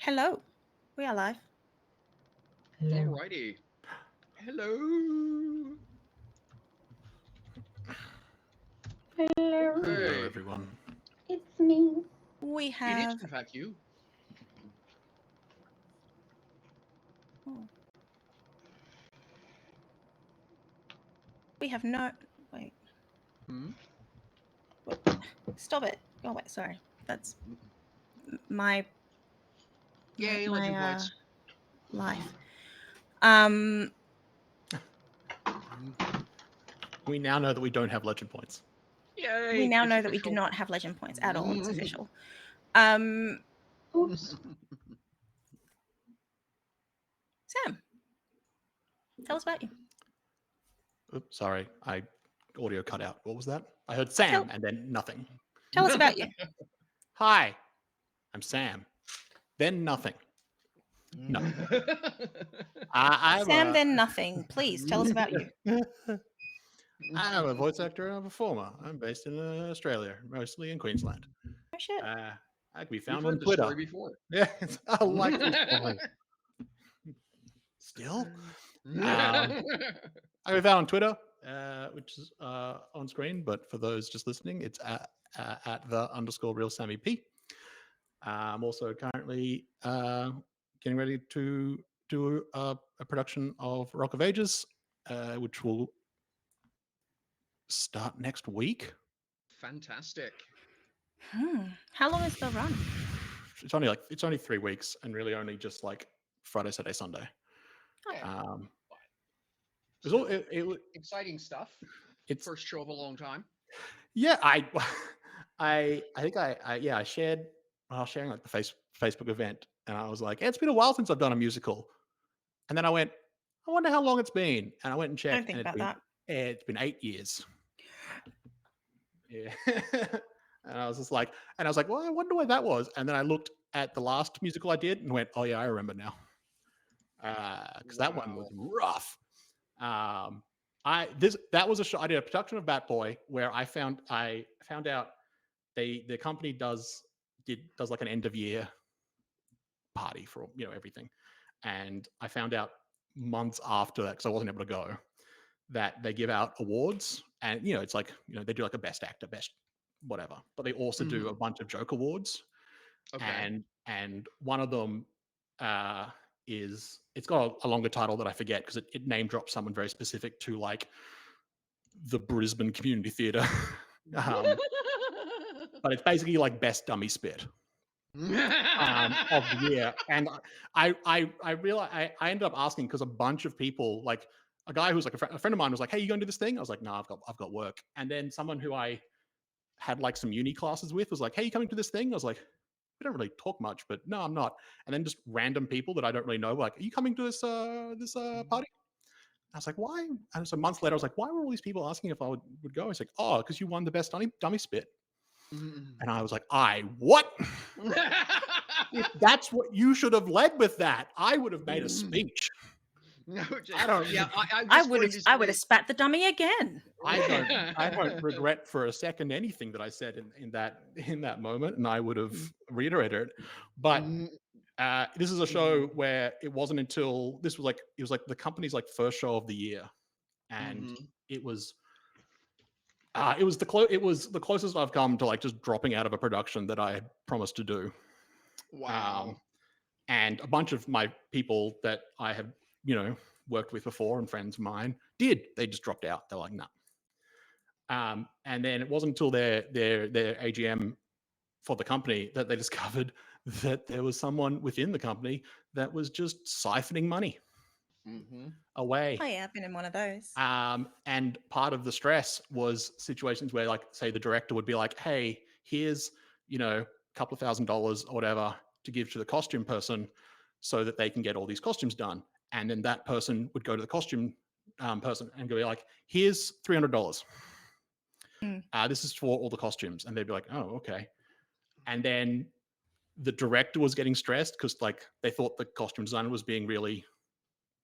Hello. We are live. Alrighty. Hello. Hello, Okay. Hello, everyone. it's me. We It is, have in fact, you. no wait. Hmm? Stop it. Oh wait, sorry. That's my Yay, my legend points. life. We now know that we don't have legend points. Yay. We now it's know that we do official. not have legend points at all. It's official. Oops. Sam, tell us about you. Oops, sorry, I audio cut out. What was that? I heard Sam and then nothing. Tell us about you. Hi, I'm Sam. Then nothing. No. I'm Sam, then nothing. Please tell us about you. I'm a voice actor and a performer. I'm based in Australia, mostly in Queensland. Oh shit. I can be We've found heard on the Twitter. story before. Yeah, I like this story. Still? I can be found on Twitter, which is on screen, but for those just listening, it's at @the_real_Sammy_P. I'm also currently getting ready to do a production of Rock of Ages, which will start next week. Fantastic. How long is the run? It's only 3 weeks, and really only just like Friday, Saturday, Sunday. Oh. It Exciting stuff. It's First show of a long time. Yeah, I think I shared I was sharing like the Facebook event, and I was like, it's been a while since I've done a musical, and then I went, I wonder how long it's been, and I went and checked, Don't think and about that. it's been 8 years. Yeah. And I was just like, well, I wonder where that was, and then I looked at the last musical I did and went, oh yeah, I remember now, because that one was rough. That was a show. I did a production of Bat Boy where I found out the company does like an end of year party for everything, and I found out months after that, because I wasn't able to go, that they give out awards, and it's like they do like a best actor, best whatever, but they also do a bunch of joke awards. Okay. And one of them is, it's got a longer title that I forget, because it name drops someone very specific to like the Brisbane Community Theatre. But it's basically like best dummy spit of the year. And I realized I ended up asking, because a bunch of people, like a guy who's like a friend of mine was like, hey, you going to do this thing? I was like, no, I've got work. And then someone who I had like some uni classes with was like, hey, you coming to this thing? I was like, we don't really talk much, but no, I'm not. And then just random people that I don't really know were like, are you coming to this party? I was like, why? And so months later, I was like, why were all these people asking if I would go? I was like, oh, because you won the best dummy spit. And I was like, what? If that's what you should have led with, that I would have made a speech. No, I don't. Yeah, I would have spat the dummy again. I don't regret for a second anything that I said in that moment, and I would have reiterated it. But this is a show where it wasn't until it was like the company's like first show of the year, and it was the closest I've come to like just dropping out of a production that I had promised to do. Wow. And a bunch of my people that I have worked with before and friends of mine they just dropped out. They're like, no. And then it wasn't until their AGM for the company that they discovered that there was someone within the company that was just siphoning money away. Oh yeah, I've been in one of those. And part of the stress was situations where, like, say the director would be like, hey, here's a couple of $1,000s or whatever to give to the costume person so that they can get all these costumes done. And then that person would go to the costume person and go like, here's $300. This is for all the costumes. And they'd be like, oh, okay. And then the director was getting stressed because like they thought the costume designer was being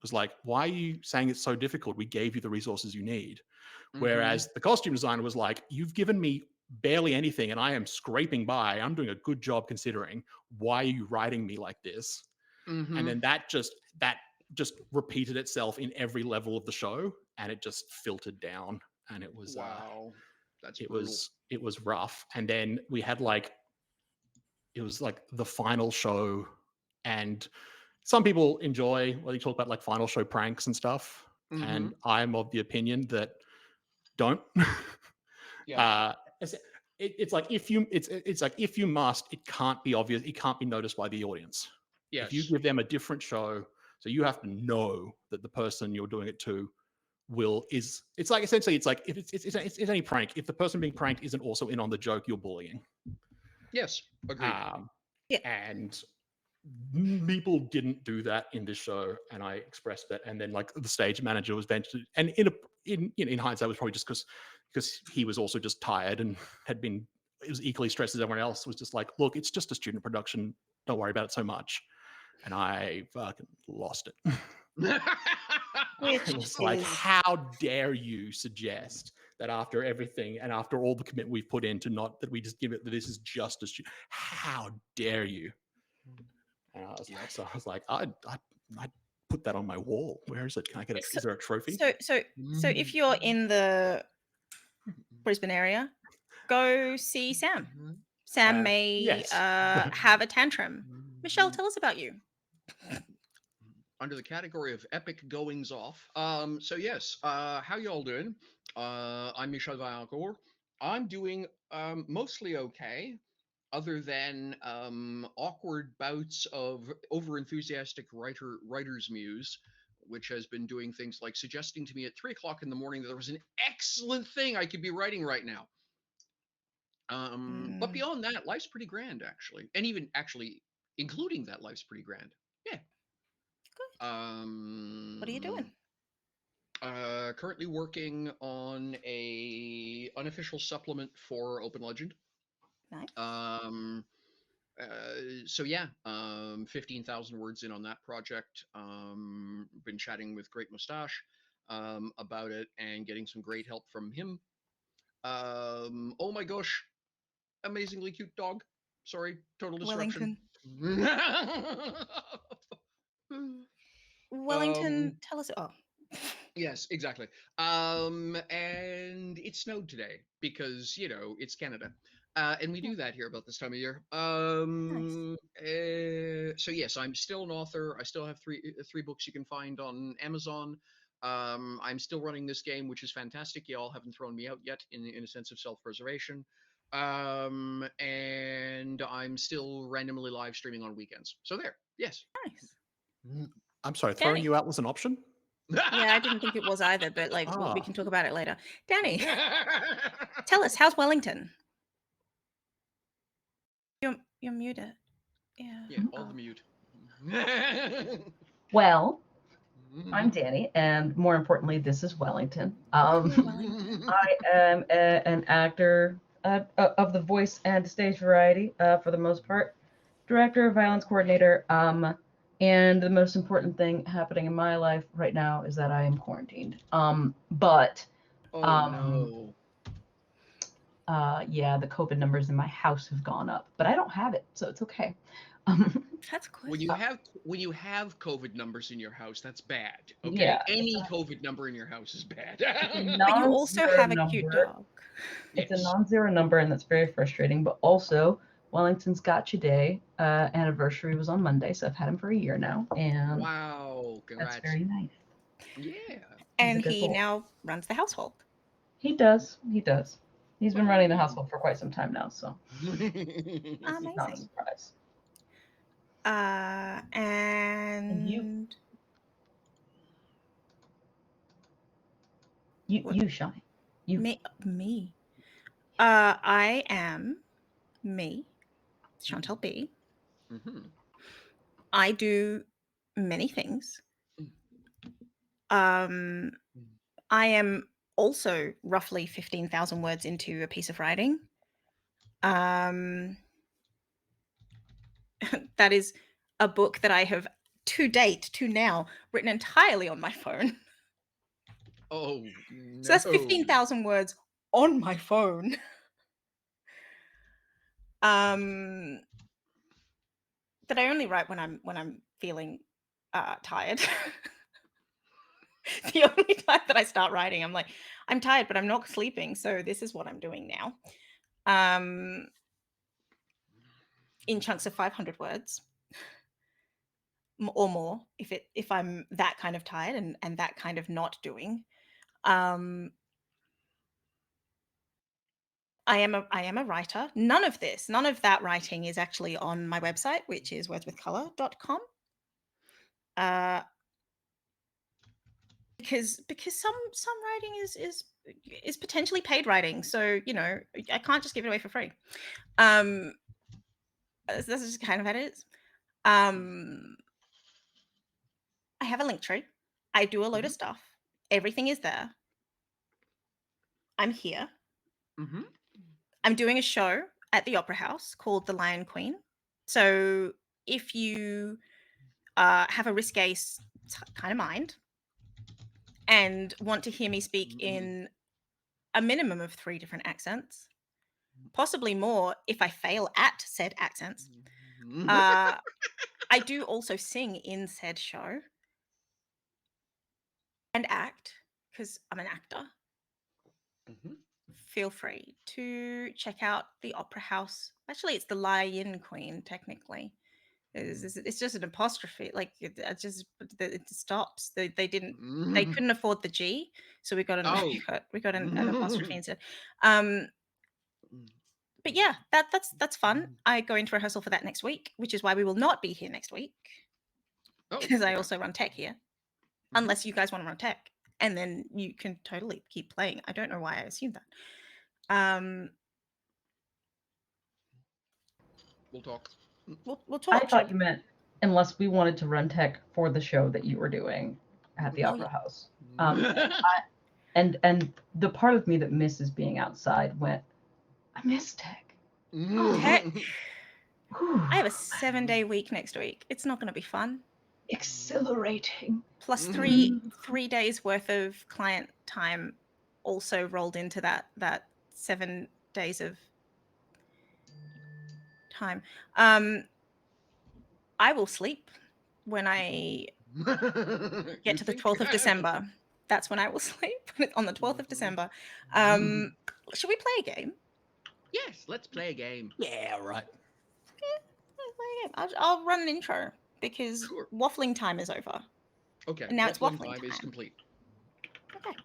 was like, why are you saying it's so difficult? We gave you the resources you need. Whereas the costume designer was like, you've given me barely anything, and I am scraping by. I'm doing a good job considering. Why are you writing me like this? And then that just repeated itself in every level of the show, and it just filtered down, and it was Wow. That's it brutal. was rough. And then we had it was like the final show, and some people enjoy you talk about like final show pranks and stuff, and I'm of the opinion that don't. Yeah. It's like it's like if you must, it can't be obvious, it can't be noticed by the audience. Yes. If you give them a different show, so you have to know that the person you're doing it to it's like essentially it's like if it's any prank, if the person being pranked isn't also in on the joke, you're bullying. Yes. Agreed. Yeah. And people didn't do that in this show, and I expressed that. And then like the stage manager was ventured, and in hindsight, it was probably just because he was also just tired and it was equally stressed as everyone else. Was just like, look, it's just a student production. Don't worry about it so much. And I fucking lost it. Which It was like, is how dare you suggest that after everything and after all the commitment we've put into not that we just give it that this is just a how dare you? And I was like, I'd put that on my wall. Where is it? Can I get is there a trophy? so if you're in the Brisbane area, go see Sam. Sam may yes. have a tantrum. Michelle, tell us about you. Under the category of epic goings off. So yes, how y'all doing? I'm Michel Vaillancourt. I'm doing mostly okay, other than awkward bouts of overenthusiastic writer's muse, which has been doing things like suggesting to me at 3 o'clock in the morning that there was an excellent thing I could be writing right now. But beyond that, life's pretty grand, actually. And even actually including that, life's pretty grand. Yeah. What are you doing? Currently working on a unofficial supplement for Open Legend. Nice. So yeah, 15,000 words in on that project. Been chatting with Great Mustache about it and getting some great help from him. Oh my gosh, amazingly cute dog. Sorry, total disruption. Wellington, tell us. Oh, Yes, exactly. And it snowed today because it's Canada, and we do that here about this time of year. So yes, I'm still an author. I still have three books you can find on Amazon. I'm still running this game, which is fantastic. Y'all haven't thrown me out yet in a sense of self-preservation. And I'm still randomly live streaming on weekends. So there, yes. nice. I'm sorry, throwing you out was an option? Yeah, I didn't think it was either, but we can talk about it later. Danny, tell us, how's Wellington? You're muted. Yeah, all the mute. Well, I'm Danny, and more importantly, this is Wellington. Wellington. I am an actor of the voice and stage variety for the most part, director, violence coordinator, and the most important thing happening in my life right now is that I am quarantined. But no. yeah, the COVID numbers in my house have gone up, but I don't have it, so it's okay. That's good. When you have COVID numbers in your house, that's bad. Okay, Yeah, any COVID number in your house is bad. But you also have a cute dog. It's a non-zero number, and that's very frustrating. But also, Wellington's Gotcha Day anniversary was on Monday, so I've had him for a year now, and Wow, congrats. that's very nice. Yeah. And he now runs the household. He does. He's been running the household for quite some time now, so Amazing. not a surprise. And you shine. You me. I am me, Chantal B. I do many things. I am also roughly 15,000 words into a piece of writing. That is a book that I have to now written entirely on my phone. Oh, no. So that's 15,000 words on my phone. That I only write when I'm feeling tired. The only time that I start writing, I'm like, I'm tired, but I'm not sleeping, so this is what I'm doing now. In chunks of 500 words or more, if I'm that kind of tired and that kind of not doing. I am a writer. None of that writing is actually on my website, which is wordswithcolor.com. Because some writing is potentially paid writing, so I can't just give it away for free. This is just kind of how it is. I have a link tree. I do a load of stuff. Everything is there. I'm here. I'm doing a show at the Opera House called The Lion Queen. So if you have a risque kind of mind and want to hear me speak in a minimum of 3 different accents, possibly more if I fail at said accents, I do also sing in said show and act, because I'm an actor. Feel free to check out the Opera House. Actually, it's the Lion Queen, technically. It's just an apostrophe. Like it stops. They couldn't afford the G, so we got an apostrophe instead. But yeah, that's fun. I go into rehearsal for that next week, which is why we will not be here next week, because I also run tech here. Unless you guys want to run tech, and then you can totally keep playing. I don't know why I assumed that. We'll talk. We'll talk. I thought you meant unless we wanted to run tech for the show that you were doing at the Opera House. And the part of me that misses being outside went, I miss tech. Heck. I have a 7-day week next week. It's not going to be fun. Exhilarating. Plus 3 days worth of client time also rolled into that 7 days of time. I will sleep when I get to the 12th of December. That's when I will sleep, on the 12th of December. Should we play a game? Yes, let's play a game. Yeah, right. I'll run an intro because waffling time is over. Okay. And now it's waffling time time. is complete. Okay.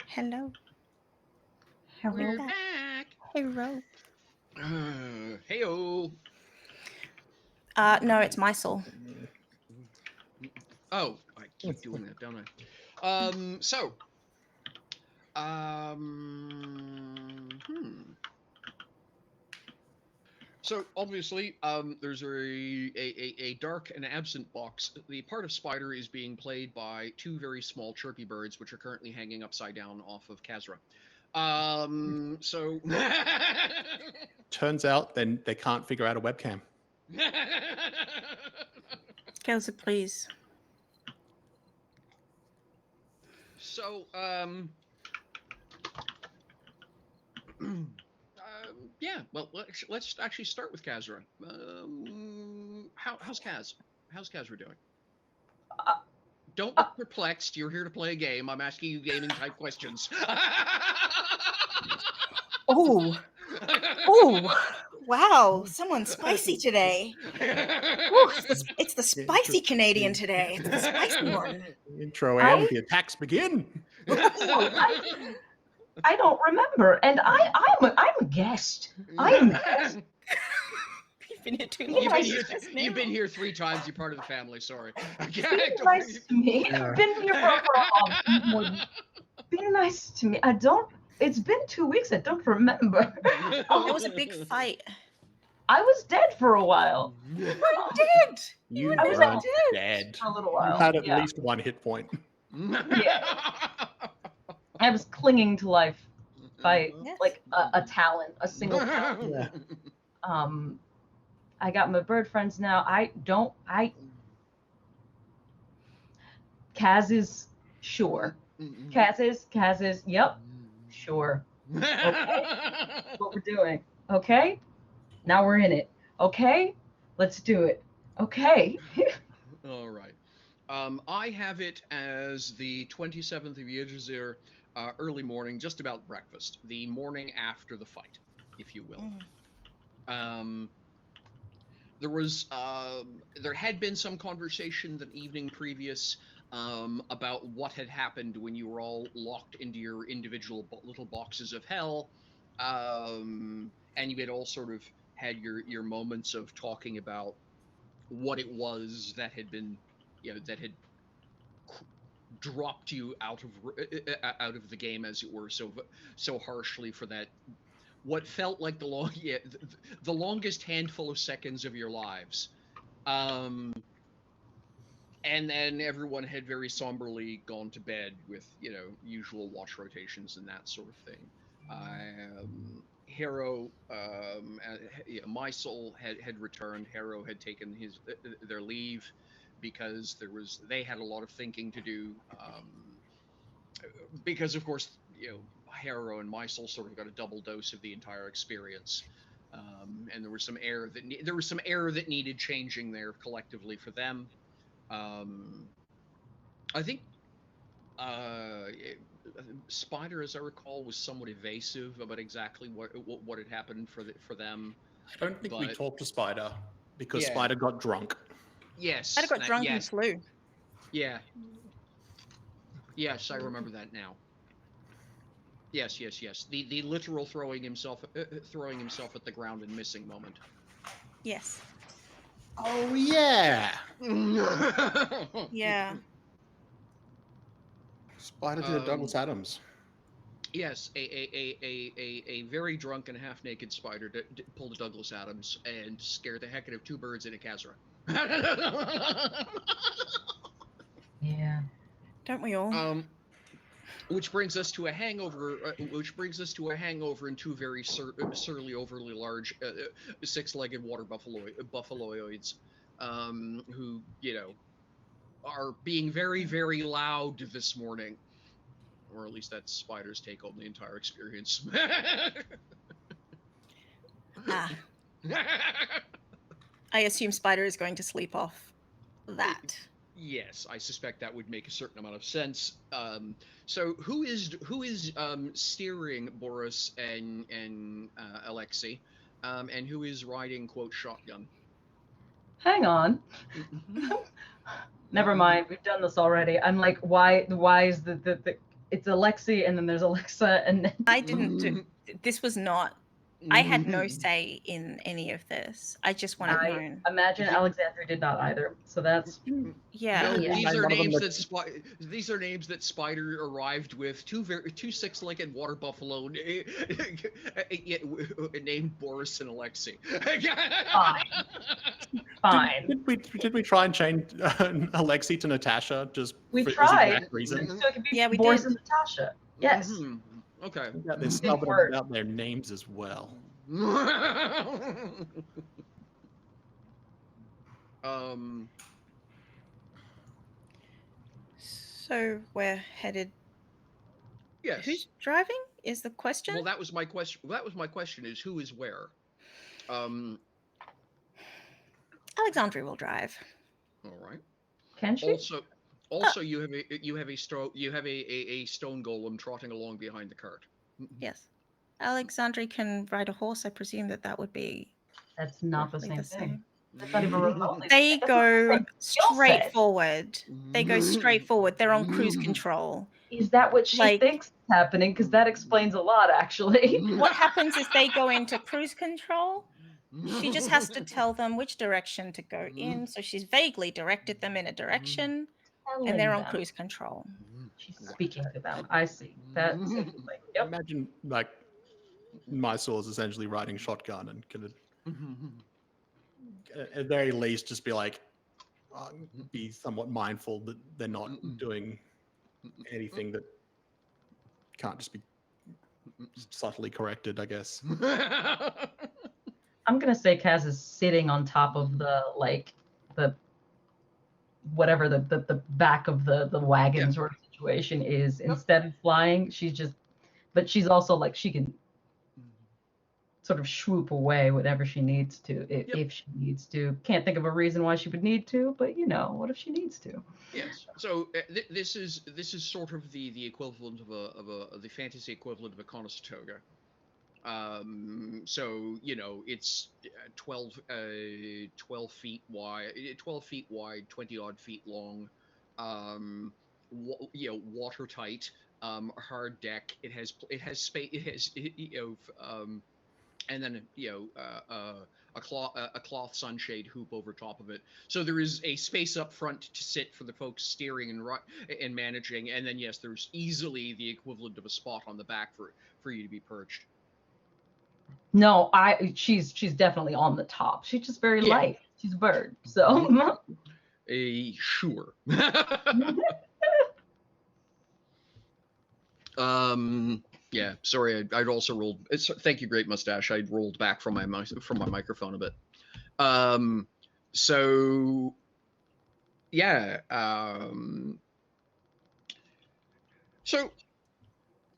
Hello. We're back. Hello. Heyo. No, it's my soul. Oh, I keep doing that, don't I? So obviously, there's a dark and absent box. The part of Spider is being played by 2 very small chirpy birds, which are currently hanging upside down off of Kazra. So turns out then they can't figure out a webcam. Kelsey, please. So yeah, well, let's actually start with Kazra. How's Kaz? How's Kazra doing? Don't look perplexed. You're here to play a game. I'm asking you gaming-type questions. Oh, wow! Someone's spicy today. Ooh, it's the spicy Canadian today. It's the spicy one. Intro and the attacks begin. I don't remember, and I'm a guest. I'm a guest. been here too Be long. nice. You've been here 3 times. You're part of the family. Sorry. Be nice to me. I've been here for Be nice to me. It's been 2 weeks. I don't remember. It was a big fight. I was dead for a while. You were dead. You I was weren't dead dead. for a little You while. had at Yeah. least 1 hit point. Yeah. I was clinging to life by Yes. like a talent, a single talent. Yeah. I got my bird friends now. Kaz is sure. Kaz is, yep, sure. What we're doing. Okay? Now we're in it. Okay? Let's do it. Okay? All right. I have it as the 27th of Yijazir, early morning, just about breakfast, the morning after the fight, if you will. There had been some conversation the evening previous about what had happened when you were all locked into your individual little boxes of hell, and you had all sort of had your moments of talking about what it was that had been, that had dropped you out of the game, as it were, so harshly for that. What felt like the longest handful of seconds of your lives. And then everyone had very somberly gone to bed with, usual watch rotations and that sort of thing. Hero, my soul had returned. Hero had taken their leave because they had a lot of thinking to do. Because of course, Hero and my soul sort of got a double dose of the entire experience. And there was some error that needed changing there collectively for them. I think Spider, as I recall, was somewhat evasive about exactly what had happened for them. I don't think we talked to Spider because Yeah. Spider got drunk. Yes. Spider got drunk and yes. flew. Yeah. Yes, I remember that now. Yes. The literal throwing himself at the ground and missing moment. Yes. Oh yeah. Yeah. Spider did a Douglas Adams. Yes, a very drunk and half-naked Spider pulled a Douglas Adams and scared the heck out of 2 birds in a Kazra. Yeah. Don't we all? Which brings us to a hangover. In 2 very surly, overly large, 6-legged water buffaloids, who are being very, very loud this morning, or at least that's Spider's take on the entire experience. I assume Spider is going to sleep off that. Yes, I suspect that would make a certain amount of sense. So who is steering Boris and Alexei, and who is riding shotgun? Hang on. Never mind. We've done this already. I'm like, why is the it's Alexei and then there's Alexa and then I didn't do this. Was not. I had no say in any of this. I just wanted known. Imagine Alexandria did not either. So that's yeah. No, Yeah. these are names that Spider arrived with. 2 6-legged water buffalo named Boris and Alexei. fine. Did we try and change Alexei to Natasha just We for tried. this exact reason? So it could be we Boris did. and Natasha. Yes. Okay. Yeah, there's Didn't stuff work. about their names as well. So we're headed. Yes. Who's driving? Is the question? Well, that was my question. Is who is where? Alexandria will drive. All right. Can she? Also, you have a stone golem trotting along behind the cart. Yes. Alexandria can ride a horse. I presume that would be. That's not the roughly same thing. That's not even remotely. They go skill straight set. forward. They go straight forward. They're on cruise control. Is that what she thinks is happening? Because that explains a lot, actually. What happens is they go into cruise control, She just has to tell them which direction to go in. So she's vaguely directed them in a direction, and they're on cruise control. She's speaking to them. I see. That's like, yep. Imagine like Mysor's essentially riding shotgun and can at the very least just be like be somewhat mindful that they're not doing anything that can't just be subtly corrected, I guess. I'm gonna say Kaz is sitting on top of the whatever the back of the wagon sort of situation is. Instead of flying, but she's also like she can sort of swoop away whenever she needs to, if she needs to. Can't think of a reason why she would need to, but what if she needs to? Yes. So this is sort of the equivalent of the fantasy equivalent of a Conestoga. So it's 12 feet wide, 20 odd feet long, watertight, hard deck. It has space. It has and then a cloth sunshade hoop over top of it. So there is a space up front to sit for the folks steering and managing, and then yes, there's easily the equivalent of a spot on the back for you to be perched. No, she's definitely on the top. She's just very light. She's a bird, so. Sure. Yeah, sorry, I'd also rolled. Thank you, Great Mustache. I'd rolled back from my microphone a bit. So yeah. So,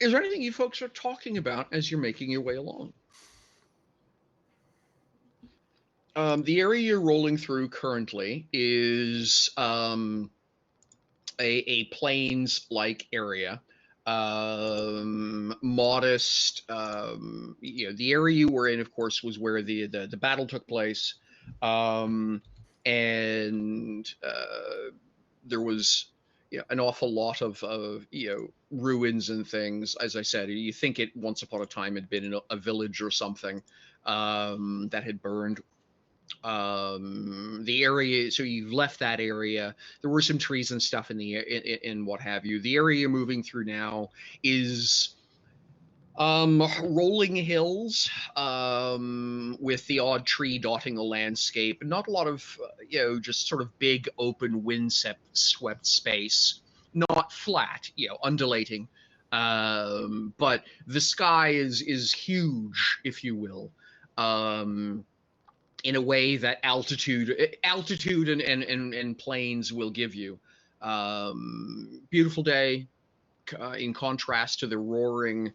is there anything you folks are talking about as you're making your way along? The area you're rolling through currently is a plains-like area. Modest. The area you were in, of course, was where the battle took place, and there was an awful lot of ruins and things. As I said, you think it once upon a time had been in a village or something that had burned. The area, so you've left that area. There were some trees and stuff in what have you. The area you're moving through now is rolling hills with the odd tree dotting the landscape. Not a lot of just sort of big open wind-swept space. Not flat, undulating. But the sky is huge, if you will. In a way that altitude and plains will give you. Beautiful day, in contrast to the roaring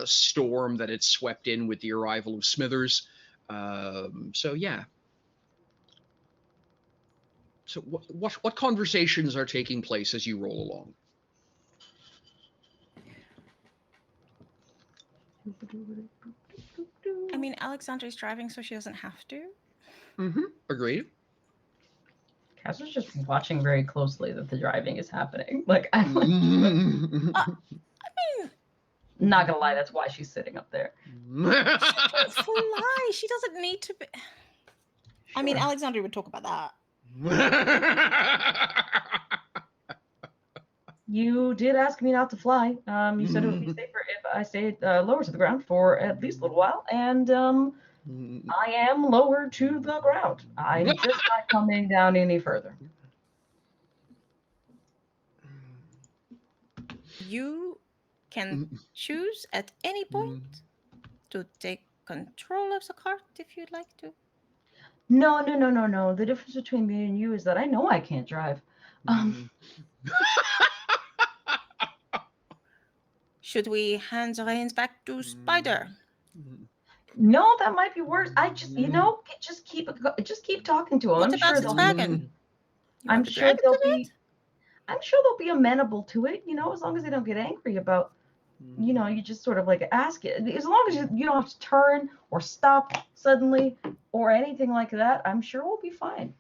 storm that had swept in with the arrival of Smithers. So yeah. So what conversations are taking place as you roll along? I mean, Alexandra's driving, so she doesn't have to. Agreed. Cass was just watching very closely that the driving is happening. Like, I mean, not gonna lie, that's why she's sitting up there. She can fly. She doesn't need to be. Sure. I mean, Alexandra would talk about that. You did ask me not to fly. You said it would be safer if I stayed lower to the ground for at least a little while, and I am lower to the ground. I'm just not coming down any further. You can choose at any point to take control of the cart if you'd like to. No. The difference between me and you is that I know I can't drive. Should we hand the reins back to Spider? No, that might be worse. I just, just keep talking to him. What about the dragon? I'm sure they'll be amenable to it. As long as they don't get angry about. You just sort of like ask it. As long as you don't have to turn or stop suddenly or anything like that, I'm sure we'll be fine.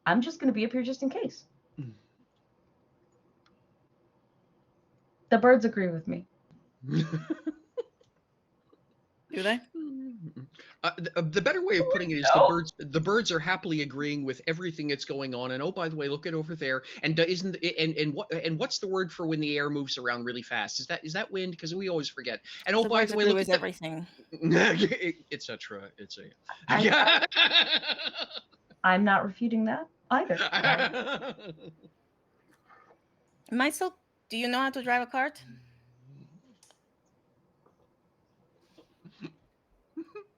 I'm just going to be up here just in case. The birds agree with me. Do they? The better way of putting it is No. the birds are happily agreeing with everything that's going on. And oh, by the way, look at over there. And what's the word for when the air moves around really fast? Is that wind? Because we always forget. And oh, The by birds the way, agree look with at everything. etc. I'm not refuting that either. Maisel, do you know how to drive a cart?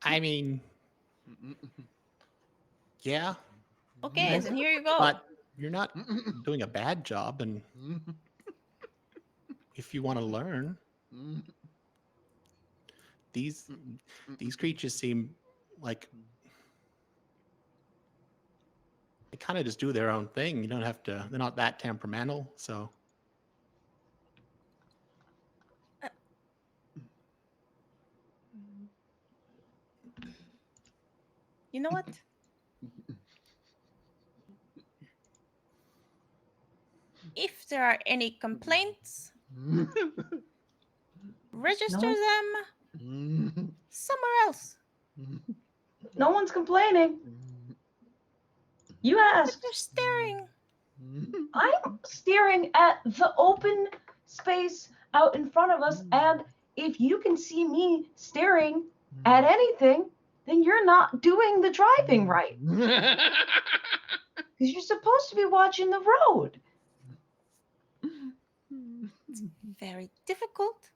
I mean, yeah, Okay, then here you go. but you're not doing a bad job, and if you want to learn, these creatures seem like they kind of just do their own thing. You don't have to. They're not that temperamental, so. You know what? If there are any complaints, register them somewhere else. No one's complaining. You But asked. they're staring. I'm staring at the open space out in front of us, and if you can see me staring at anything, then you're not doing the driving right. Because you're supposed to be watching the road. It's very difficult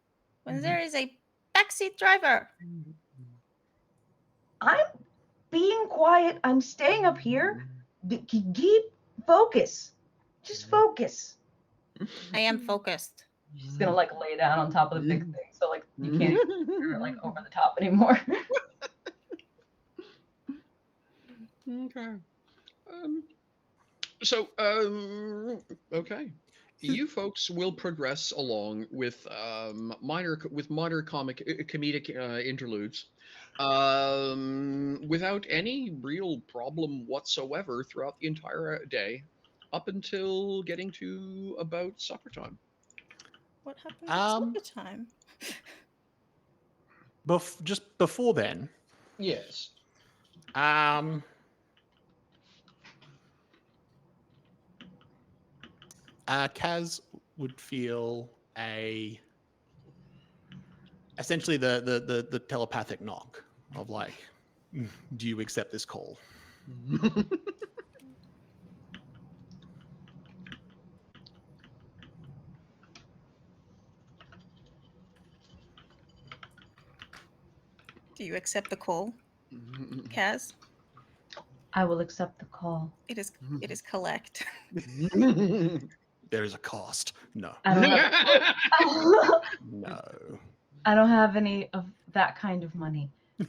when there is a backseat driver. I'm being quiet. I'm staying up here. Keep focus. Just focus. I am focused. She's gonna like lay down on top of the big thing, so like you can't even hear it like over the top anymore. Okay. Okay. You folks will progress along with minor comedic interludes without any real problem whatsoever throughout the entire day, up until getting to about supper time. What happened at supper time? Just before then. Yes. Kaz would feel essentially the telepathic knock of like, do you accept this call? Do you accept the call, Kaz? I will accept the call. It is collect. There is a cost. No. I don't have, No. I don't have any of that kind of money. I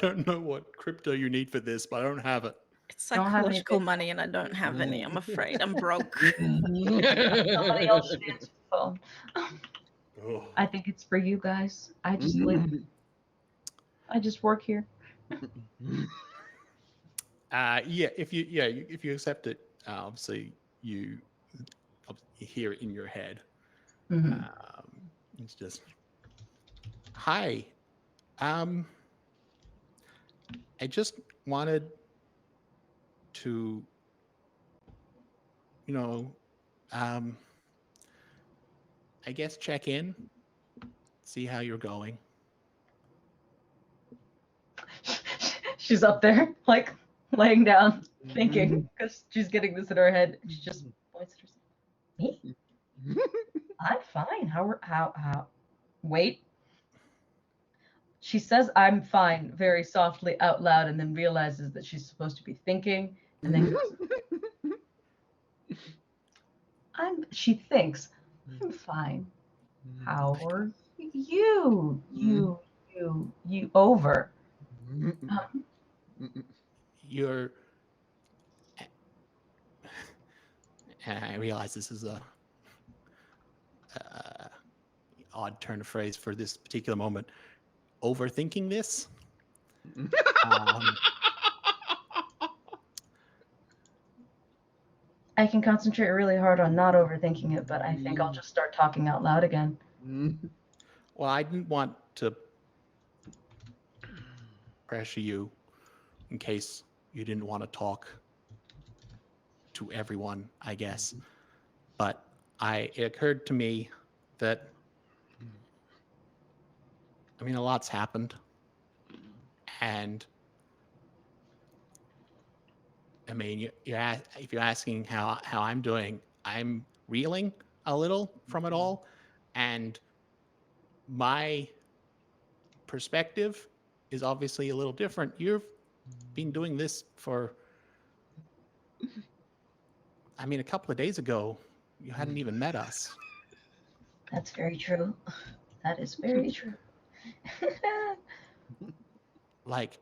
don't know what crypto you need for this, but I don't have it. It's psychological money, and I don't have any. I'm afraid I'm broke. Somebody else should answer the phone. Oh. I think it's for you guys. I just live. I just work here. Yeah, if you accept it, obviously you hear it in your head. Mm-hmm. It's just, hi, I just wanted to, I guess check in, see how you're going. She's up there, like laying down, thinking, because she's getting this in her head. She just points at herself. Me? I'm fine. How? Wait. She says I'm fine very softly out loud, and then realizes that she's supposed to be thinking, and then goes, she thinks, I'm fine. How are you? You over. You're. I realize this is a odd turn of phrase for this particular moment. Overthinking this. I can concentrate really hard on not overthinking it, but I think I'll just start talking out loud again. Well, I didn't want to pressure you in case you didn't want to talk to everyone, I guess. But it occurred to me that, I mean, a lot's happened. And I mean, if you're asking how I'm doing, I'm reeling a little from it all. And my perspective is obviously a little different. You've been doing this for, I mean, a couple of days ago, you hadn't even met us. That's very true. That is very true. Like,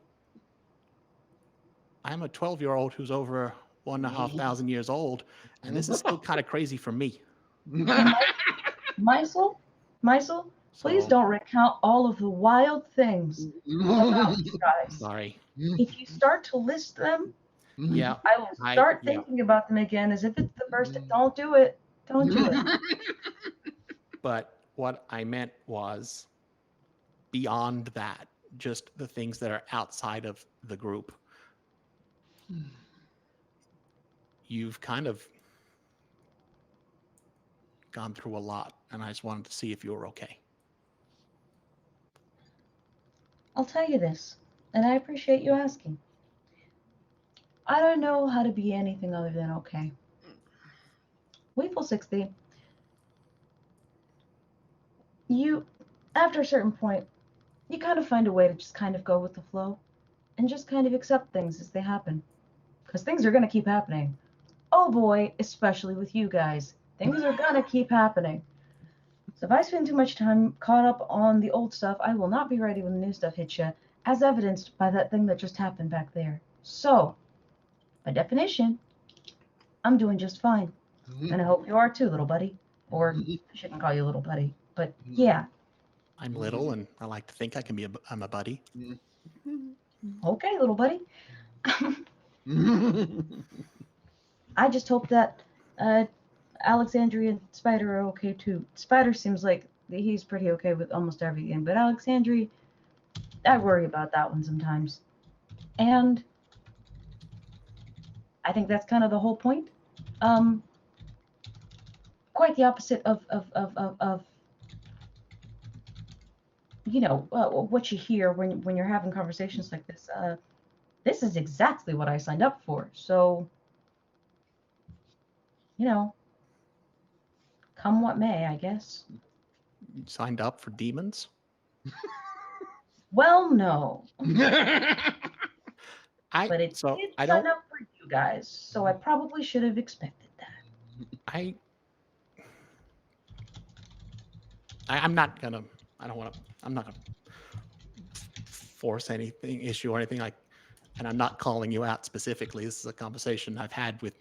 I'm a 12-year-old who's over 1,500 years old, and this is still kind of crazy for me. Mysel, please So, don't recount all of the wild things about you guys. sorry. If you start to list them, Yeah. I will start thinking about them again as if it's the first. Don't do it. Don't do it. But what I meant was beyond that, just the things that are outside of the group. You've kind of gone through a lot, and I just wanted to see if you were okay. I'll tell you this, and I appreciate you asking. I don't know how to be anything other than okay. Weeple 60, after a certain point, you kind of find a way to just kind of go with the flow and just kind of accept things as they happen. Because things are going to keep happening. Oh boy, especially with you guys. Things are going to keep happening. So if I spend too much time caught up on the old stuff, I will not be ready when the new stuff hits you, as evidenced by that thing that just happened back there. So, by definition, I'm doing just fine. And I hope you are too, little buddy. Or, I shouldn't call you little buddy, but yeah. I'm little, and I like to think I'm a buddy. Okay, little buddy. I just hope that Alexandria and Spider are okay too. Spider seems like he's pretty okay with almost everything, but Alexandria, I worry about that one sometimes. And I think that's kind of the whole point. Quite the opposite of you know, what you hear when you're having conversations like this. This is exactly what I signed up for. So, you know, come what may, I guess. You signed up for demons? Well, no. But it So did I sign don't. up for you guys, so I probably should have expected that. I'm not gonna. I don't want to. I'm not gonna force anything, issue or anything like. And I'm not calling you out specifically. This is a conversation I've had with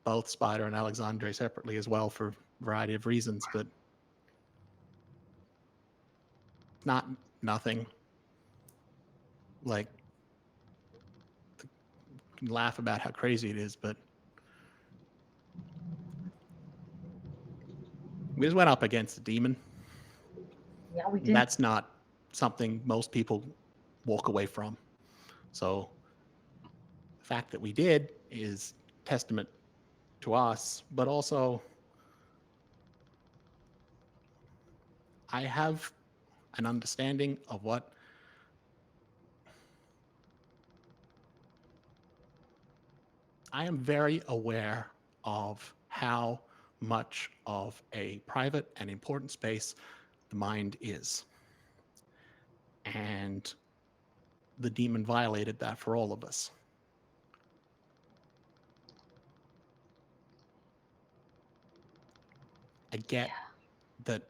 both Spider and Alexandre separately as well for a variety of reasons, but not nothing. Like, you can laugh about how crazy it is, but we just went up against a demon. Yeah, we did. That's not something most people walk away from. So the fact that we did is testament to us, but also I have an understanding of what I am very aware of how much of a private and important space the mind is. And the demon violated that for all of us. I get that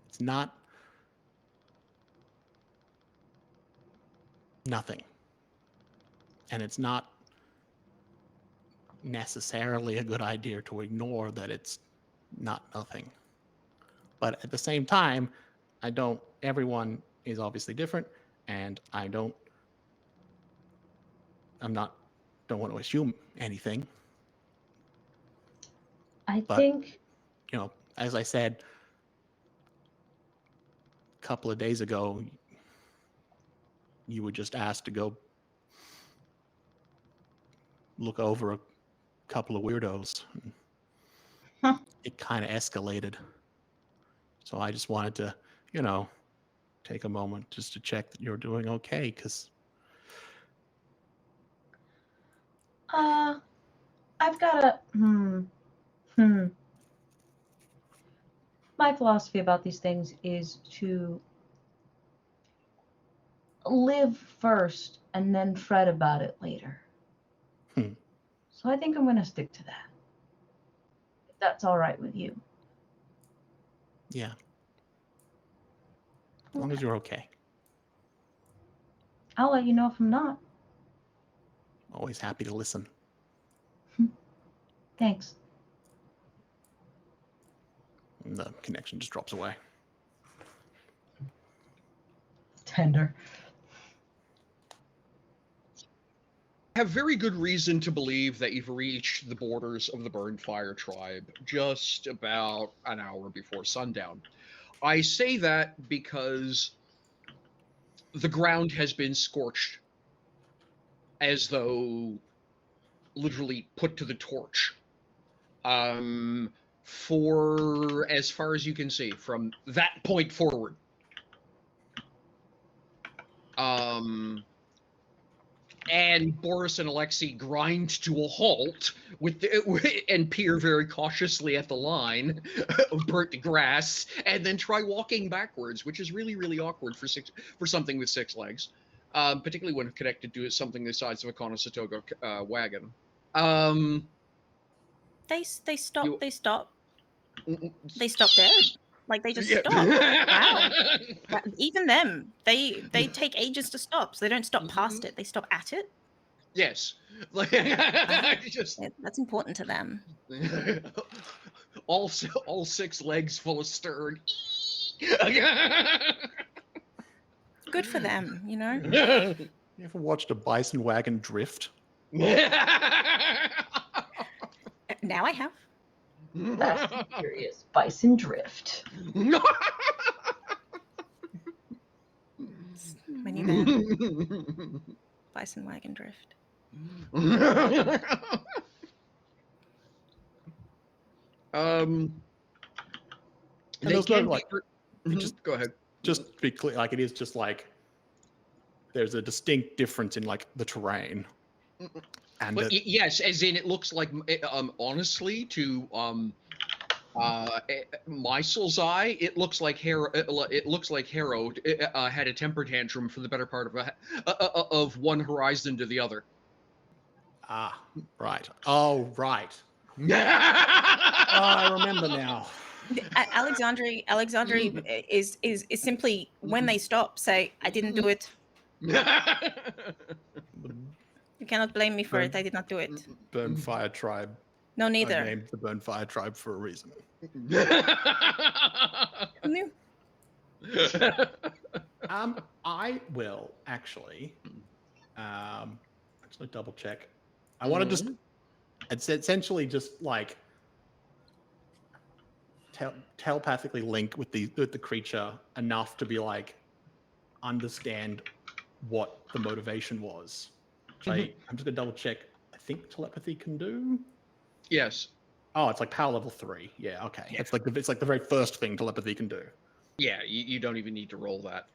it's not nothing. And it's not necessarily a good idea to ignore that it's not nothing. But at the same time, everyone is obviously different, and don't want to assume anything. But- think, You know, as I said a couple of days ago, you were just asked to go look over a couple of weirdos. Huh. It kind of escalated. So I just wanted to, you know, take a moment just to check that you're doing okay, because I've got a my philosophy about these things is to live first and then fret about it later. So I think I'm going to stick to that. If that's all right with you. yeah, as long as you're okay. I'll let you know if I'm not. Always happy to listen. Thanks. And the connection just drops away. Tender. I have very good reason to believe that you've reached the borders of the Burnfire tribe just about an hour before sundown. I say that because the ground has been scorched as though literally put to the torch. For as far as you can see from that point forward. And Boris and Alexei grind to a halt and peer very cautiously at the line of burnt grass, and then try walking backwards, which is really, really awkward for something with 6 legs, particularly when connected to something the size of a Conestoga wagon. They stop. You- They stop. They stop dead. Like they just stop. Wow. Even them, they take ages to stop. So they don't stop past it. They stop at it. Yes. Like just That's important to them. all 6 legs full of stern. Good for them, you know? You ever watched a bison wagon drift? Now I have. Fast and Furious Bison Drift. My new band, Bison Wagon Drift. And They there's no can like, just go ahead. just to be clear, like it is just like there's a distinct difference in like the terrain. And But yes, as in it looks like, honestly, to my soul's eye, it looks like Harrow. It looks like Harrow had a temper tantrum for the better part of one horizon to the other. Ah, right. Oh, right. I remember now. Alexandri is simply when they stop, say, I didn't do it. You cannot blame me for it. I did not do it. Burnfire tribe. No, I neither. named the Burnfire tribe for a reason. No. I will actually double check. I want to just, it's essentially just like telepathically link with the creature enough to be like understand what the motivation was. I'm just gonna double check. I think telepathy can do. Yes. Oh, it's like power level 3. Yeah, okay. Yeah. It's like the very first thing telepathy can do. Yeah, you don't even need to roll that.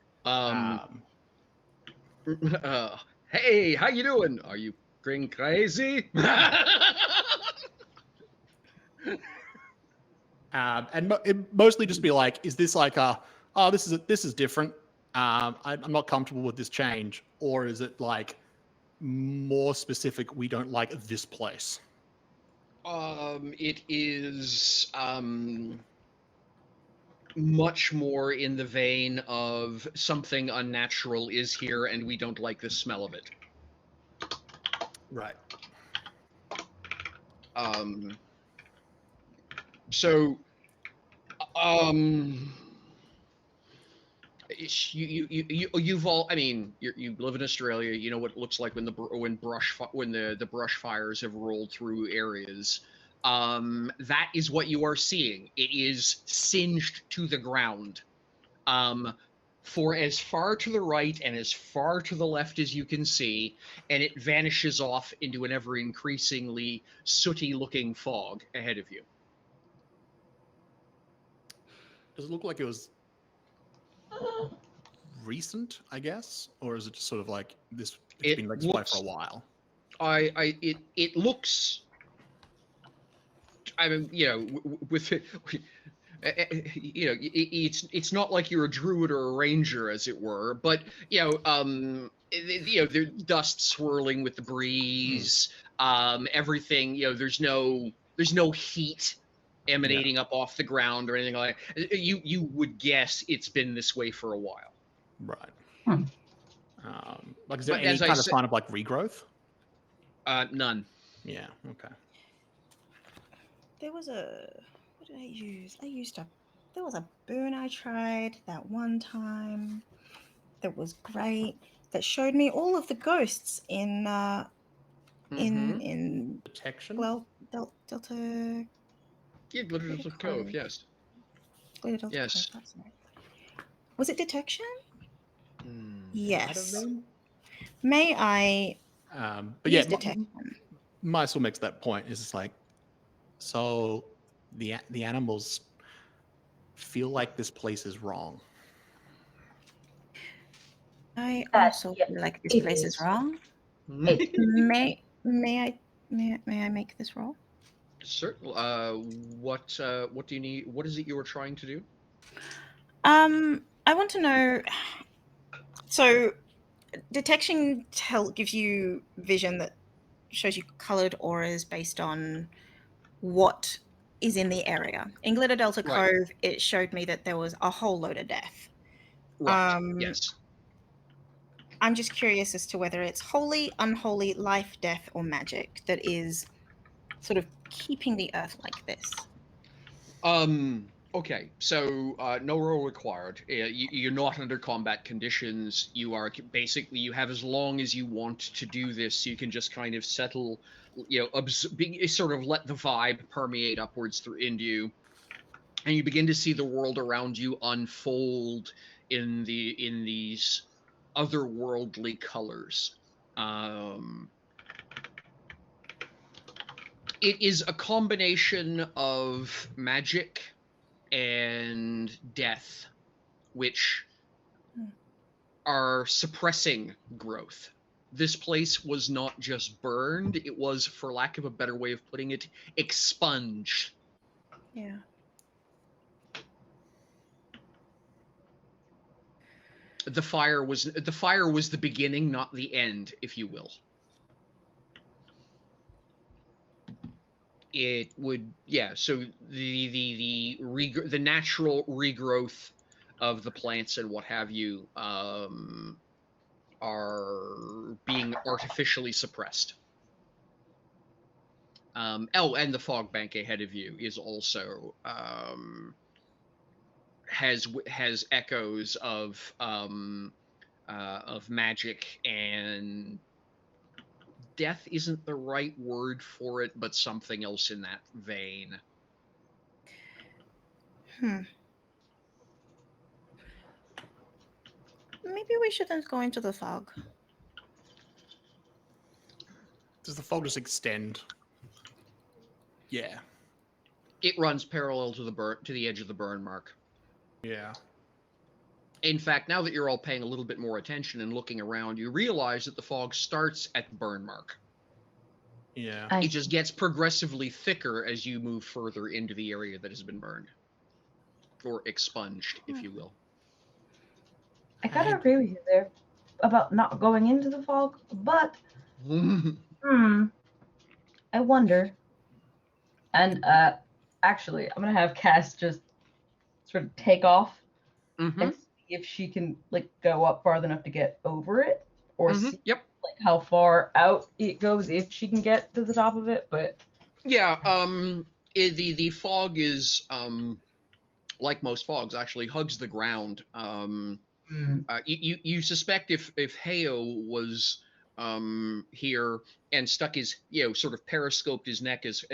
Hey, how you doing? Are you going crazy? And it mostly just be like, is this like this is different. I'm not comfortable with this change, or is it like more specific? We don't like this place. It is much more in the vein of something unnatural is here, and we don't like the smell of it. Right. So, you've all. I mean, you live in Australia. You know what it looks like when the brush fires have rolled through areas. that is what you are seeing. It is singed to the ground. For as far to the right and as far to the left as you can see, and it vanishes off into an ever increasingly sooty-looking fog ahead of you. Does it look like it was recent, I guess? Or is it just sort of like this, it's been like this way for a while? It looks, I mean, you know, with it, you know, it's not like you're a druid or a ranger, as it were, but you know, there's dust swirling with the breeze, everything, you know, there's no heat emanating up off the ground or anything like that. You would guess it's been this way for a while. Right. Like, is there any kind of sign of like regrowth? None. Yeah. Okay. There was a, what did I use? There was a burn I tried that one time that was great, that showed me all of the ghosts in detection. Well, Delta. Yeah, Glitter Delta Cove. Yes. Glitter Delta yes. Cove. That's right. Was it detection? Yes. May I? But yeah, detection? Mysel makes that point. Is it's like, so the animals feel like this place is wrong. I also feel like this place is wrong. May I make this roll? Certainly. What do you need? What is it you were trying to do? I want to know. So, detection gives you vision that shows you colored auras based on what is in the area. In Glitter Delta Cove, it showed me that there was a whole load of death. Right. Yes. I'm just curious as to whether it's holy, unholy, life, death, or magic that is sort of keeping the earth like this. Okay, so no roll required. You're not under combat conditions. You are basically, you have as long as you want to do this. So you can just kind of settle, you know, sort of let the vibe permeate upwards through into you, and you begin to see the world around you unfold in these otherworldly colors. It is a combination of magic and death, which are suppressing growth. This place was not just burned, it was, for lack of a better way of putting it, expunged. Yeah. The fire was the beginning, not the end, if you will. It would, yeah. So the natural regrowth of the plants and what have you are being artificially suppressed. Oh, and the fog bank ahead of you is also has echoes of magic, and death isn't the right word for it, but something else in that vein. Maybe we shouldn't go into the fog. Does the fog just extend? Yeah. It runs parallel to the edge of the burn mark. Yeah. In fact, now that you're all paying a little bit more attention and looking around, you realize that the fog starts at the burn mark. Yeah. It just gets progressively thicker as you move further into the area that has been burned. Or expunged, if you will. I kind of agree with you there about not going into the fog, but I wonder. And actually, I'm gonna have Cass just sort of take off and see if she can like go up farther enough to get over it, or see like how far out it goes if she can get to the top of it. But yeah, the fog is like most fogs, actually hugs the ground. You suspect if Heo was here, and stuck his, sort of periscoped his neck as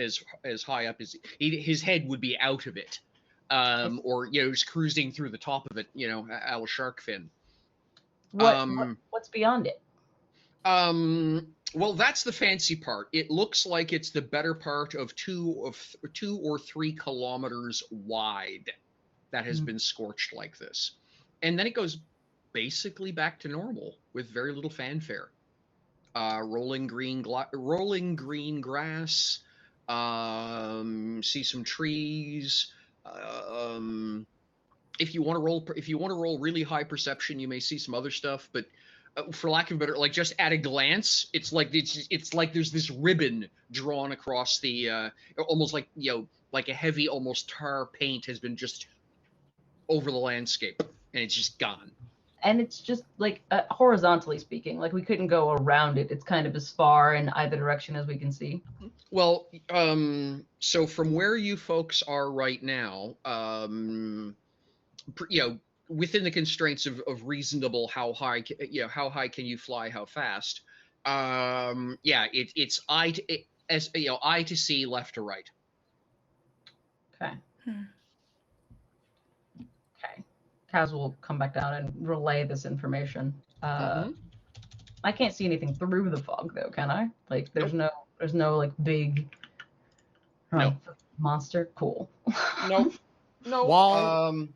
high up as his head would be out of it, or just cruising through the top of it, a la shark fin. What's beyond it? Well, that's the fancy part. It looks like it's the better part of 2 or 3 kilometers wide that has been scorched like this. And then it goes basically back to normal with very little fanfare. Rolling green grass, see some trees. If you want to roll really high perception, you may see some other stuff, but for lack of a better, like, just at a glance, it's like there's this ribbon drawn across the almost like like a heavy, almost tar paint has been just over the landscape, and it's just gone. And it's just like horizontally speaking, like we couldn't go around it. It's kind of as far in either direction as we can see. Well, so from where you folks are right now, within the constraints of reasonable, how high can you fly, how fast? It's eye to see, left to right. Okay. Okay. Kaz will come back down and relay this information. I can't see anything through the fog, though, can I? Like, there's no like big monster. Cool. No. While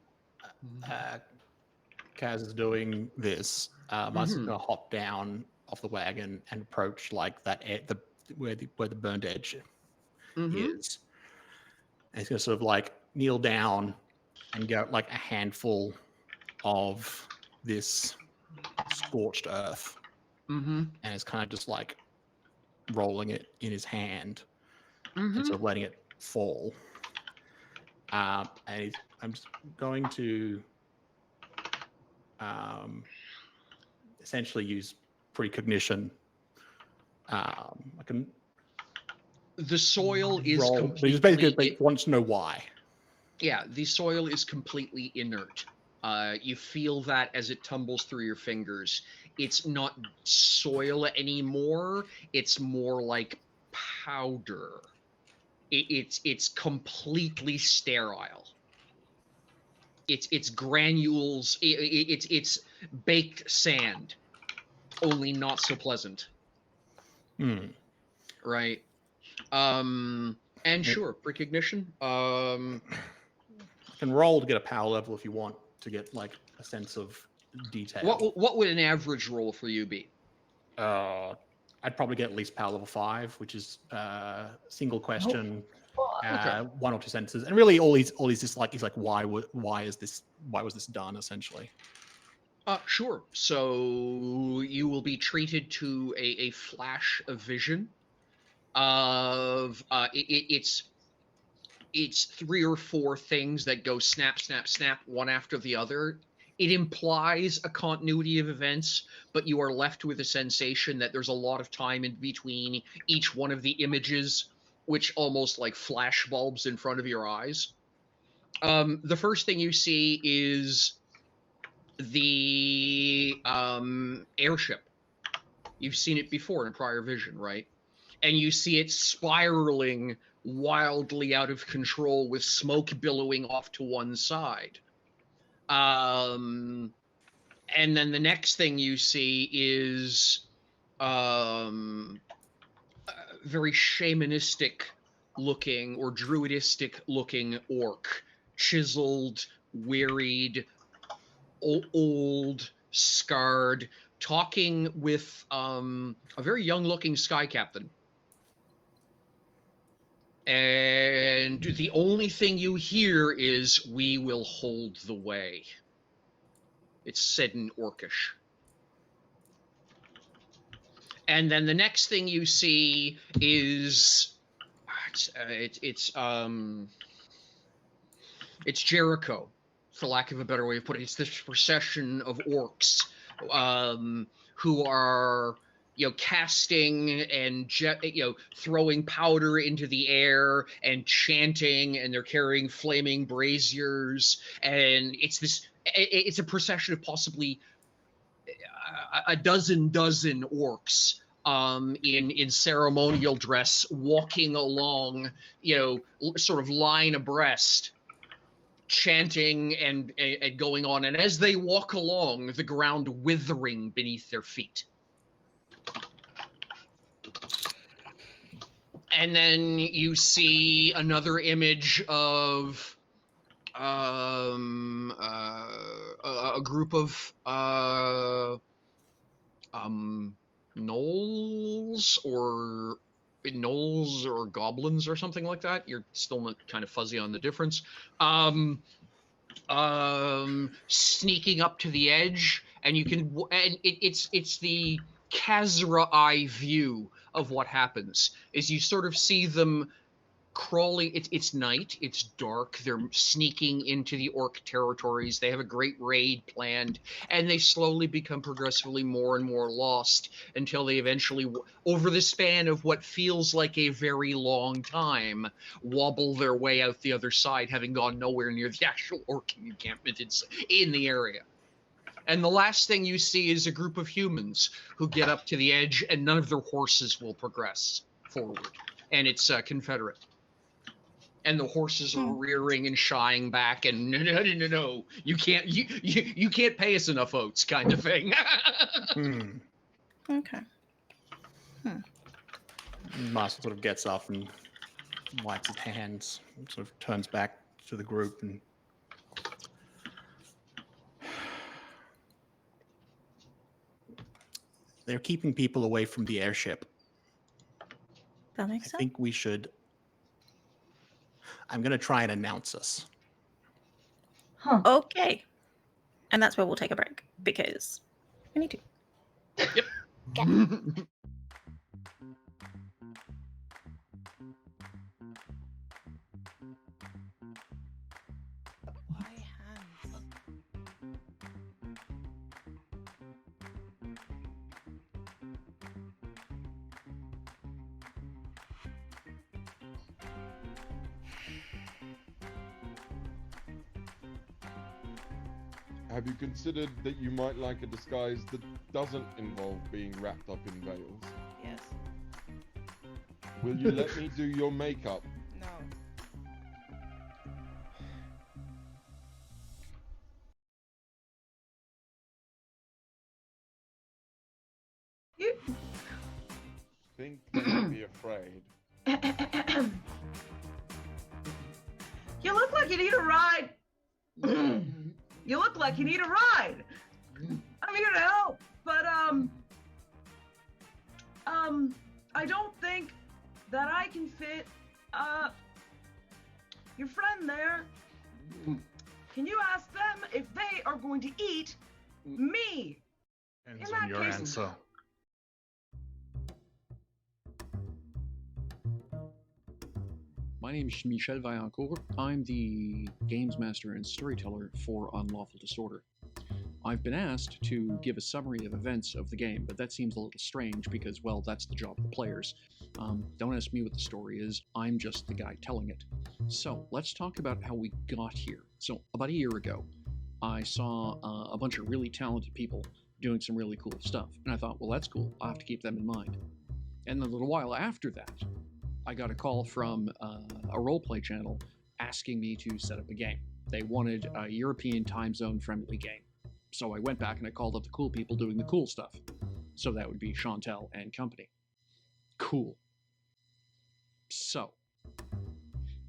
Kaz is doing this, Monster's gonna hop down off the wagon and approach like where the burned edge is, and he's gonna sort of like kneel down and get like a handful of this scorched earth, and it's kind of just like rolling it in his hand and sort of letting it fall. And I'm just going to essentially use precognition. I can. The soil is roll, completely. But he just basically wants to know why. Yeah, the soil is completely inert. You feel that as it tumbles through your fingers. It's not soil anymore. It's more like powder. It's completely sterile. It's granules. It's baked sand, only not so pleasant. Right. And sure, recognition. You can roll to get a power level if you want to get like a sense of detail. What would an average roll for you be? I'd probably get at least power level 5, which is single question, 1 or 2 sentences, and really all he's just like, he's like, why was this done, essentially? Sure. So you will be treated to a flash of vision of it's 3 or 4 things that go snap, snap, snap, one after the other. It implies a continuity of events, but you are left with a sensation that there's a lot of time in between each one of the images, which almost like flash bulbs in front of your eyes. The first thing you see is the airship. You've seen it before in prior vision, right? And you see it spiraling wildly out of control with smoke billowing off to one side. And then the next thing you see is a very shamanistic looking or druidistic looking orc, chiseled, wearied, old, scarred, talking with a very young looking sky captain. And the only thing you hear is, "We will hold the way." It's said in Orcish. And then the next thing you see is it's Jericho, for lack of a better way of putting it. It's this procession of orcs who are casting and throwing powder into the air and chanting, and they're carrying flaming braziers, and it's a procession of possibly a dozen orcs in ceremonial dress walking along, sort of line abreast, chanting and going on. And as they walk along, the ground withering beneath their feet. And then you see another image of a group of gnolls or goblins or something like that. You're still not kind of fuzzy on the difference. Sneaking up to the edge, and you can, and it's the Khazra eye view of what happens. Is you sort of see them crawling. It's night. It's dark. They're sneaking into the orc territories. They have a great raid planned, and they slowly become progressively more and more lost until they eventually, over the span of what feels like a very long time, wobble their way out the other side, having gone nowhere near the actual orc encampment in the area. And the last thing you see is a group of humans who get up to the edge, and none of their horses will progress forward. And it's Confederate. And the horses are rearing and shying back, and no, you can't pay us enough oats, kind of thing. Okay. Marcel sort of gets up and wipes his hands, and sort of turns back to the group and they're keeping people away from the airship. That makes I sense. think we should. I'm going to try and announce us. Huh. Okay. And that's where we'll take a break because we need to. Yep. Why hands? Have you considered that you might like a disguise that doesn't involve being wrapped up in veils? Yes. Will you let me do your makeup? No. You... Think don't be afraid. You look like you need a ride. You look like you need a ride. I'm here to help, but I don't think that I can fit your friend there. Can you ask them if they are going to eat me? Depends In on that your case- answer. My name is Michel Vaillancourt. I'm the games master and storyteller for Unlawful Disorder. I've been asked to give a summary of events of the game, but that seems a little strange because, well, that's the job of the players. Don't ask me what the story is, I'm just the guy telling it. So, let's talk about how we got here. So, about a year ago, I saw a bunch of really talented people doing some really cool stuff, and I thought, well, that's cool, I'll have to keep them in mind. And a little while after that, I got a call from a roleplay channel asking me to set up a game. They wanted a European time zone friendly game. So I went back and I called up the cool people doing the cool stuff. So that would be Chantel and company. Cool. So,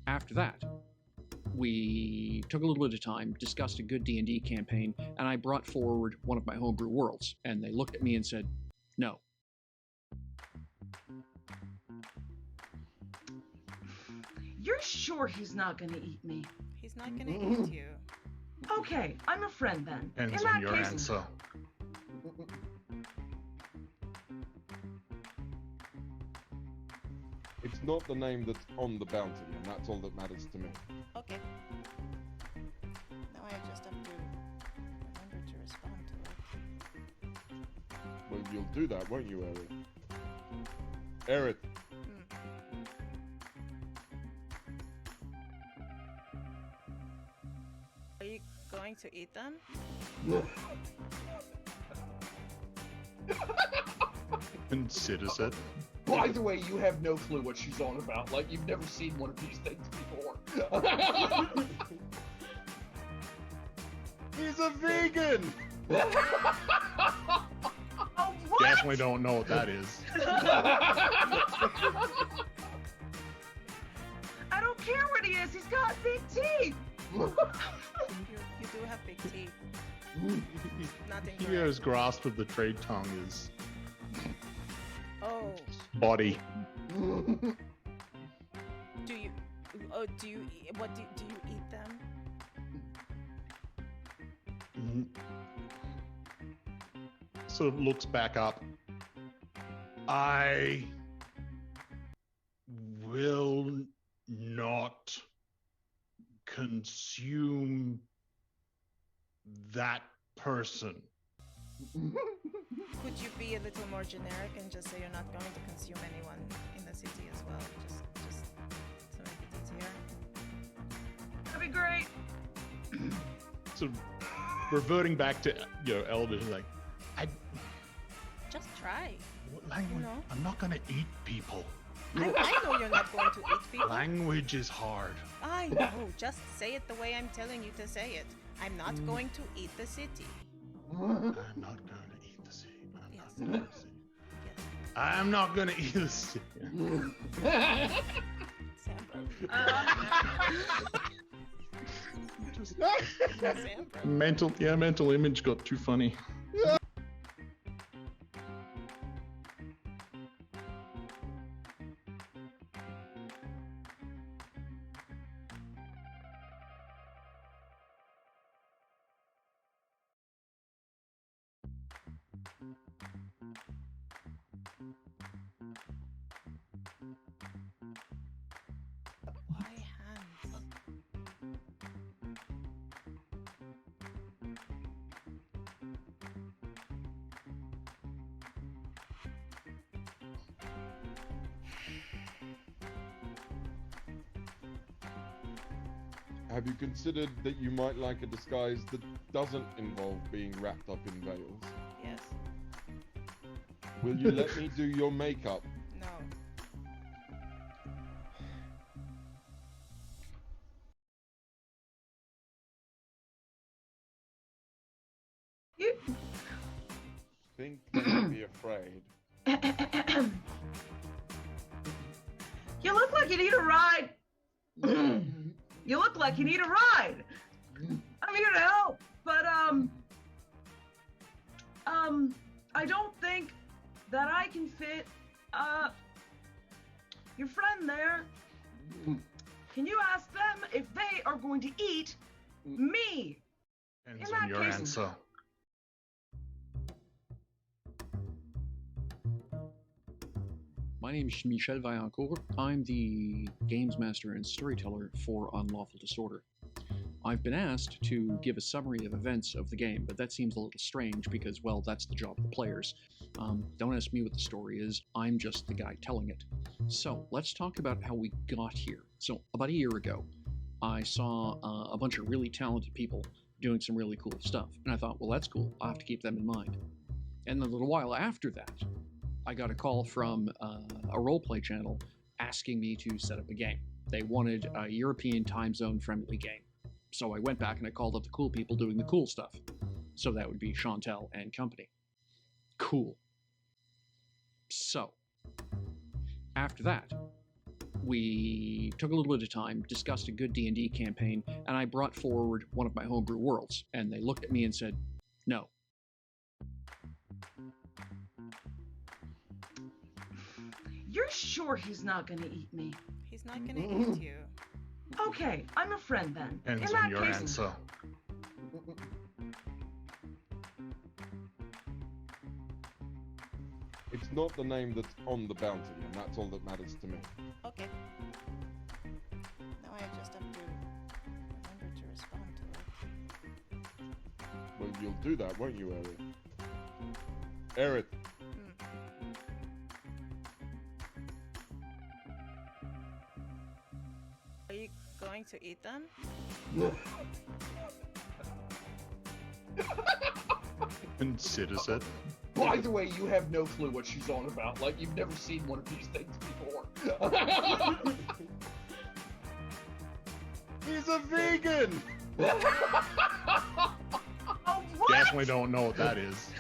after that, we took a little bit of time, discussed a good D&D campaign, and I brought forward one of my homebrew worlds. And they looked at me and said, no. You're sure he's not gonna eat me? He's not gonna eat you. Okay, I'm a friend then. Depends In on that your case, answer. It's not the name that's on the bounty, and that's all that matters to me. Okay. Now I just have to remember to respond to it. Well, you'll do that, won't you, Eric? Eric, Are you going to eat them? Considers it. By the way, you have no clue what she's on about. Like, you've never seen one of these things before. He's a vegan! Oh, what? Definitely don't know what that is. I don't care what he is. He's got big teeth. You do have big teeth. Not incorrect. Hero's grasp of the trade tongue is Oh, body. do you? Oh, do you? What do you eat them? Sort of looks back up. I will not consume that person. Could you be a little more generic and just say you're not going to consume anyone in the city as well? Just to make it easier. That'd be great. Sort of reverting back to elders, like, Just try. what language? know? I'm not gonna eat people. I know you're not going to eat people. Language is hard. I know. Just say it the way I'm telling you to say it. I'm not going to eat the city. I'm not gonna eat the sea. I'm Yes. not gonna eat the sea. I'm not gonna eat the sea. Sam, bro. Mental image got too funny. Why hands? Have you considered that you might like a disguise that doesn't involve being wrapped up in veils? Yes. Will you let me do your makeup? No. You... Think don't be afraid. You look like you need a ride. You look like you need a ride. I'm here to help, but I don't think that I can fit your friend there. Can you ask them if they are going to eat me? Depends In on that your case- answer. My name is Michel Vaillancourt. I'm the games master and storyteller for Unlawful Disorder. I've been asked to give a summary of events of the game, but that seems a little strange because, well, that's the job of the players. Don't ask me what the story is, I'm just the guy telling it. So, let's talk about how we got here. So, about a year ago, I saw a bunch of really talented people doing some really cool stuff, and I thought, well, that's cool, I'll have to keep them in mind. And a little while after that, I got a call from a roleplay channel asking me to set up a game. They wanted a European time zone friendly game. So I went back and I called up the cool people doing the cool stuff. So that would be Chantel and company. Cool. So, after that, we took a little bit of time, discussed a good D&D campaign, and I brought forward one of my homebrew worlds. And they looked at me and said, no. You're sure he's not gonna eat me? He's not gonna eat you. Okay, I'm a friend then. Depends in on that your case, answer. It's not the name that's on the bounty, and that's all that matters to me. Okay. Now I just have to remember to respond to it. Well, you'll do that, won't you, Eric? Eric, Are you going to eat them? Considers it. By the way, you have no clue what she's on about. Like, you've never seen one of these things before. He's a vegan! Oh, what? Definitely don't know what that is.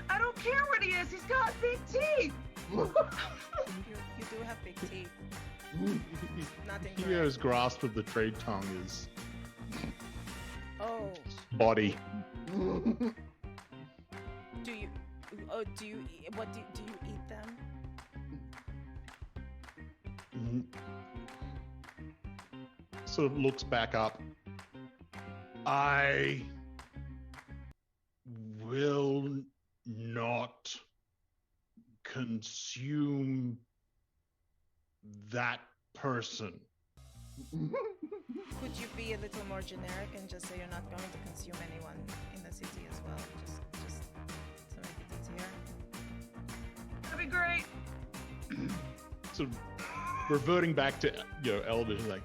I don't care what he is. He's got big teeth. You do have big teeth. Nothing. Theo's grasp of the trade tongue is Oh, body. do you? Oh, do you? What do you eat them? Sort of looks back up. I will not consume that person. Could you be a little more generic and just say you're not going to consume anyone in the city as well? Just to make it easier. That'd be great. Sort of reverting back to elders, like,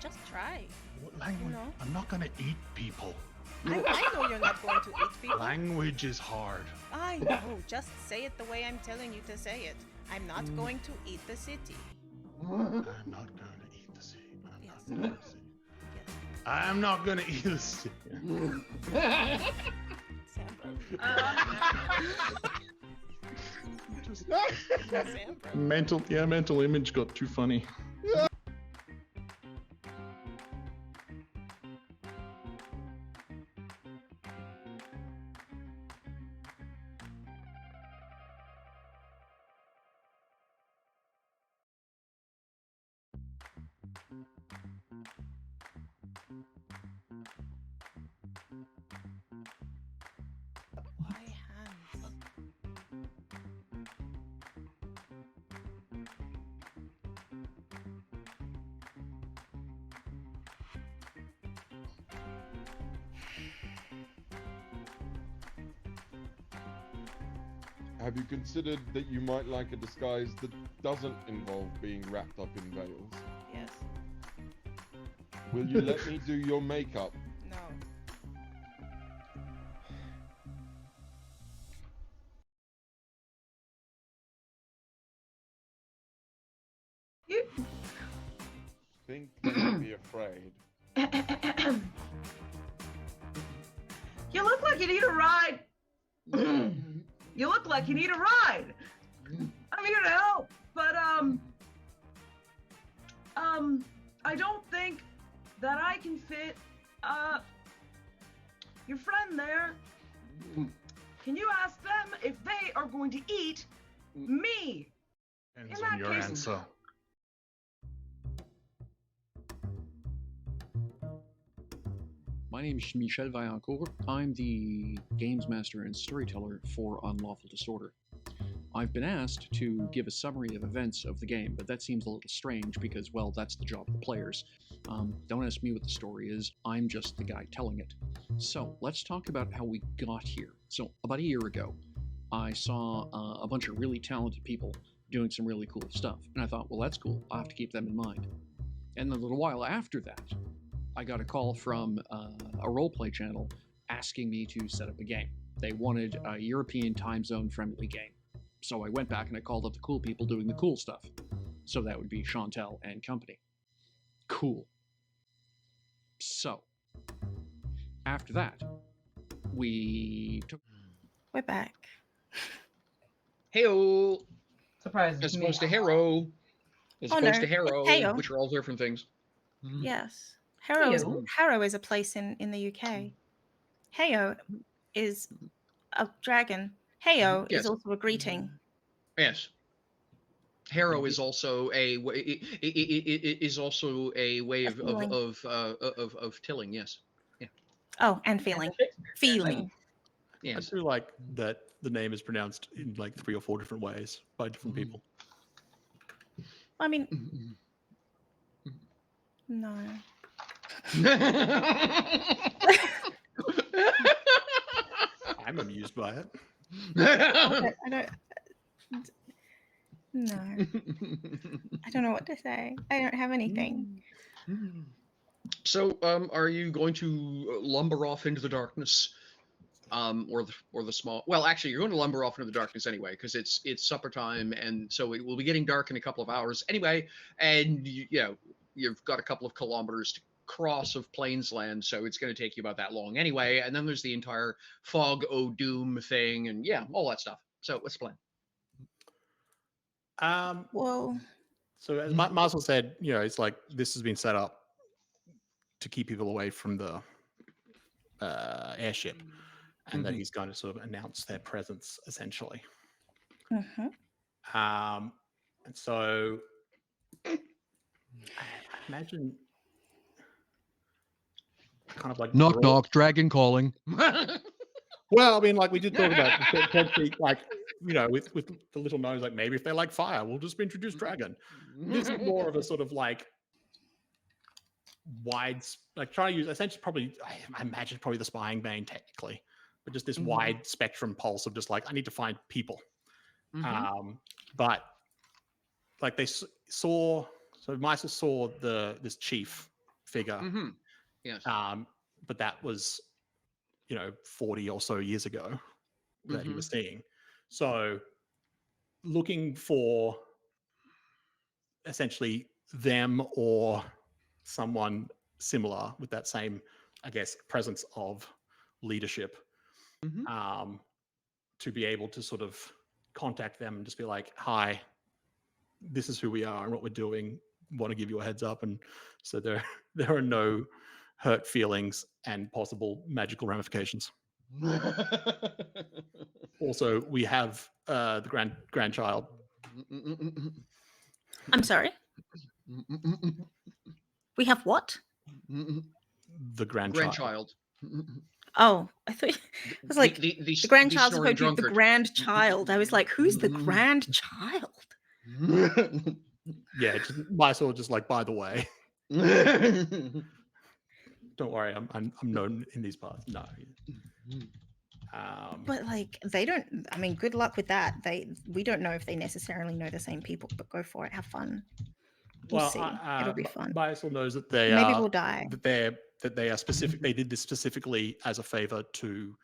Just try. what language? know? I'm not gonna eat people. I know you're not going to eat people. Language is hard. I know. Just say it the way I'm telling you to say it. I'm not going to eat the city. I'm not gonna eat the sea. Yes. I'm not gonna eat the sea. Mental image got too funny. Why hands? Have you considered that you might like a disguise that doesn't involve being wrapped up in veils? Yes. Will you let me do your makeup? No. You... Think don't be afraid. You look like you need a ride. You look like you need a ride. I'm here to help, but I don't think that I can fit your friend there. Can you ask them if they are going to eat me? Depends In on that your case- answer. My name is Michel Vaillancourt. I'm the games master and storyteller for Unlawful Disorder. I've been asked to give a summary of events of the game, but that seems a little strange because, well, that's the job of the players. Don't ask me what the story is, I'm just the guy telling it. So, let's talk about how we got here. So, about a year ago, I saw a bunch of really talented people doing some really cool stuff, and I thought, well, that's cool, I'll have to keep them in mind. And a little while after that, I got a call from a roleplay channel asking me to set up a game. They wanted a European time zone friendly game. So I went back and I called up the cool people doing the cool stuff. So that would be Chantel and company. Cool. So, after that, we took... We're back. Heyo, Surprises as me. opposed to Harrow, as Oh, opposed no, to Harrow, it's Heyo. which are all different things. Yes. Heyo. Harrow is a place in the UK. Heyo is a dragon. Heyo Yes. is also a greeting. Yes. Harrow is also a is also a way of feeling. of tilling. Yes. Oh, and feeling. Feeling. Yes. I do like that the name is pronounced in like 3 or 4 different ways by different people. I mean, no. I'm amused by it. I don't. No. I don't know what to say. I don't have anything. So, are you going to lumber off into the darkness, or the small? Well, actually, you're going to lumber off into the darkness anyway, because it's supper time, and so it will be getting dark in a couple of hours anyway. And you've got a couple of kilometers to cross of Plainsland, so it's going to take you about that long anyway. And then there's the entire Fog O Doom thing, and all that stuff. So, what's the plan? Well, So as Marcel said, it's like this has been set up to keep people away from the airship, and that he's going to sort of announce their presence essentially. And so I imagine kind of like knock knock, dragon calling. Well, I mean, like we did talk about potentially, like with the little nose, like maybe if they like fire, we'll just introduce dragon. This is more of a sort of like wide, like trying to use essentially probably I imagine probably the spying bane technically, but just this wide spectrum pulse of just like I need to find people. But like they saw, so Meister saw this chief figure. Yes. But that was 40 or so years ago that he was seeing. So looking for essentially them or someone similar with that same, I guess, presence of leadership, to be able to sort of contact them and just be like, hi, this is who we are and what we're doing. Want to give you a heads up. And so there are no hurt feelings and possible magical ramifications. Also, we have the grandchild. I'm sorry. We have what? The grandchild. Grandchild. Oh, I thought it was like the grandchild's snoring supposed to be the grandchild. I was like, who's the grandchild? Yeah, Mysore just like, by the way. Don't worry, I'm known in these parts. No. But like they don't. I mean, good luck with that. We don't know if they necessarily know the same people. But go for it. Have fun. We'll see. It'll be fun. Mysore knows that they maybe we'll die. That they are specific. They did this specifically as a favor to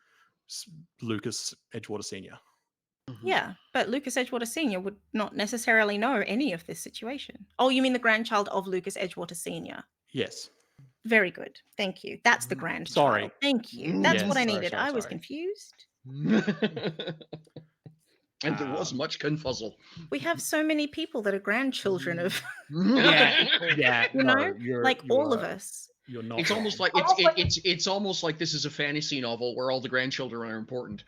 Lucas Edgewater Senior. Yeah, but Lucas Edgewater Senior would not necessarily know any of this situation. Oh, you mean the grandchild of Lucas Edgewater Senior? Yes. Very good. Thank you. That's the grandchild. Sorry. Thank you. That's what I needed. Sorry. I was confused. And there was much confuzzle. We have so many people that are grandchildren of. Yeah. All of us. You're not. It's almost like it's almost like this is a fantasy novel where all the grandchildren are important.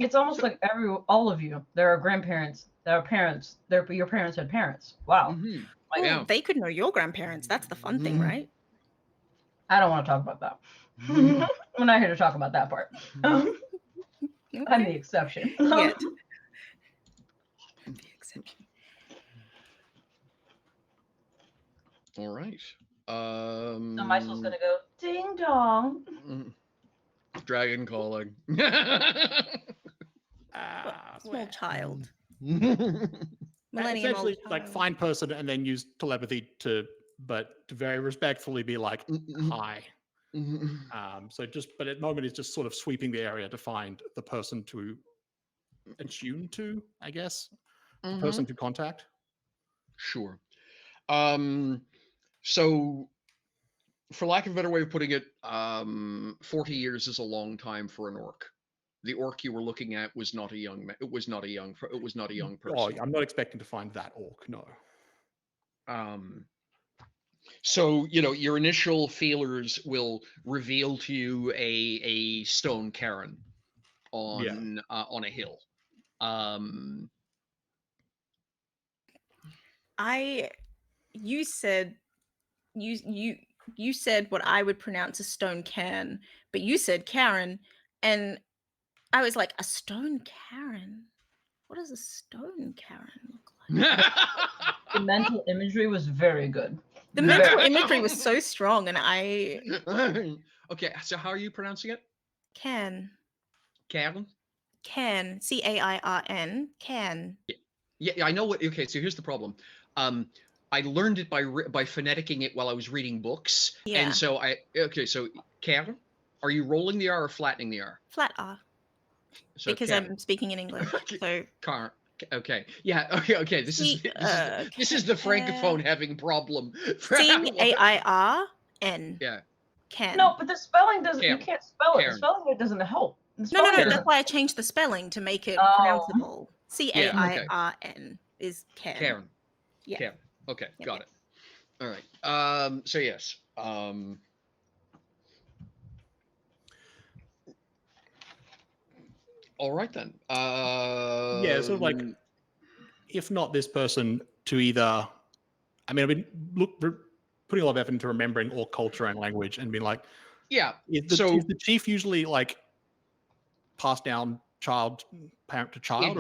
It's almost like all of you. There are grandparents. There are parents. Your parents had parents. Wow. Well, they could know your grandparents. That's the fun thing, right? I don't want to talk about that. We're not here to talk about that part. Okay. I'm the exception. Yeah. The exception. All right. So Mysel's gonna go ding dong. Dragon calling. Small child. Essentially, Millennium like find person and then use telepathy to very respectfully be like, hi. So but at the moment it's just sort of sweeping the area to find the person to attune to, I guess, the person to contact. Sure. So for lack of a better way of putting it, 40 years is a long time for an orc. The orc you were looking at was not a young man. It was not a young person. Oh, I'm not expecting to find that orc, no. So, your initial feelers will reveal to you a stone cairn on a hill. You said what I would pronounce a stone cairn, but you said Karen, and I was like, a stone cairn? What does a stone cairn look like? The mental imagery was very good. The mental imagery was so strong, and I... Okay, so how are you pronouncing it? Cairn. Cairn? Cairn. Cairn. Cairn. Yeah, I know what... Okay, so here's the problem. I learned it by phoneticking it while I was reading books, Yeah. and so so Karen, are you rolling the R or flattening the R? Flat R. So Because Karen. I'm speaking in English. So Okay. Yeah. Okay. This is the francophone having problem. CAIRN. Yeah. Can. No, but the spelling doesn't. You Karen. can't spell it. The Karen. spelling it doesn't help. The No. spelling Karen. That's why I changed the spelling to make it Oh. pronounceable. Yeah, okay. CAIRN is Ken. Karen. Yeah. Karen. Okay. Yep, Got yep. it. All right. So yes. All right then. Yeah, sort of like, if not this person, to either, I mean, I've been putting a lot of effort into remembering all culture and language, and being like, yeah. is the chief usually like passed down parent to child?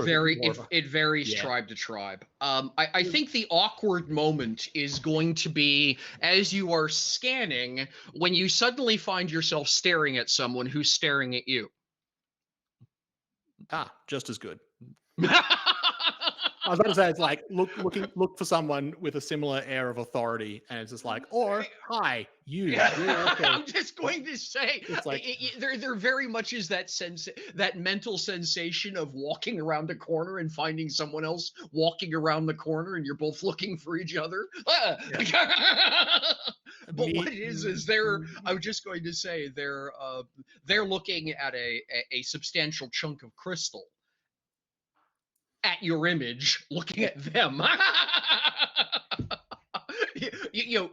It varies Yeah. tribe to tribe. I think the awkward moment is going to be as you are scanning when you suddenly find yourself staring at someone who's staring at you. Just as good. I was about to say, it's like look for someone with a similar air of authority, and it's just like, or hi, you. Yeah. Okay. I'm just going to say, it's like there very much is that mental sensation of walking around a corner and finding someone else walking around the corner, and you're both looking for each other. But what it is they're. I was just going to say they're looking at a substantial chunk of crystal at your image, looking at them. You know,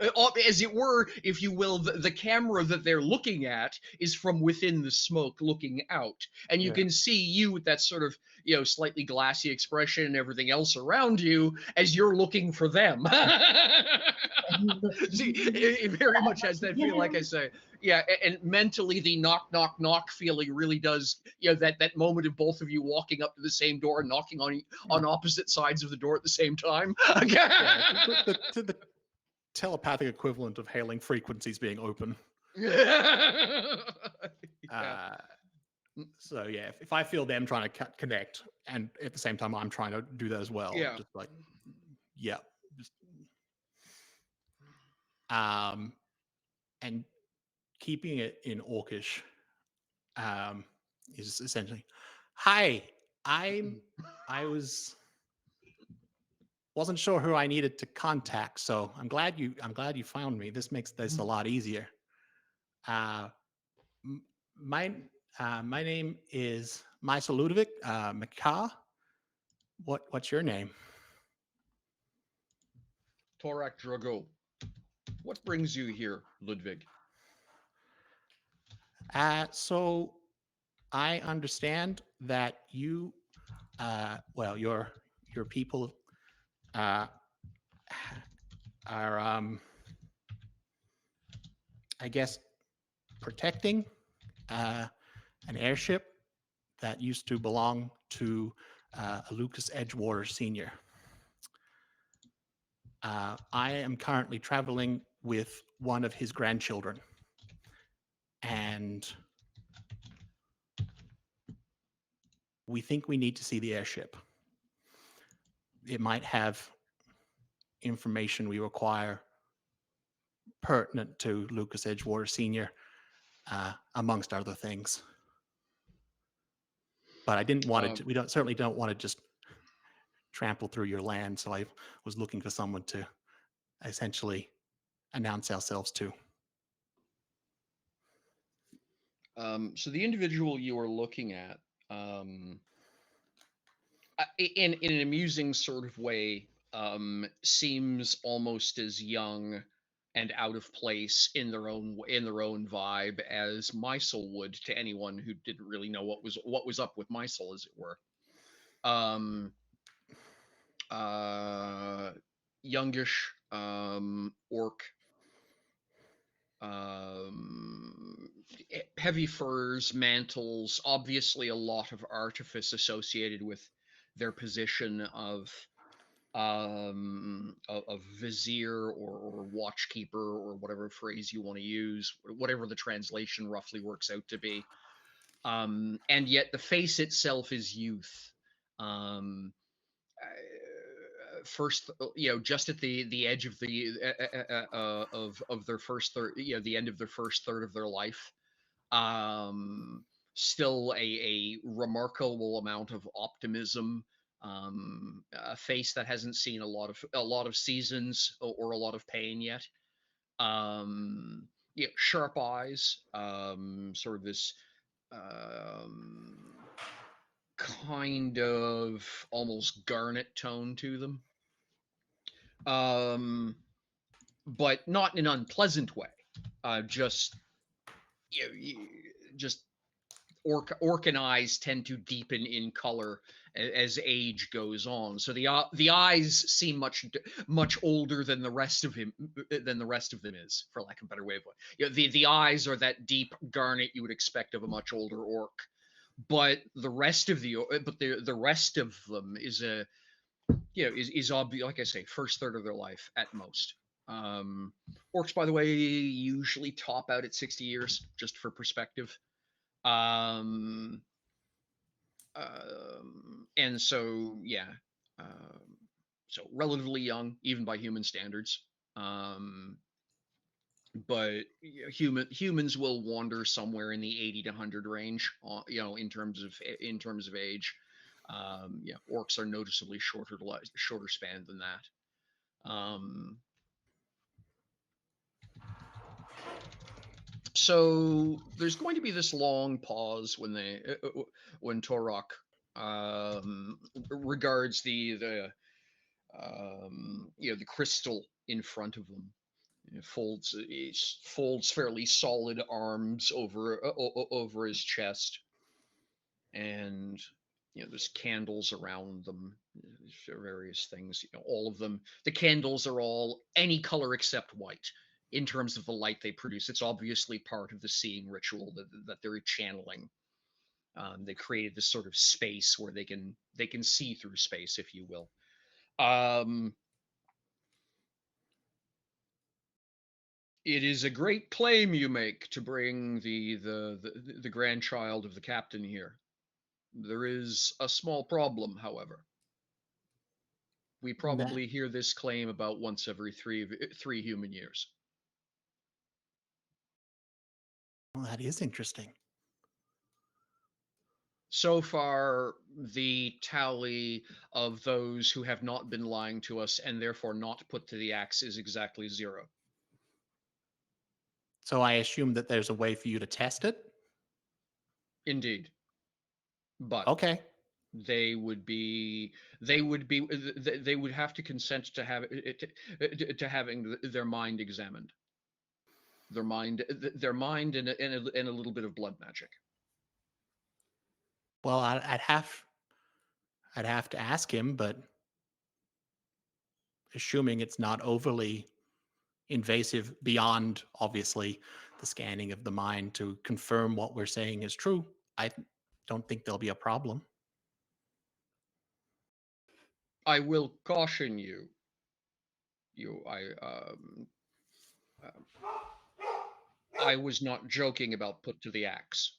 as it were, if you will, the camera that they're looking at is from within the smoke looking out. And you can see you with that sort of, slightly glassy expression and everything else around you as you're looking for them. See, it very much has that feel, like I say. Yeah, and mentally the knock, knock, knock feeling really does, that moment of both of you walking up to the same door and knocking on opposite sides of the door at the same time. the telepathic equivalent of hailing frequencies being open. So yeah, if I feel them trying to connect, and at the same time I'm trying to do that as well, just like, yeah, just and keeping it in Orcish is essentially, hi, I wasn't sure who I needed to contact, so I'm glad you found me. This makes this a lot easier. My name is Maisa Ludovic Maka. What's your name? Torak Drago. What brings you here, Ludwig? So I understand that you, your people are, I guess, protecting an airship that used to belong to Lucas Edgewater Sr. I am currently traveling with one of his grandchildren, and we think we need to see the airship. It might have information we require pertinent to Lucas Edgewater Sr., amongst other things. But I didn't want to. We certainly don't want to just trample through your land. So I was looking for someone to essentially announce ourselves to. So the individual you are looking at, in an amusing sort of way, seems almost as young and out of place in their own vibe as Mysel would to anyone who didn't really know what was up with Mysel, as it were. Youngish, orc, heavy furs, mantles, obviously a lot of artifice associated with their position of vizier or watchkeeper, or whatever phrase you want to use, whatever the translation roughly works out to be. And yet the face itself is youth. first, just at the edge of the of their first third, the end of their first third of their life. Still a remarkable amount of optimism. A face that hasn't seen a lot of seasons or a lot of pain yet. Sharp eyes. Sort of this kind of almost garnet tone to them. But not in an unpleasant way. Just orc and eyes tend to deepen in color as age goes on. So the eyes seem much older than the rest of them is, for lack of a better way of putting it. The eyes are that deep garnet you would expect of a much older orc. But the rest of the rest of them is is obvious, like I say, first third of their life at most. Orcs, by the way, usually top out at 60 years, just for perspective. And so so relatively young, even by human standards. But humans will wander somewhere in the 80 to 100 range, in terms of age. Orcs are noticeably shorter span than that. So there's going to be this long pause when Torok regards the crystal in front of them. Folds fairly solid arms over his chest, and there's candles around them, various things. All of them. The candles are all any color except white. In terms of the light they produce, it's obviously part of the seeing ritual that they're channeling. They created this sort of space where they can see through space, if you will. It is a great claim you make to bring the grandchild of the captain here. There is a small problem, however. We probably hear this claim about once every three human years. Well, that is interesting. So far, the tally of those who have not been lying to us and therefore not put to the axe is exactly 0. So I assume that there's a way for you to test it? Indeed. But okay. They would have to consent to having their mind examined. Their mind and a little bit of blood magic. Well, I'd have to ask him, but assuming it's not overly invasive beyond, obviously, the scanning of the mind to confirm what we're saying is true, I don't think there'll be a problem. I will caution you. I was not joking about put to the axe.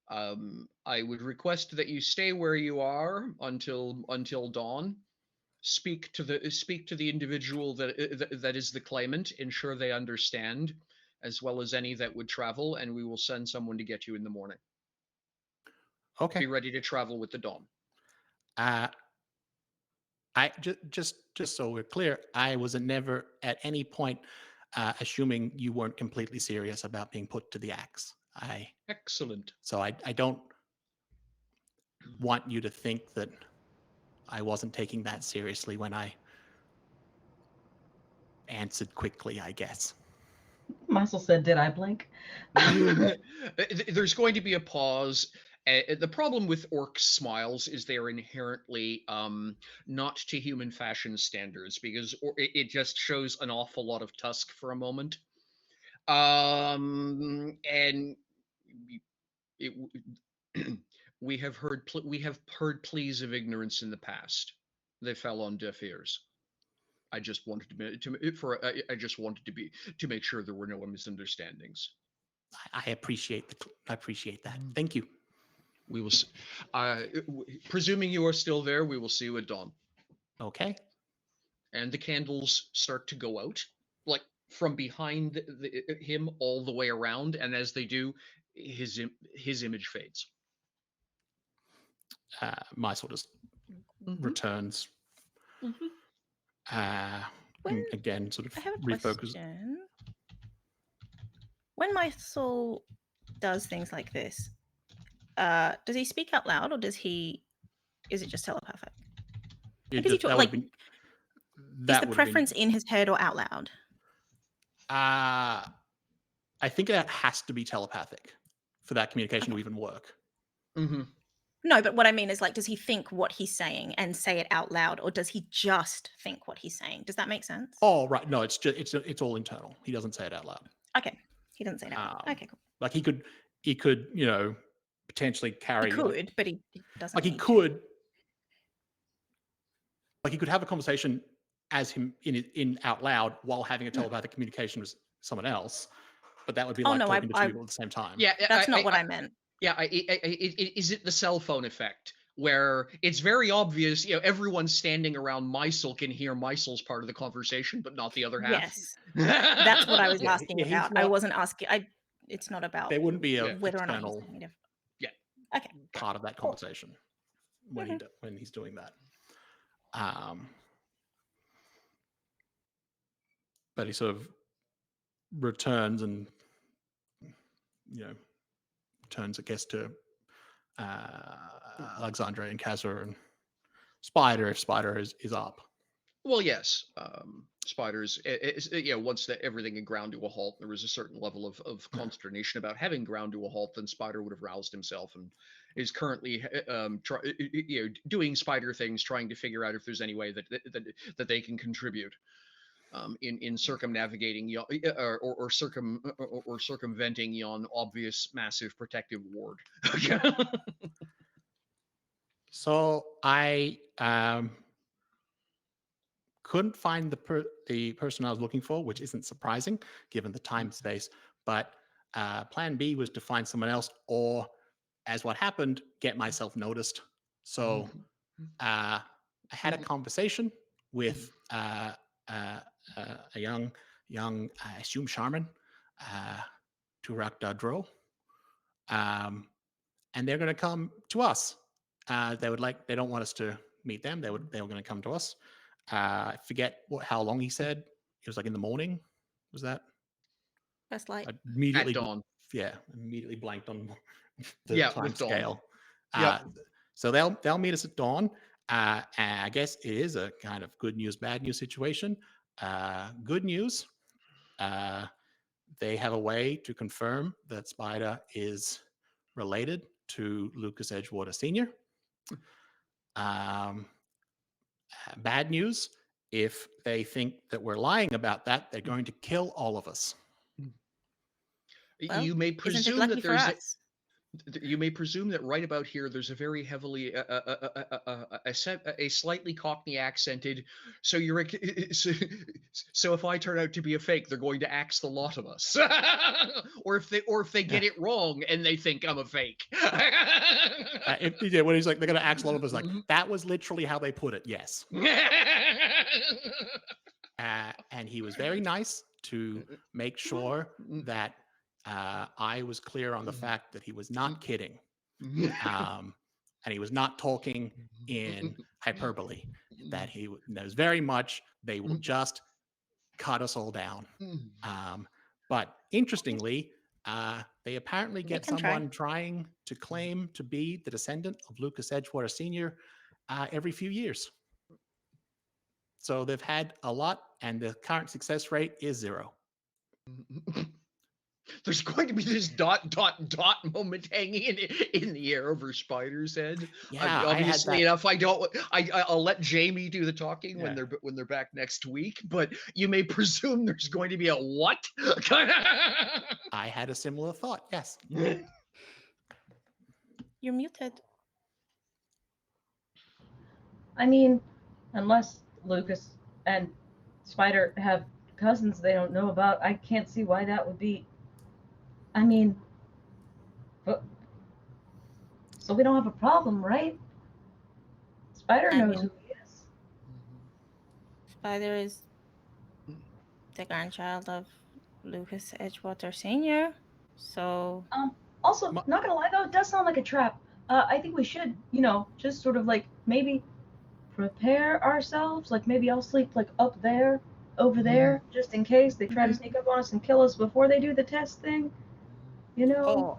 I would request that you stay where you are until dawn. Speak to the individual that is the claimant. Ensure they understand, as well as any that would travel, and we will send someone to get you in the morning. Okay. Be ready to travel with the dawn. I just so we're clear, I was never at any point assuming you weren't completely serious about being put to the axe. Excellent. So I don't want you to think that I wasn't taking that seriously when I answered quickly, I guess. Muscle said, "Did I blink?" There's going to be a pause. The problem with orc smiles is they're inherently not to human fashion standards, because it just shows an awful lot of tusk for a moment. And we have heard pleas of ignorance in the past. They fell on deaf ears. I just wanted to make sure there were no misunderstandings. I appreciate that. Thank you. We will. Presuming you are still there, we will see you at dawn. Okay. and the candles start to go out, like from behind him all the way around, and as they do, his image fades. Mysel just returns. When- Again, sort of I have a refocus. question. When Mysel does things like this, does he speak out loud, or is it just telepathic? It Does he just- talk, that like, would've been- is that the would've been- preference in his head or out loud? I think that has to be telepathic for that communication to even work. No, but what I mean is, like, does he think what he's saying and say it out loud, or does he just think what he's saying? Does that make sense? Oh, right. No, it's all internal. He doesn't say it out loud. Okay, he doesn't say it out loud. Okay, cool. Like he could, potentially carry. He could, but he doesn't. Like he need to. could. Like he could have a conversation as him in out loud while having a telepathic communication with someone else, but that would be like talking to two people at the same time. Yeah, that's not what I meant. Yeah, is it the cell phone effect where it's very obvious? Everyone standing around Mysel can hear Mysel's part of the conversation, but not the other half. Yes, that's what I was Yeah, asking he's about. I wasn't asking. It's not about. There wouldn't be a whether or not external he's kind of. Yeah. Okay. part of that Cool. conversation when he's doing that. But he sort of returns and turns, I guess, to Alexandre and Kazra and Spider if Spider is up. Well, yes. Spiders, once everything had ground to a halt, there was a certain level of consternation about having ground to a halt. Then Spider would have roused himself and is currently doing Spider things, trying to figure out if there's any way that they can contribute in circumnavigating or circumventing yon obvious massive protective ward. So I couldn't find the person I was looking for, which isn't surprising given the time space. But plan B was to find someone else, or, as what happened, get myself noticed. So I had a conversation with a young, I assume, Charmin, Turak Dadro, and they're going to come to us. They don't want us to meet them. They were going to come to us. I forget how long he said. It was like in the morning. Was that? First light. Immediately At dawn. Yeah, immediately blanked on the time scale. Yeah. So they'll meet us at dawn. And I guess it is a kind of good news, bad news situation. Good news. They have a way to confirm that Spider is related to Lucas Edgewater Sr. Bad news, if they think that we're lying about that, they're going to kill all of us. Well, you may isn't it presume lucky that for there's us? you may presume that right about here there's a very heavily a slightly Cockney accented. So you're so if I turn out to be a fake, they're going to axe the lot of us, or if they get it wrong and they think I'm a fake. When he's like, they're going to axe a lot of us, like that was literally how they put it. Yes. And he was very nice to make sure that I was clear on the fact that he was not kidding, and he was not talking in hyperbole. That he knows very much they will just cut us all down. But interestingly, they apparently get someone trying to claim to be the descendant of Lucas Edgewater Sr. Every few years. So they've had a lot, and the current success rate is 0. There's going to be this ... moment hanging in the air over Spider's head. Yeah, obviously enough, I'll let Jamie do the talking when they're back next week. But you may presume there's going to be a what? I had a similar thought. Yes. You're muted. I mean, unless Lucas and Spider have cousins they don't know about, I can't see why that would be. I mean, but so we don't have a problem, right? Spider knows who he is. Spider is the grandchild of Lucas Edgewater Sr. So Also, My- not gonna lie though, it does sound like a trap. I think we should, just sort of like maybe prepare ourselves. Like maybe I'll sleep like up there, over there, just in case they try to sneak up on us and kill us before they do the test thing. Oh,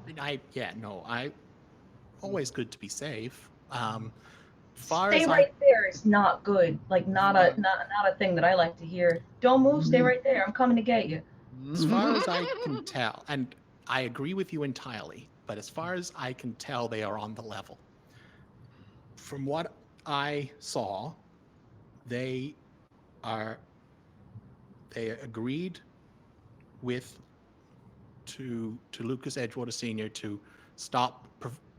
always good to be safe. Far Stay as right there is not good. Like not a thing that I like to hear. Don't move, stay right there. I'm coming to get you. As far as I can tell, and I agree with you entirely, but as far as I can tell, they are on the level. From what I saw, they agreed to Lucas Edgewater Sr. to stop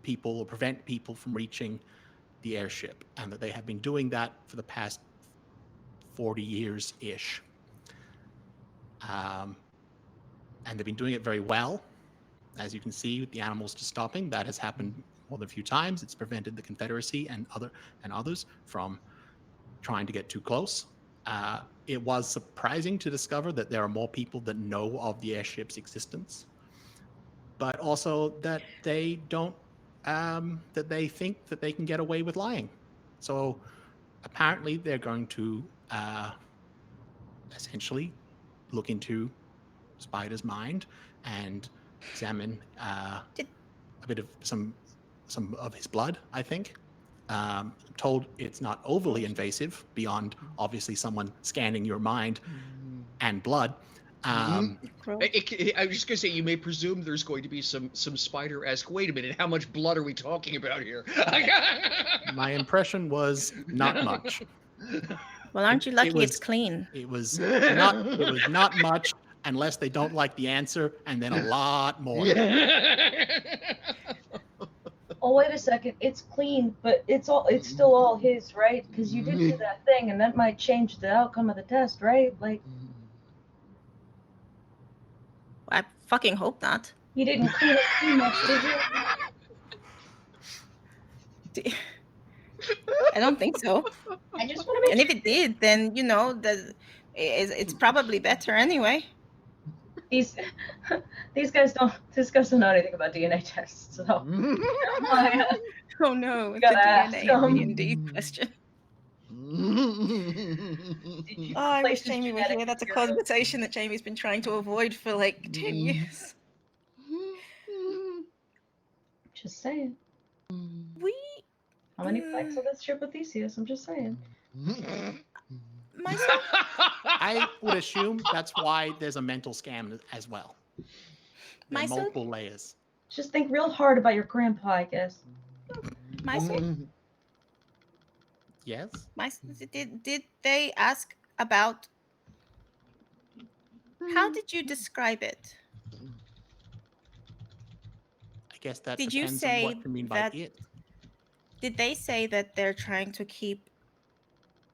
people or prevent people from reaching the airship, and that they have been doing that for the past 40 years-ish. And they've been doing it very well. As you can see, with the animals just stopping, that has happened more than a few times. It's prevented the Confederacy and others from trying to get too close. It was surprising to discover that there are more people that know of the airship's existence, but also that they don't, that they think that they can get away with lying. So apparently they're going to essentially look into Spider's mind and examine a bit of some of his blood, I think. I'm told it's not overly invasive beyond obviously someone scanning your mind and blood. I was just gonna say, you may presume there's going to be some Spider-esque. Wait a minute, how much blood are we talking about here? My impression was not much. Well, aren't you lucky it's clean? It was not much, unless they don't like the answer, and then a lot more. Oh, wait a second. It's clean, but it's still all his, right? Because you did do that thing, and that might change the outcome of the test, right? Like, I fucking hope not. you didn't clean it too much, did you? I don't think so. I just want to make And if it did, then it's probably better anyway. These guys don't know anything about DNA tests, so Oh no, it's a DNA D&D question. I wish Jamie were here. That's a conversation that Jamie's been trying to avoid for like 10 years. Just saying. How many flights of this ship with Theseus? I'm just saying. I would assume that's why there's a mental scam as well. There are multiple layers. Just think real hard about your grandpa, I guess. Yes? Did they ask about... How did you describe it? I guess that did you depends say on what you mean by it. Did they say that they're trying to keep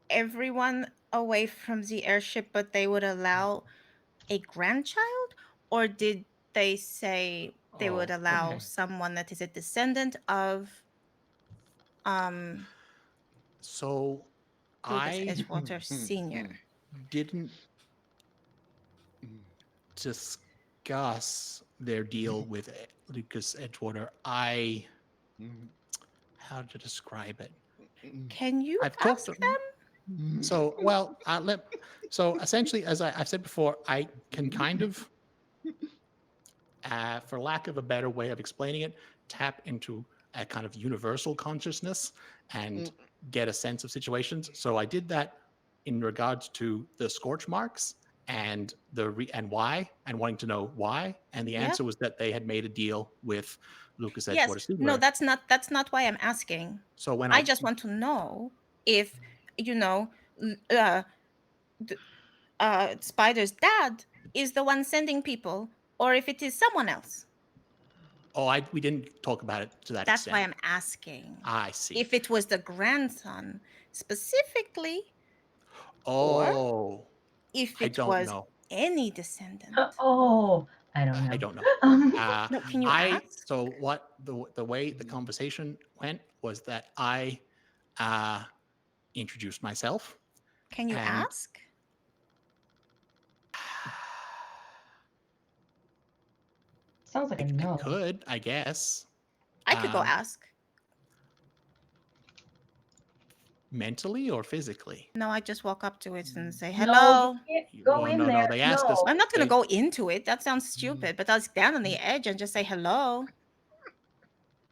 everyone away from the airship, but they would allow a grandchild? Or did they say they would allow someone that is a descendant of So Lucas Edgewater Sr. didn't discuss their deal with Lucas Edgewater. How to describe it? Can you ask them? So, well, so essentially, as I've said before, I can kind of, for lack of a better way of explaining it, tap into a kind of universal consciousness and get a sense of situations. So I did that in regards to the scorch marks and why, and wanting to know why. And the answer was that they had made a deal with Lucas Edgewater Sr. No, that's not why I'm asking. So when I just want to know if Spider's dad is the one sending people, or if it is someone else. We didn't talk about it to that That's extent. why I'm asking. I see. If it was the grandson specifically, or if it was any descendant. I don't know. I don't know. No, can you ask? So what the way the conversation went was that I introduced myself, Can you And- ask? Sounds like a I no. could, I guess. I could go Um, ask. Mentally or physically? No, I just walk up to it and say, No, hello. you can't go Well, in no, there. they asked us. I'm not going They- to go into it. That sounds stupid. But I'll stand on the edge and just say hello.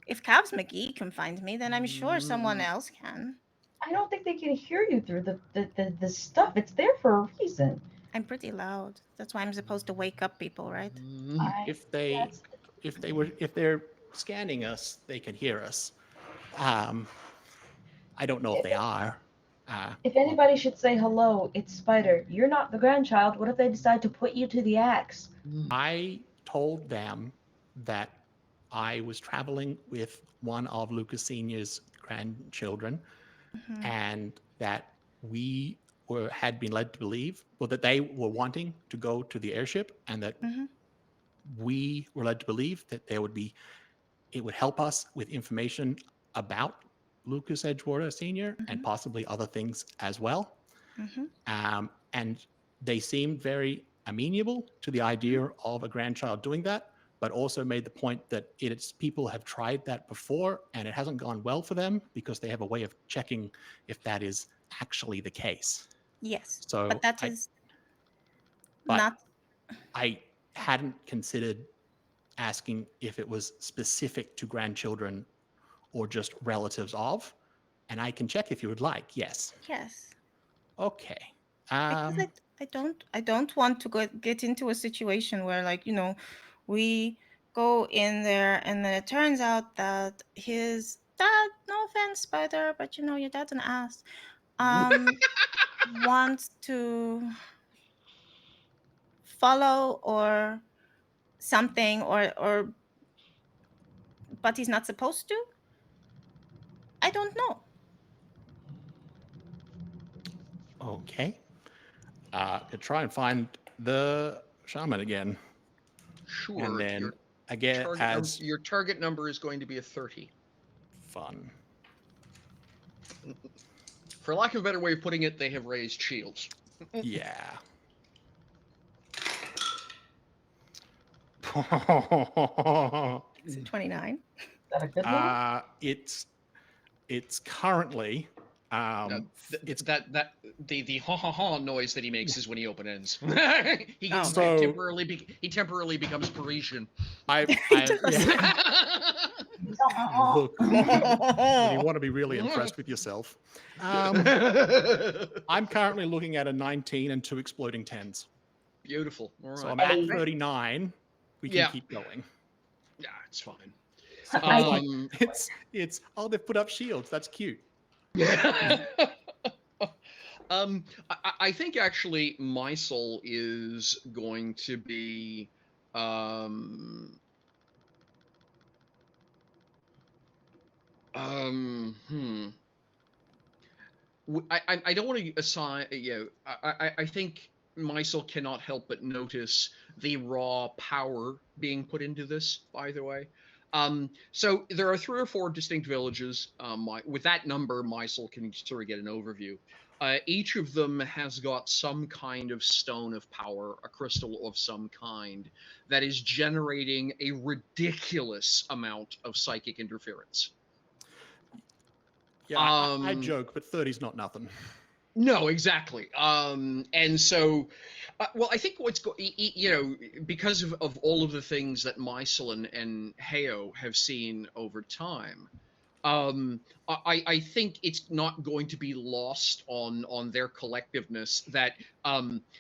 If Cabs McGee can find me, then I'm sure someone else can. I don't think they can hear you through the stuff. It's there for a reason. I'm pretty loud. That's why I'm supposed to wake up people, right? If they're scanning us, they can hear us. I don't know if they are. If anybody should say hello, it's Spider. You're not the grandchild. What if they decide to put you to the axe? I told them that I was traveling with one of Lucas Senior's grandchildren, and that we had been led to believe, well, that they were wanting to go to the airship, and that we were led to believe that it would help us with information about Lucas Edgewater Senior and possibly other things as well. And they seemed very amenable to the idea of a grandchild doing that, but also made the point that people have tried that before and it hasn't gone well for them because they have a way of checking if that is actually the case. Yes. So but that is but not. I hadn't considered asking if it was specific to grandchildren or just relatives of, and I can check if you would like. Yes. Yes. Okay. Because I don't want to get into a situation where, like, we go in there and then it turns out that his dad, no offense, Spider, but your dad's an ass, wants to follow or something, or but he's not supposed to. I don't know. Okay. To try and find the shaman again. Sure. And then again, as your target number is going to be a 30. fun. For lack of a better way of putting it, they have raised shields. Yeah. 29. Is that a good one? It's currently It's the ha ha ha noise that he makes is when he open ends. he So- temporarily becomes Parisian. I look, when you want to be really impressed with yourself. I'm currently looking at a 19 and 2 exploding 10s. Beautiful. All right. So I'm at 39. We can Yeah. keep going. Yeah, it's fine. It's they've put up shields. That's cute. I think actually Mysel is going to be I don't want to assign, I think Mysel cannot help but notice the raw power being put into this, by the way. So there are 3 or 4 distinct villages. With that number, Mysel can sort of get an overview. Each of them has got some kind of stone of power, a crystal of some kind, that is generating a ridiculous amount of psychic interference. Yeah, I joke, but 30's not nothing. No, exactly. And so, well, I think because of all of the things that Mysel and Heo have seen over time, I think it's not going to be lost on their collectiveness that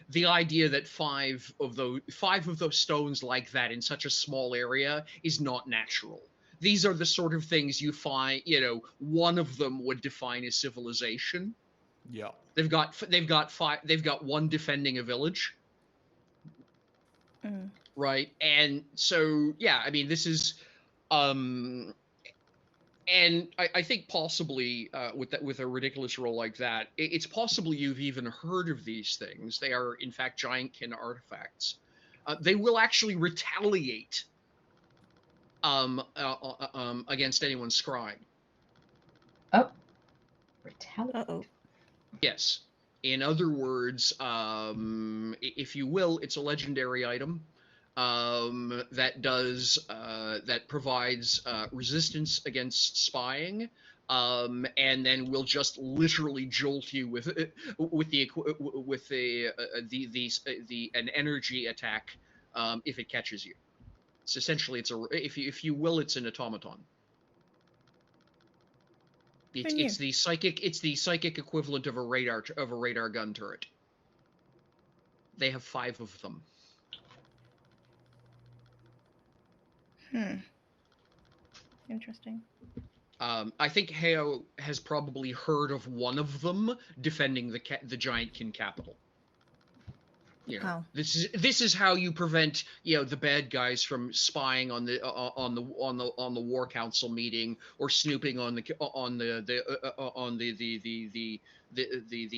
the idea that 5 of those stones like that in such a small area is not natural. These are the sort of things you find, one of them would define a civilization. Yeah. They've got 1 defending a village. Right. And so, yeah, I mean, this is, and I think possibly with a ridiculous role like that, it's possible you've even heard of these things. They are, in fact, giant kin artifacts. They will actually retaliate against anyone scrying. Oh. Retaliate. Uh-oh. Yes. In other words, if you will, it's a legendary item that provides resistance against spying, and then will just literally jolt you with an energy attack if it catches you. It's essentially if you will, it's an automaton. It's the psychic equivalent of a radar gun turret. They have 5 of them. Interesting. I think Heo has probably heard of one of them defending the giant kin capital. You know, this is how you prevent, you know, the bad guys from spying on the war council meeting or snooping on the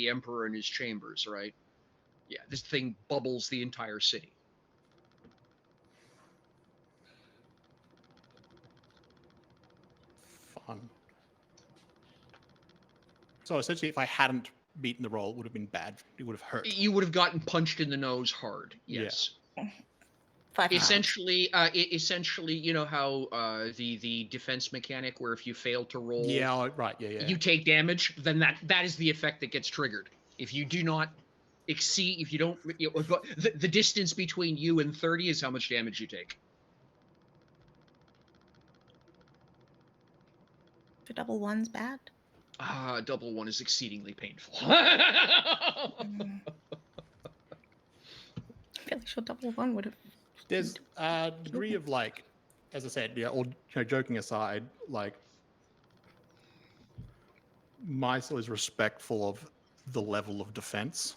emperor in his chambers, right? Yeah, this thing bubbles the entire city. Fun. So essentially, if I hadn't beaten the roll, it would have been bad. It would have hurt. You would have gotten punched in the nose hard. Yes. Yeah. Essentially, you know how the defense mechanic, where if you fail to roll, you take damage. Then that is the effect that gets triggered. If you do not exceed, if you don't, the distance between you and 30 is how much damage you take. The double one's bad. Double one is exceedingly painful. I'm fairly sure double one would have. There's a degree of, like, as I said, yeah, or, you know, joking aside, like, Mysel is respectful of the level of defense,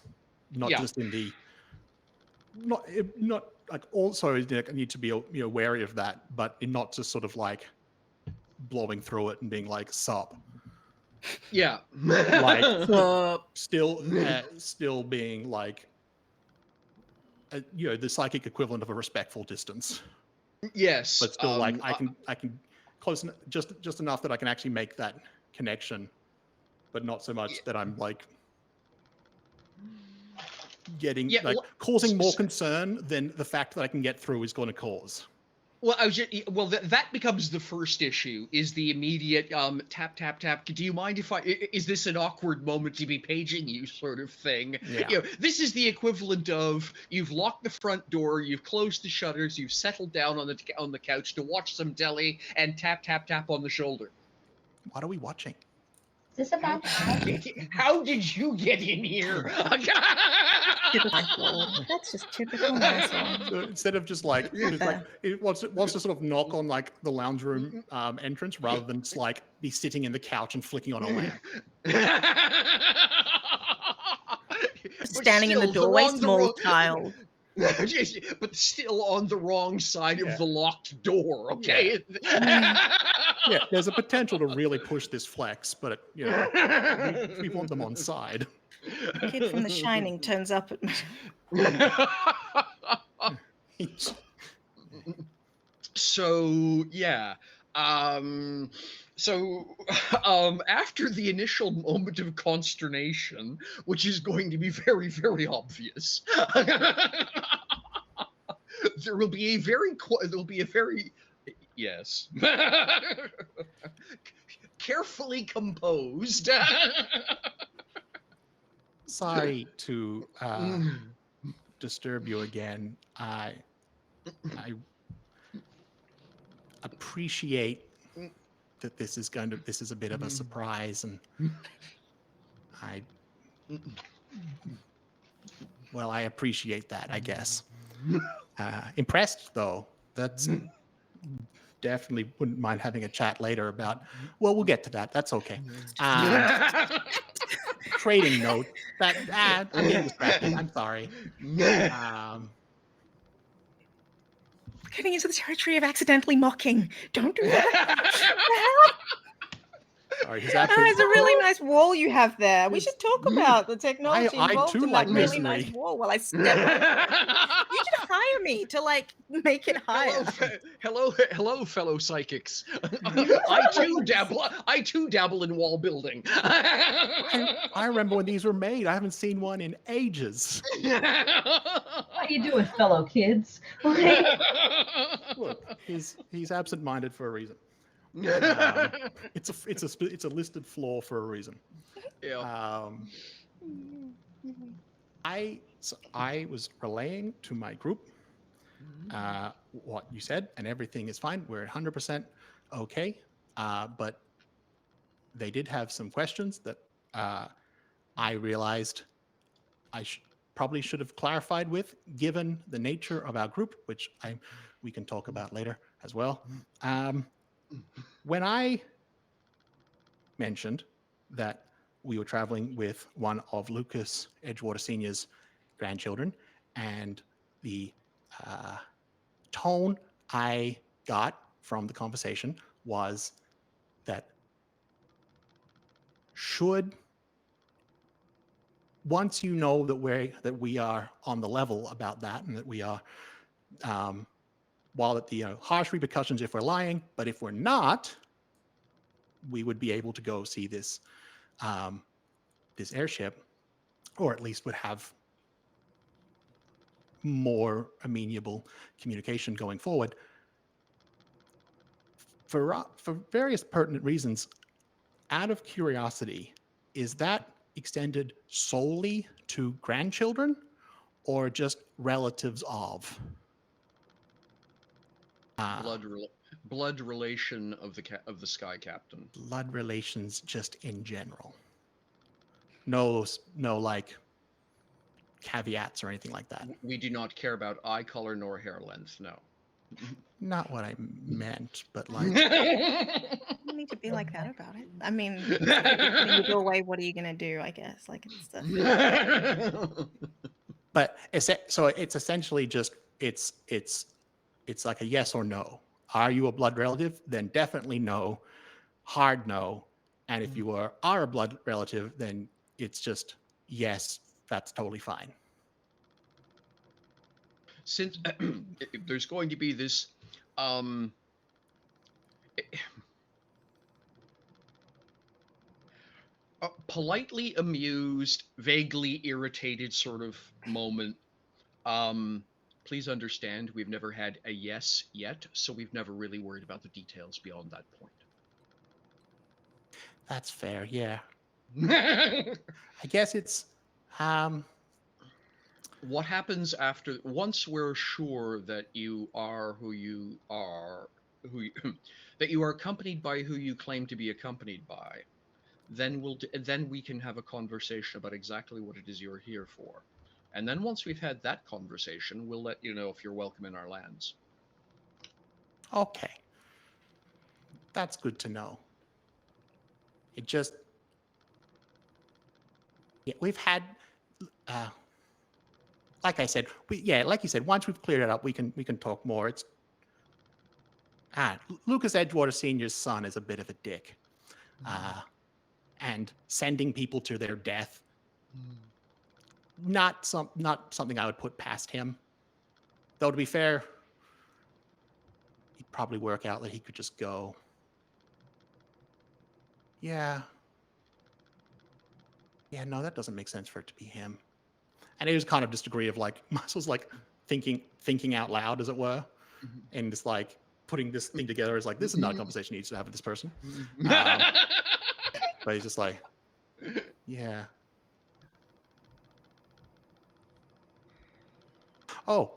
not just in the, not like, also you need to be, you know, wary of that, but in not just sort of like blowing through it and being like, sup. Yeah. Like, still being like, you know, the psychic equivalent of a respectful distance. Yes. But still, like, I can close just enough that I can actually make that connection, but not so much that I'm like getting causing more concern than the fact that I can get through is going to cause. Well, that becomes the first issue, is the immediate tap, tap, tap. Do you mind if is this an awkward moment to be paging you sort of thing? Yeah. You know, this is the equivalent of you've locked the front door, you've closed the shutters, you've settled down on the couch to watch some telly, and tap, tap, tap on the shoulder. What are we watching? Is this about How did you get in here? That's just typical Mysel. So instead of just like, it wants to sort of knock on like the lounge room entrance rather than just like be sitting in the couch and flicking on a lamp. Standing in the doorway, small child. But still on the wrong side of the locked door, okay? Yeah, there's a potential to really push this flex, but, you know, we want them on side. The kid from The Shining turns up at So, yeah. After the initial moment of consternation, which is going to be very, very obvious, there will be a very yes, carefully composed. Sorry to disturb you again. I appreciate that this is a bit of a surprise, and I appreciate that, I guess. Impressed though. That's definitely wouldn't mind having a chat later about. Well, we'll get to that. That's okay. Trading note. I'm getting distracted. I'm sorry. Getting into the territory of accidentally mocking. Don't do that. Sorry, he's There's absolutely. a really nice wall you have there. We should talk about the technology I involved too in like that really nice masonry. wall while I step on it. You should hire me to like make it higher. Hello, fellow psychics. I too dabble in wall building. I remember when these were made. I haven't seen one in ages. How you doing, fellow kids? Like, Look, he's absent-minded for a reason. It's a listed flaw for a reason. Yeah. I was relaying to my group what you said, and everything is fine. We're 100% okay. But they did have some questions that I realized I probably should have clarified with, given the nature of our group, which we can talk about later as well. When I mentioned that we were traveling with one of Lucas Edgewater Sr.'s grandchildren, and the tone I got from the conversation was that once you know that we are on the level about that, and that we are, while at the harsh repercussions if we're lying, but if we're not, we would be able to go see this this airship, or at least would have more amenable communication going forward. For various pertinent reasons, out of curiosity, is that extended solely to grandchildren, or just relatives of? Blood relation of the sky captain. Blood relations, just in general. No, like caveats or anything like that. We do not care about eye color nor hair length. No. Not what I meant, but like. You need to be like that about it. I mean, if you go away, what are you gonna do? I guess like it's the. But so it's essentially just it's like a yes or no. Are you a blood relative? Then definitely no, hard no. And if you are a blood relative, then it's just yes. That's totally fine. Since there's going to be this politely amused, vaguely irritated sort of moment, please understand we've never had a yes yet, so we've never really worried about the details beyond that point. That's fair, yeah. I guess it's what happens once we're sure that you are who you are, that you are accompanied by who you claim to be accompanied by, then we can have a conversation about exactly what it is you're here for. And then once we've had that conversation, we'll let you know if you're welcome in our lands. Okay. That's good to know. It just, yeah, we've had, like I said, like you said, once we've cleared it up, we can talk more. It's Lucas Edgewater Sr.'s son is a bit of a dick, and sending people to their death, not something I would put past him. Though to be fair, he'd probably work out that he could just go. Yeah, no, that doesn't make sense for it to be him. And it was kind of just a degree of like, Muscle's like thinking out loud, as it were, and just like putting this thing together is like, this is not a conversation he needs to have with this person. But he's just like, yeah. Oh,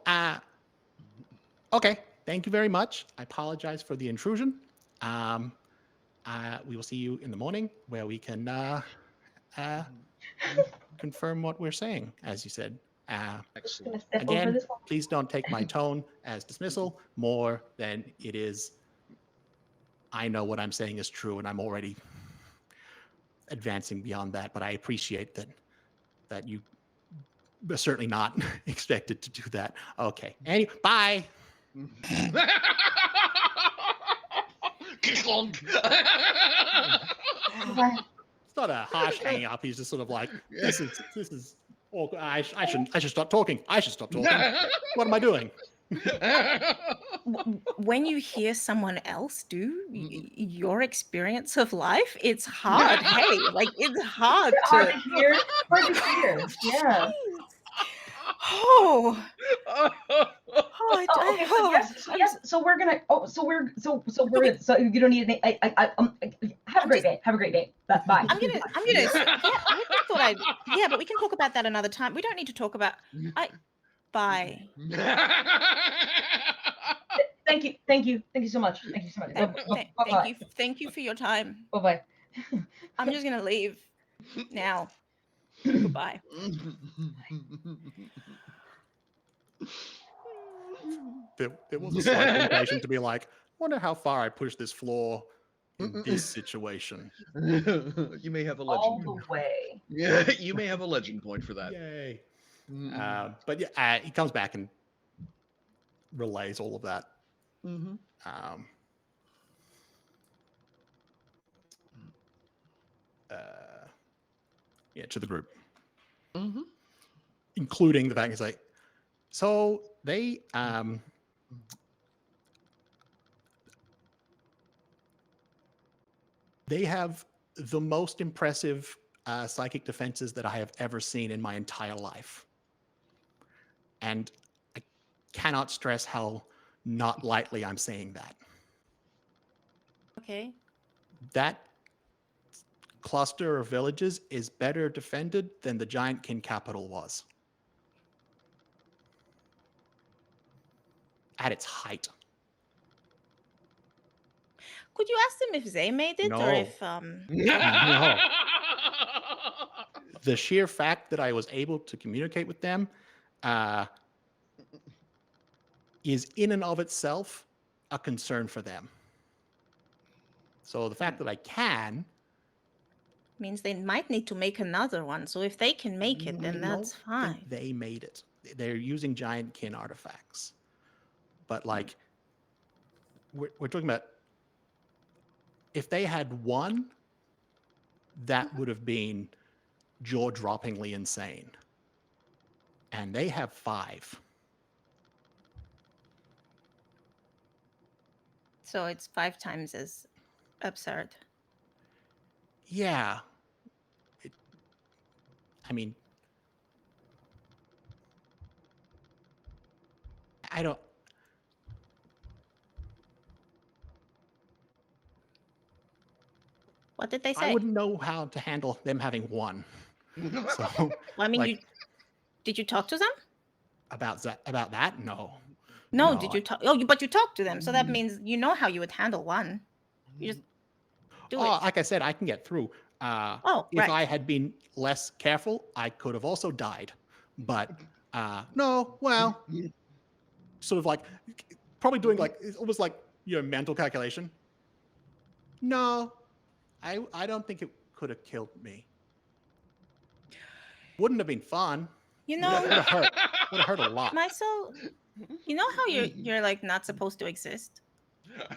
okay. Thank you very much. I apologize for the intrusion. We will see you in the morning, where we can confirm what we're saying, as you said. Excellent. Again, please don't take my tone as dismissal more than it is. I know what I'm saying is true, and I'm already advancing beyond that, but I appreciate that you are certainly not expected to do that. Okay. Bye. Clonk. It's not a harsh hang up. He's just sort of like, this is awkward. I should stop talking. I should stop talking. What am I doing? When you hear someone else do your experience of life, it's hard. Hey, like it's hard Hard to. to hear. Hard to hear. Yeah. Oh, So we're gonna. So you don't need any. Have a great day. Have a great day. Bye. I'm gonna. Yeah, I thought I. Yeah, but we can talk about that another time. We don't need to talk about. Bye. Thank you so much. Thank you for your time. Bye. I'm just gonna leave now. Goodbye. There was a slight temptation to be like, wonder how far I push this floor in this situation. You may have a legend. All the way. Yeah, you may have a legend point for that. Yay. But yeah, he comes back and relays all of that. To the group. Including the fact he's like, so they have the most impressive psychic defenses that I have ever seen in my entire life. And I cannot stress how not lightly I'm saying that. Okay. That cluster of villages is better defended than the giant kin capital was. At its height. Could you ask them if they made it or if No. The sheer fact that I was able to communicate with them is in and of itself a concern for them. So the fact that I can means they might need to make another one. So if they can make it, then that's fine. They made it. They're using giant kin artifacts. But like, we're talking about, if they had one, that would have been jaw-droppingly insane. And they have 5. So it's 5 times as absurd. Yeah. I mean, I don't. What did they say? I wouldn't know how to handle them having one. So, well, I mean, like, did you talk to them? About that? No. No, did you talk? Oh, but you talked to them, so that means you know how you would handle one. You just do it. Like I said, I can get through. If I had been less careful, I could have also died. But no, well, sort of like probably doing like it's almost like mental calculation. No, I don't think it could have killed me. Wouldn't have been fun. You know, would have hurt a lot. Myself, you know how you're like not supposed to exist.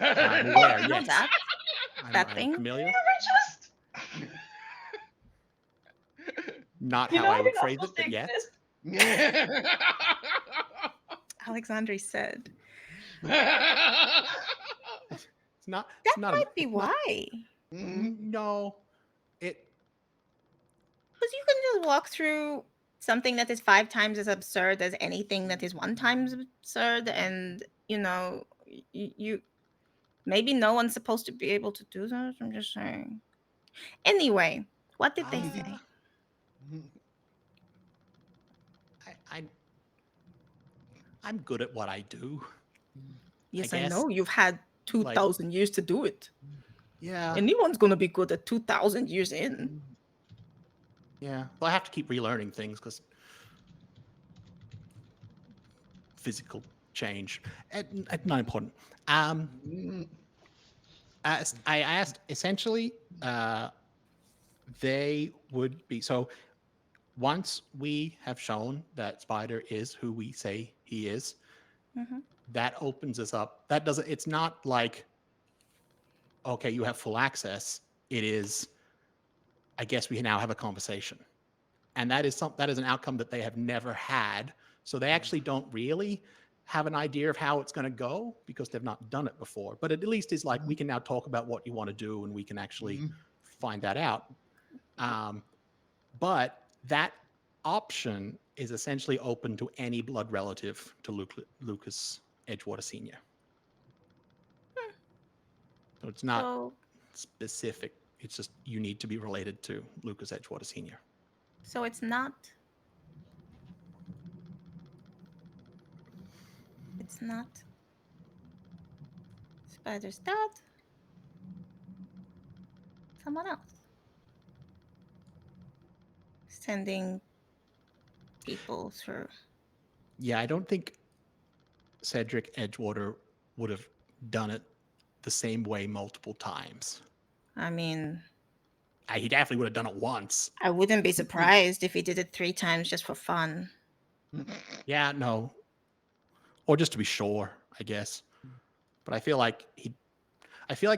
I'm aware, You know yes. that thing. I'm familiar. Just... Not how I would phrase it, but yes. Alexandre said. It's not. That it's not might be why. No, because you can just walk through something that is 5 times as absurd as anything that is 1 times absurd, and you maybe no one's supposed to be able to do that. I'm just saying. Anyway, what did they say? I'm good at what I do. Yes, I know. You've had 2,000 years to do it. Yeah. Anyone's going to be good at 2,000 years in. Yeah. Well, I have to keep relearning things because physical change. Not important. As I asked, essentially, they would be so. Once we have shown that Spider is who we say he is, that opens us up. That doesn't. It's not like, okay, you have full access. It is, I guess we now have a conversation. And that is an outcome that they have never had. So they actually don't really have an idea of how it's going to go because they've not done it before. But it at least is like, we can now talk about what you want to do and we can actually find that out. But that option is essentially open to any blood relative to Lucas Edgewater Sr. So it's not specific. It's just you need to be related to Lucas Edgewater Sr. So it's not. It's not Spider's dad. Someone else. Sending people through. Yeah, I don't think Cedric Edgewater would have done it the same way multiple times. I mean, he definitely would have done it once. I wouldn't be surprised if he did it 3 times just for fun. Yeah, no. Or just to be sure, I guess. But I feel like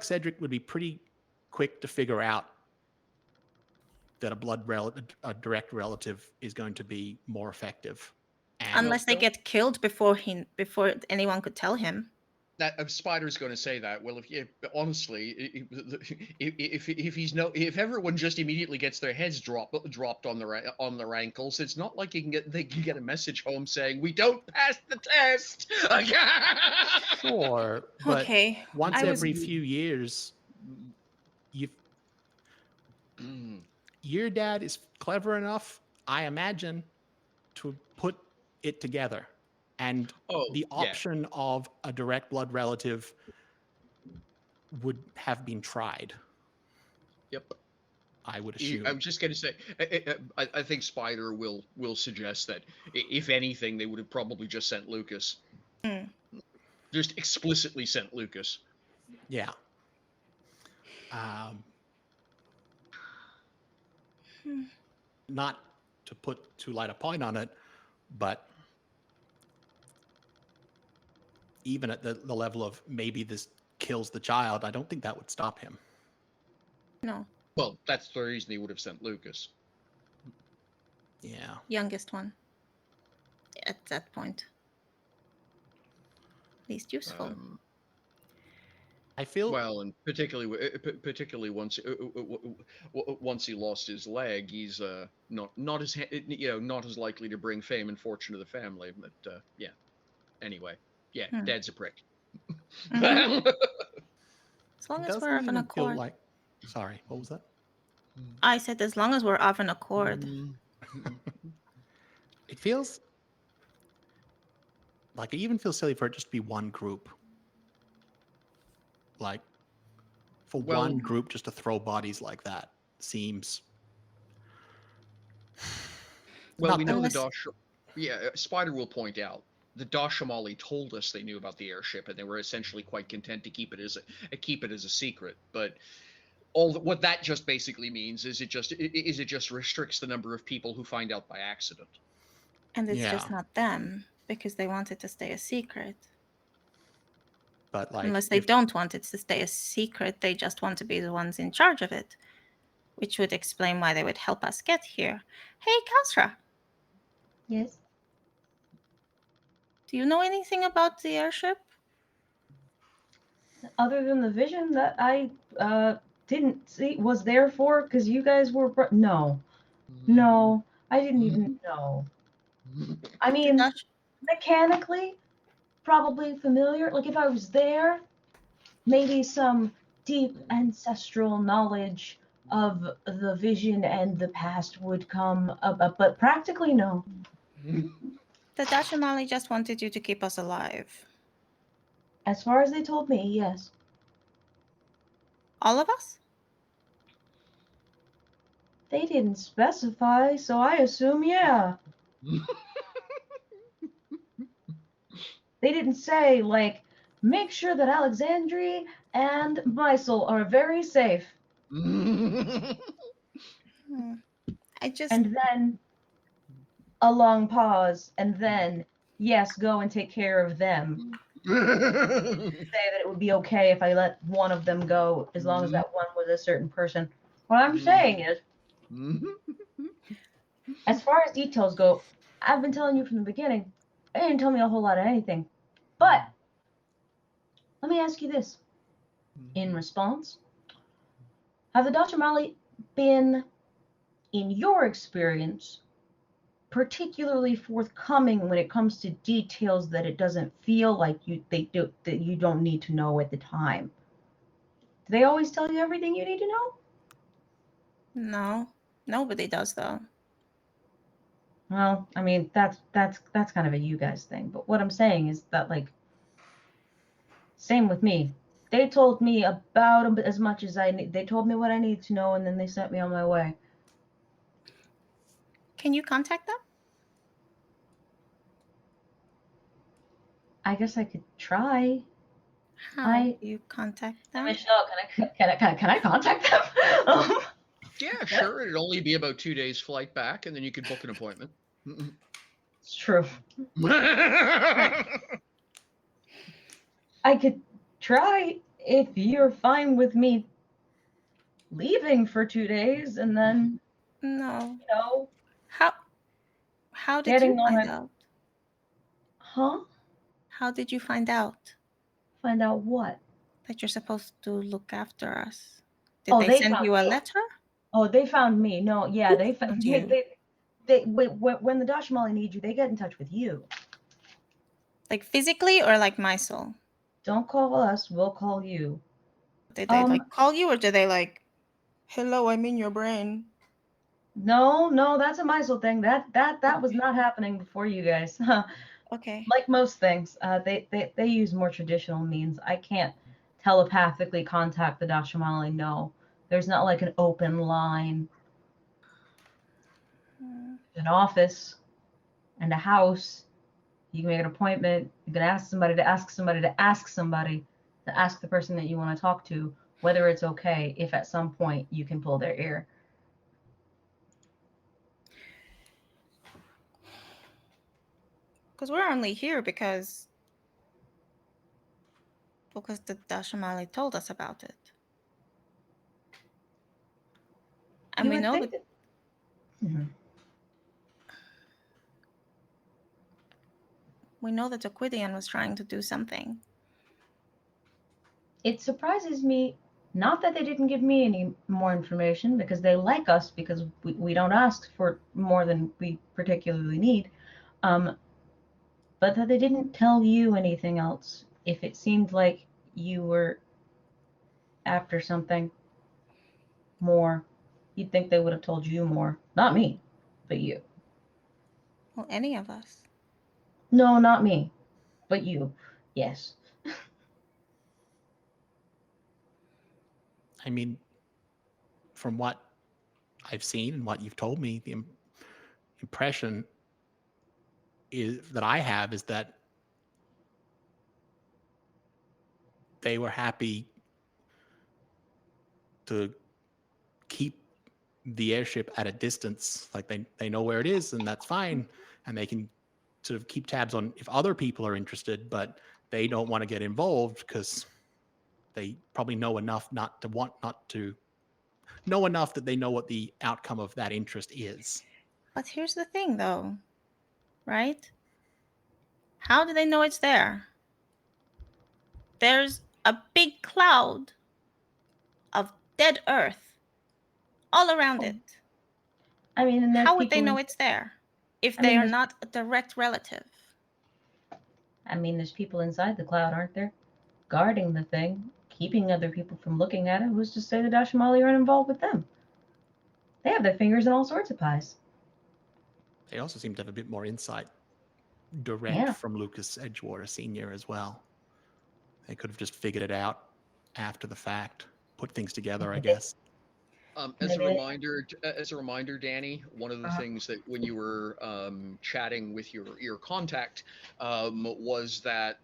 Cedric would be pretty quick to figure out that a direct relative is going to be more effective. And unless they get killed before anyone could tell him. That Spider's going to say that. Well, honestly, if everyone just immediately gets their heads dropped on their ankles, it's not like they can get a message home saying we don't pass the test. Sure, but okay. once every few years, your dad is clever enough, I imagine, to put it together. And the option of a direct blood relative would have been tried. Yep. I would assume. I'm just going to say, I think Spider will suggest that, if anything, they would have probably just sent Lucas. Just explicitly sent Lucas. Yeah. Not to put too light a point on it, but even at the level of maybe this kills the child, I don't think that would stop him. No. Well, that's the reason he would have sent Lucas. Yeah. Youngest one. At that point. Least useful. I feel well, and particularly once he lost his leg, he's not as likely to bring fame and fortune to the family. But yeah. Anyway. Yeah, Dad's a prick. As long as we're of an accord. Sorry, what was that? I said as long as we're of an accord. It feels like it even feels silly for it just to be one group. Like, for one group just to throw bodies like that seems... Well, we know the Dosh... Yeah, Spider will point out. The Dashamali told us they knew about the airship, and they were essentially quite content to keep it as a secret. But what that just basically means is it just restricts the number of people who find out by accident. And it's just not them, because they want it to stay a secret. But unless they don't want it to stay a secret, they just want to be the ones in charge of it, which would explain why they would help us get here. Hey, Kasra. Yes. Do you know anything about the airship? Other than the vision that I didn't see, was there for, because you guys were... No, I didn't even know. I mean, mechanically, probably familiar. Like, if I was there, maybe some deep ancestral knowledge of the vision and the past would come up, but practically, no. The Dashamali just wanted you to keep us alive. As far as they told me, yes. All of us? They didn't specify, so I assume, yeah. They didn't say, like, make sure that Alexandria and Mysel are very safe. And then a long pause, and then, yes, go and take care of them. that it would be okay if I let one of them go, as long as that one was a certain person. What I'm saying is, as far as details go, I've been telling you from the beginning, they didn't tell me a whole lot of anything. But let me ask you this. In response, have the Dr. Mali been, in your experience, particularly forthcoming when it comes to details that it doesn't feel like that you don't need to know at the time? Do they always tell you everything you need to know? No, nobody does though. Well, I mean, that's kind of a you guys thing. But what I'm saying is that, like, same with me. They told me about as much as I need. They told me what I needed to know, and then they sent me on my way. Can you contact them? I guess I could try. How do you contact them? Michelle, can I contact them? Yeah, sure. It'd only be about 2 days flight back, and then you could book an appointment. It's true. I could try if you're fine with me leaving for 2 days and then, No. you know, How did getting you on find it. out? Huh? How did you find out Find out what? that you're supposed to look after us? Did Oh, they they send found you a me. letter? Oh, they found me. No, yeah, Who they found you? when the Dashmali need you, they get in touch with you. Like physically or like my soul? Don't call us, we'll call you. Did they like call you, or did they like, hello, I'm in your brain? No, that's a Mysel thing. That was not happening before you guys. Okay. Like most things, they use more traditional means. I can't telepathically contact the Dashamali. No, there's not like an open line. An office and a house. You can make an appointment. You can ask somebody to ask somebody to ask somebody to ask the person that you want to talk to whether it's okay if at some point you can pull their ear. Because we're only here because the Dashamali told us about it. And You we would know think that we know that Aquidian was trying to do something. It surprises me not that they didn't give me any more information, because they like us because we don't ask for more than we particularly need, but that they didn't tell you anything else. If it seemed like you were after something more, you'd think they would have told you more. Not me, but you. Well, any of us. No, not me, but you. Yes. I mean, from what I've seen and what you've told me, the impression that I have is that they were happy to keep the airship at a distance. Like they know where it is, and that's fine, and they can sort of keep tabs on if other people are interested, but they don't want to get involved because they probably know enough not to know enough that they know what the outcome of that interest is. But here's the thing, though, right? How do they know it's there? There's a big cloud of dead Earth all around it. I mean, and how would they know it's there if they are not a direct relative? I mean, there's people inside the cloud, aren't there? Guarding the thing, keeping other people from looking at it. Who's to say the Dashamali aren't involved with them? They have their fingers in all sorts of pies. They also seem to have a bit more insight direct from Lucas Edgewater Sr. as well. They could have just figured it out after the fact, put things together, I guess. As a reminder, Danny, one of the things that when you were chatting with your contact was that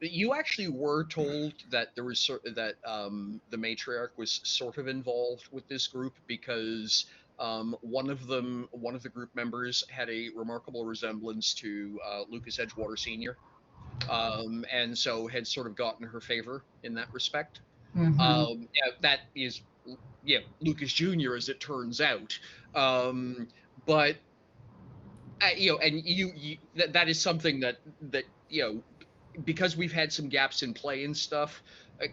you actually were told that there was the matriarch was sort of involved with this group because one of the group members had a remarkable resemblance to Lucas Edgewater Sr. and so had sort of gotten her favor in that respect. Mhm. Yeah, that is, yeah, Lucas Jr. as it turns out. But you know, and that is something that you know, because we've had some gaps in play and stuff.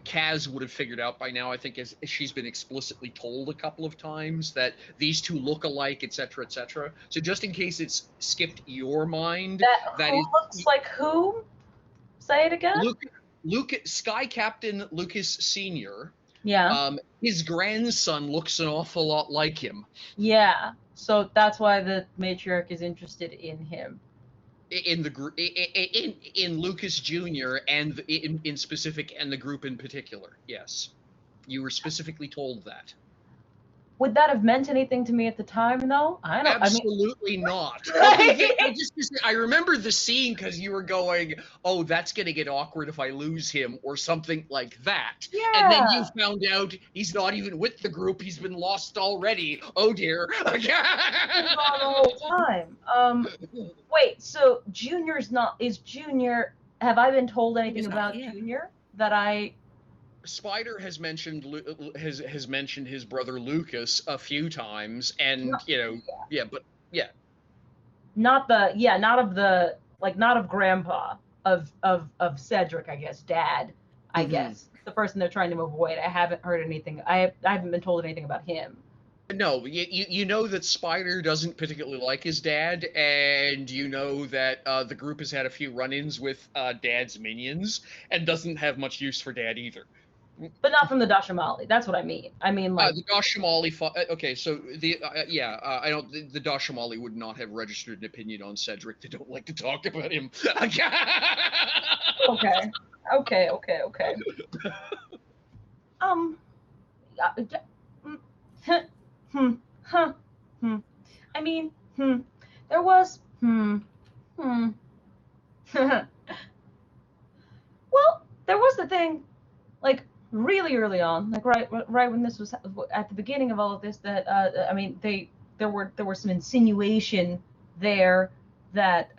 Kaz would have figured out by now, I think, as she's been explicitly told a couple of times that these two look alike, etc., etc. So just in case it's skipped your mind, That who looks like who? Say it again. Sky Captain Lucas Sr. Yeah. His grandson looks an awful lot like him. Yeah. So that's why the matriarch is interested in him. In the in Lucas Jr. and in specific, and the group in particular. Yes, you were specifically told that. Would that have meant anything to me at the time, though? I don't. Absolutely not. Right? Okay, I remember the scene because you were going, "Oh, that's gonna get awkward if I lose him," or something like that. Yeah. And then you found out he's not even with the group; he's been lost already. Oh dear. He's gone the whole time. Wait. So Junior's not? Is Junior? Have I been told anything about Junior that I? Spider has mentioned has mentioned his brother Lucas a few times, and you know, but not of Grandpa, of Cedric, I guess, Dad, I guess, the person they're trying to avoid. I haven't heard anything. I haven't been told anything about him. No, you know that Spider doesn't particularly like his dad, and you know that the group has had a few run-ins with Dad's minions, and doesn't have much use for Dad either. But not from the Dashamali. That's what I mean. I mean, like the Dashamali. Okay, so the I don't. The Dashamali would not have registered an opinion on Cedric. They don't like to talk about him. Okay. I mean, there was Well, there was the thing, like really early on, like right when this was at the beginning of all of this. That I mean, there were some insinuation there that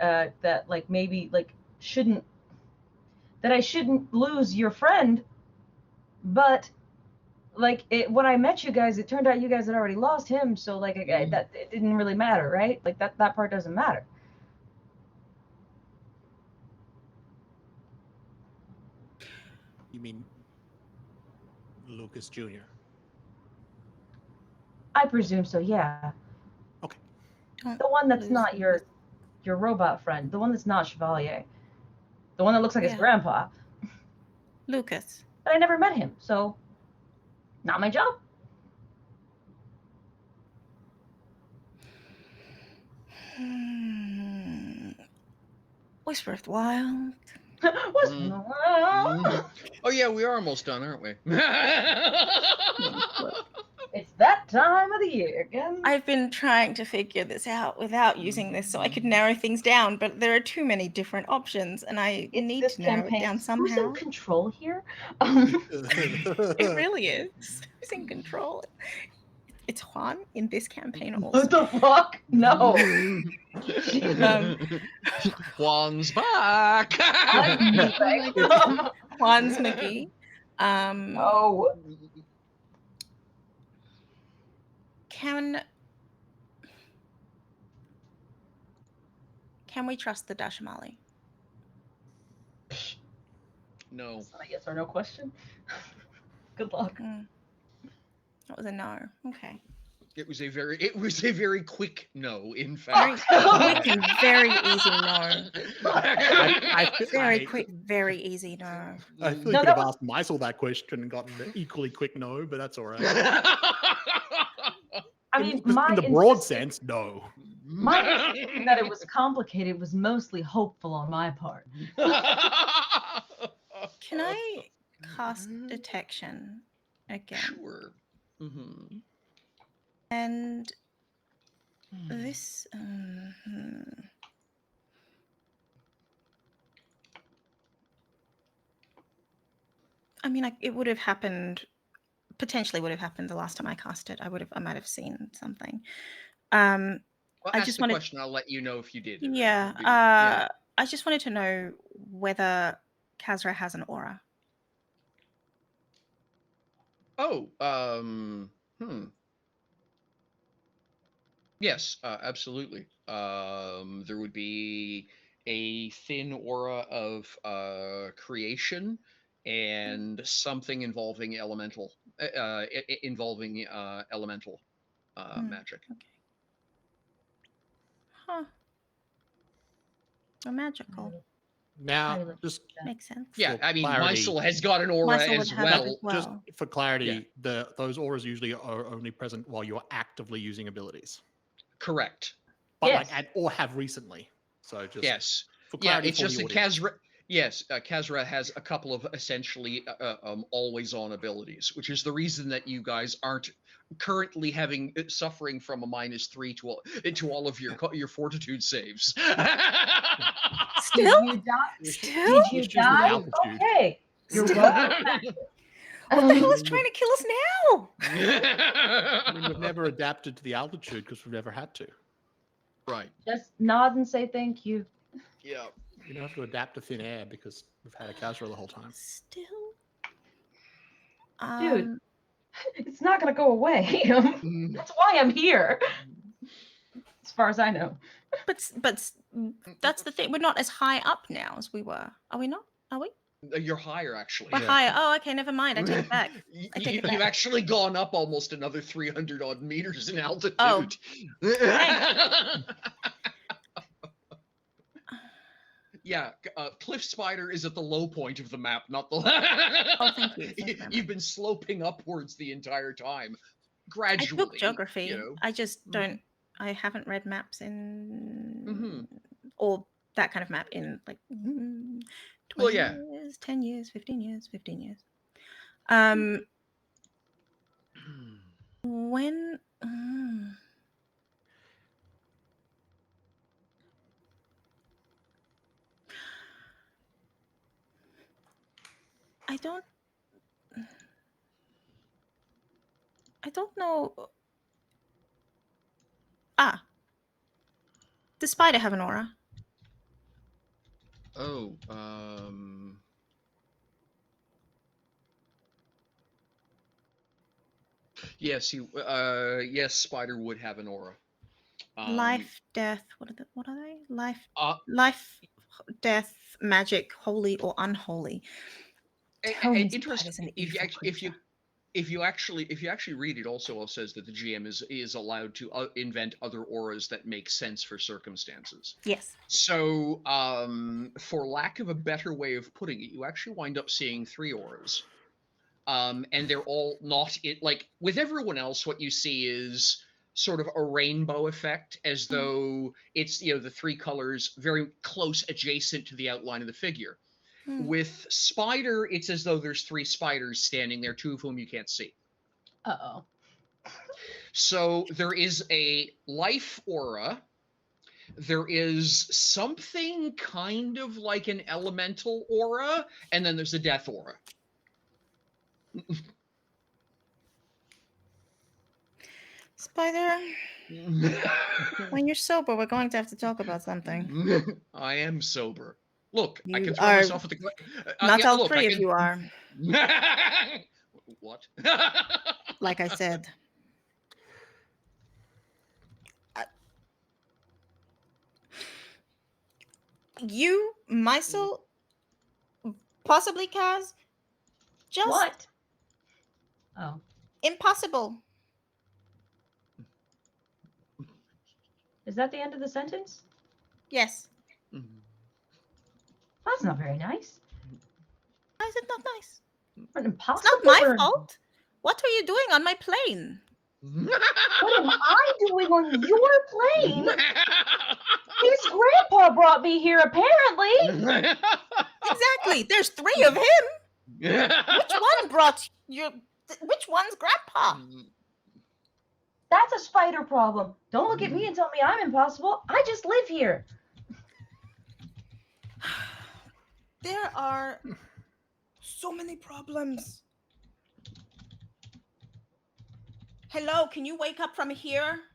like maybe like I shouldn't lose your friend, but like when I met you guys, it turned out you guys had already lost him, so like that it didn't really matter, right? Like that part doesn't matter. You mean Lucas Jr.? I presume so, yeah. Okay. The one that's not your robot friend, the one that's not Chevalier, the one that looks like his grandpa, Lucas. But I never met him, so not my job. Whisper of the Wild. Whisper of the Wild. Oh yeah, we are almost done, aren't we? It's that time of the year again. I've been trying to figure this out without using this so I could narrow things down, but there are too many different options, and I need to narrow it down somehow. Who's in control here? It really is. Who's in control? It's Juan in this campaign also. What the fuck? No. Juan's back. Juan's McGee. Oh. Can we trust the Dashamali? No. That's not a yes or no question. Good luck. That was a no. Okay. It was a very quick no, in fact. Very quick and very easy no. Very quick, very easy no. I feel like I could have asked Meisel that question and gotten an equally quick no, but that's all right. I mean, in the broad sense, no. My insistence that it was complicated was mostly hopeful on my part. Can I cast detection again? Sure. Mm-hmm. And this. I mean, it would have happened. Potentially would have happened the last time I cast it. I might have seen something. Well, I just wanted. Question. I'll let you know if you did. Yeah. I I just wanted to know whether Kazra has an aura. Oh, Yes, absolutely. There would be a thin aura of creation and something involving elemental, elemental magic. Okay. Huh. So magical. Now, just Makes sense. Yeah, for I mean, clarity, Mysel has got an aura Mysel would as have it as well. just well. for clarity, those auras usually are only present while you're actively using abilities. Correct. But Yes. or have recently. So just Yes. for Yeah, clarity it's for just the that audience. Kazra. Yes, Kazra has a couple of essentially always-on abilities, which is the reason that you guys aren't currently suffering from a -3 to all of your fortitude saves. Still? Did you die? Still? Did you Issues with die? altitude. Okay. You're welcome back. What the hell is trying to kill us now? I mean, we've never adapted to the altitude because we've never had to. Right. Just nod and say thank you. Yeah. You don't have to adapt to thin air because we've had a Kazra the whole time. Still? Dude. It's not going to go away. That's why I'm here. As far as I know. But that's the thing. We're not as high up now as we were. Are we not? Are we? You're higher, actually. We're higher. Oh, okay. Never mind. I take it back. I take it back. You've actually gone up almost another 300 odd meters in altitude. Oh. Yeah, Cliff Spider is at the low point of the map, not the. Oh, thank you. You've been sloping upwards the entire time, gradually. I took geography. You know? I just don't. I haven't read maps in or that kind of map in like 20 years, 10 years, 15 years, 15 years. When I don't know. Does Spider have an aura? Oh, yes, yes, Spider would have an aura. Life, death. What are they? Life, life, death, magic, holy or unholy. Interesting. If you actually read it, also says that the GM is allowed to invent other auras that make sense for circumstances. Yes. So, for lack of a better way of putting it, you actually wind up seeing 3 auras, and they're all not like with everyone else. What you see is sort of a rainbow effect, as though it's the 3 colors very close adjacent to the outline of the figure. With Spider, it's as though there's 3 spiders standing there, 2 of whom you can't see. Uh-oh. So there is a life aura. There is something kind of like an elemental aura, and then there's a death aura. Spider, when you're sober, we're going to have to talk about something. I am sober. Look, I You can throw are- myself at the. Not all 3 of you are. What? Like I said. You, Mysel, possibly Kaz, just What? Oh. impossible. Is that the end of the sentence? Yes. That's not very nice. Why is it not nice? An It's impossible. not my fault. What are you doing on my plane? What am I doing on your plane? His grandpa brought me here, apparently. Exactly. There's 3 of him. Which one brought you? Which one's grandpa? That's a spider problem. Don't look at me and tell me I'm impossible. I just live here. There are so many problems. Hello, can you wake up from here?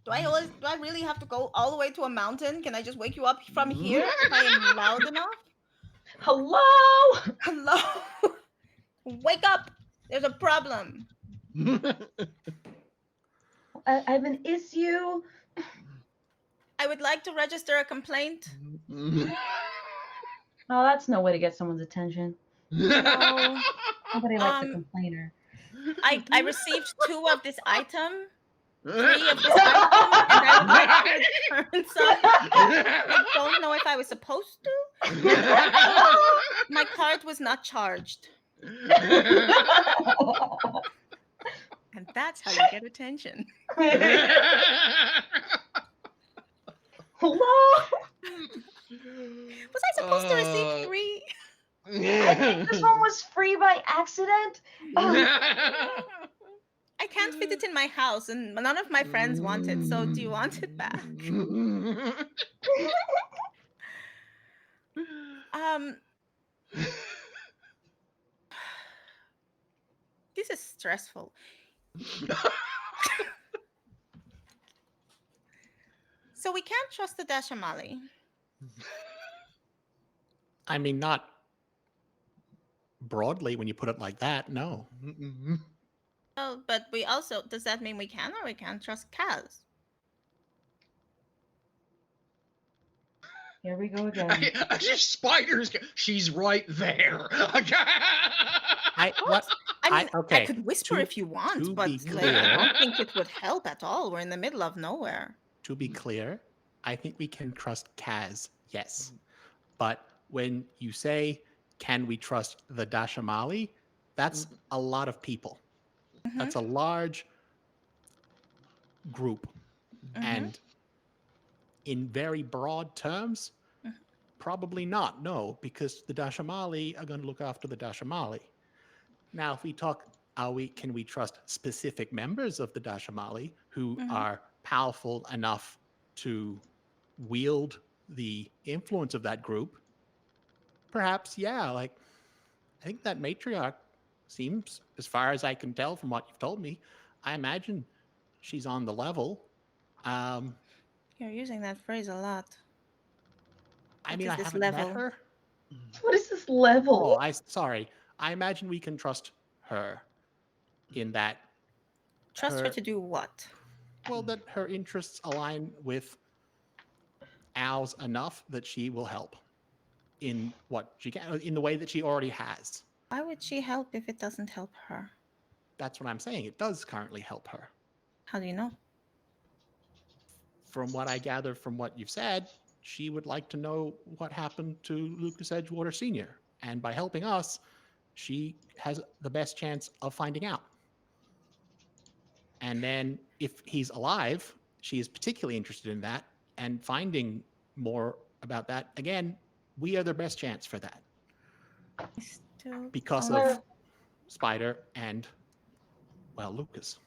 Do I really have to go all the way to a mountain? Can I just wake you up from here if I am loud enough? Hello? Hello? Wake up! There's a problem. I have an issue. I would like to register a complaint. Oh, that's no way to get someone's attention. No. Nobody likes a complainer. I received 2 of this item, 3 of this item, and I would like to return some. I don't know if I was supposed to. My card was not charged. And that's how you get attention. Hello? Was I supposed to receive 3? I think this one was free by accident. I can't fit it in my house, and none of my friends want it, so do you want it back? This is stressful. So we can't trust the Dashamali. I mean, not broadly when you put it like that, no. Oh, but we also, does that mean we can or we can't trust Kaz? Here we go again. Spiders. She's right there. I mean, okay. I could whisper if you want, but like, I don't think it would help at all. We're in the middle of nowhere. To be clear, I think we can trust Kaz, yes. But when you say, can we trust the Dashamali, that's a lot of people. That's a large group. And in very broad terms, probably not, no, because the Dashamali are going to look after the Dashamali. Now, if we talk, can we trust specific members of the Dashamali who are powerful enough to wield the influence of that group? Perhaps, yeah. Like, I think that matriarch seems, as far as I can tell from what you've told me, I imagine she's on the level. You're using that phrase a lot. I mean, I haven't met her. What is this level? Oh, sorry. I imagine we can trust her in that. Trust her to do what? Well, that her interests align with ours enough that she will help in what she can, in the way that she already has. Why would she help if it doesn't help her? That's what I'm saying. It does currently help her. How do you know? From what I gather from what you've said, she would like to know what happened to Lucas Edgewater Sr. And by helping us, she has the best chance of finding out. And then if he's alive, she is particularly interested in that and finding more about that. Again, we are the best chance for that. Because of Spider and, well, Lucas.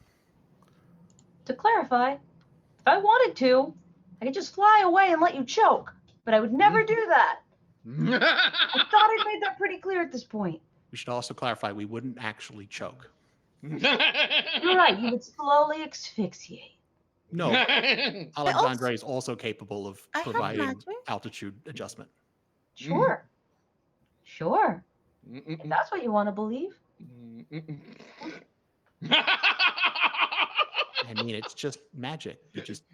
To clarify, if I wanted to, I could just fly away and let you choke, but I would never do that. I thought I made that pretty clear at this point. We should also clarify, we wouldn't actually choke. You're right, you would slowly asphyxiate. No, Alexandre is also capable of providing altitude adjustment. Sure. Sure. If that's what you want to believe. I mean, it's just magic. You just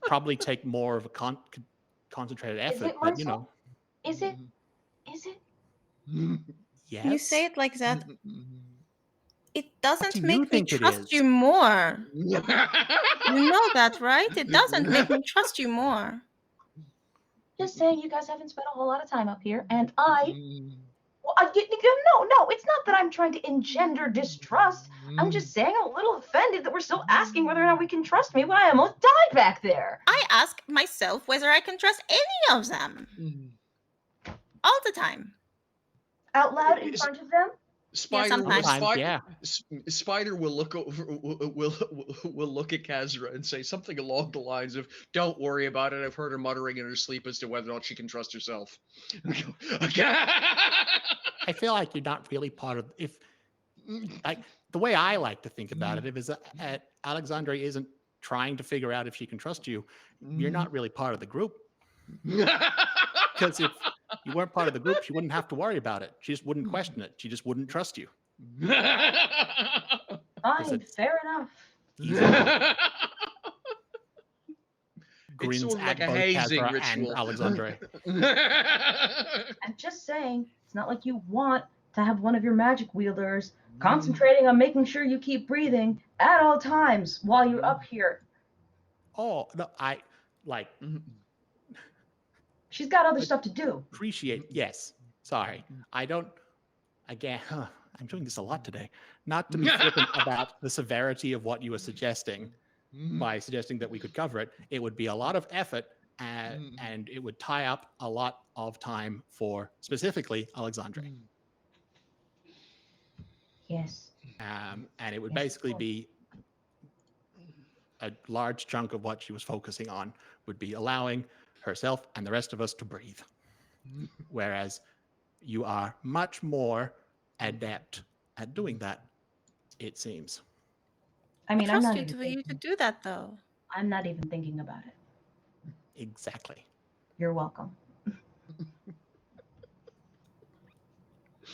probably take more of a concentrated effort, but you know. Is it? Is it? Yes. You say it like that. It doesn't make me think it trust is? you more. You know that, right? It doesn't make me trust you more. Just saying, you guys haven't spent a whole lot of time up here, and no, it's not that I'm trying to engender distrust. I'm just saying I'm a little offended that we're still asking whether or not we can trust me when I almost died back there. I ask myself whether I can trust any of them. All the time. Out loud in front of them? Spider will look over, will look at Kazra and say something along the lines of, "Don't worry about it. I've heard her muttering in her sleep as to whether or not she can trust herself." I feel like you're not really part of. If like the way I like to think about it is that Alexandre isn't trying to figure out if she can trust you, you're not really part of the group. Mm. Because if you weren't part of the group, she wouldn't have to worry about it. She just wouldn't question it. She just wouldn't trust you. Fine, fair enough. Grins It's sort of at like a both hazing Kazra ritual. and Alexandre. I'm just saying, it's not like you want to have one of your magic wielders concentrating on making sure you keep breathing at all times while you're up here. Oh, no, I like She's got other stuff to do. appreciate. Yes. Sorry. I don't, again, I'm doing this a lot today. Not to be flippant about the severity of what you were suggesting by suggesting that we could cover it. It would be a lot of effort and it would tie up a lot of time for specifically Alexandre. Yes. And it would Yes, of basically course. be a large chunk of what she was focusing on would be allowing herself and the rest of us to breathe. Whereas you are much more adept at doing that, it seems. I mean, I I'm trust not you even to you to thinking. do that, though. I'm not even thinking about it. Exactly. You're welcome.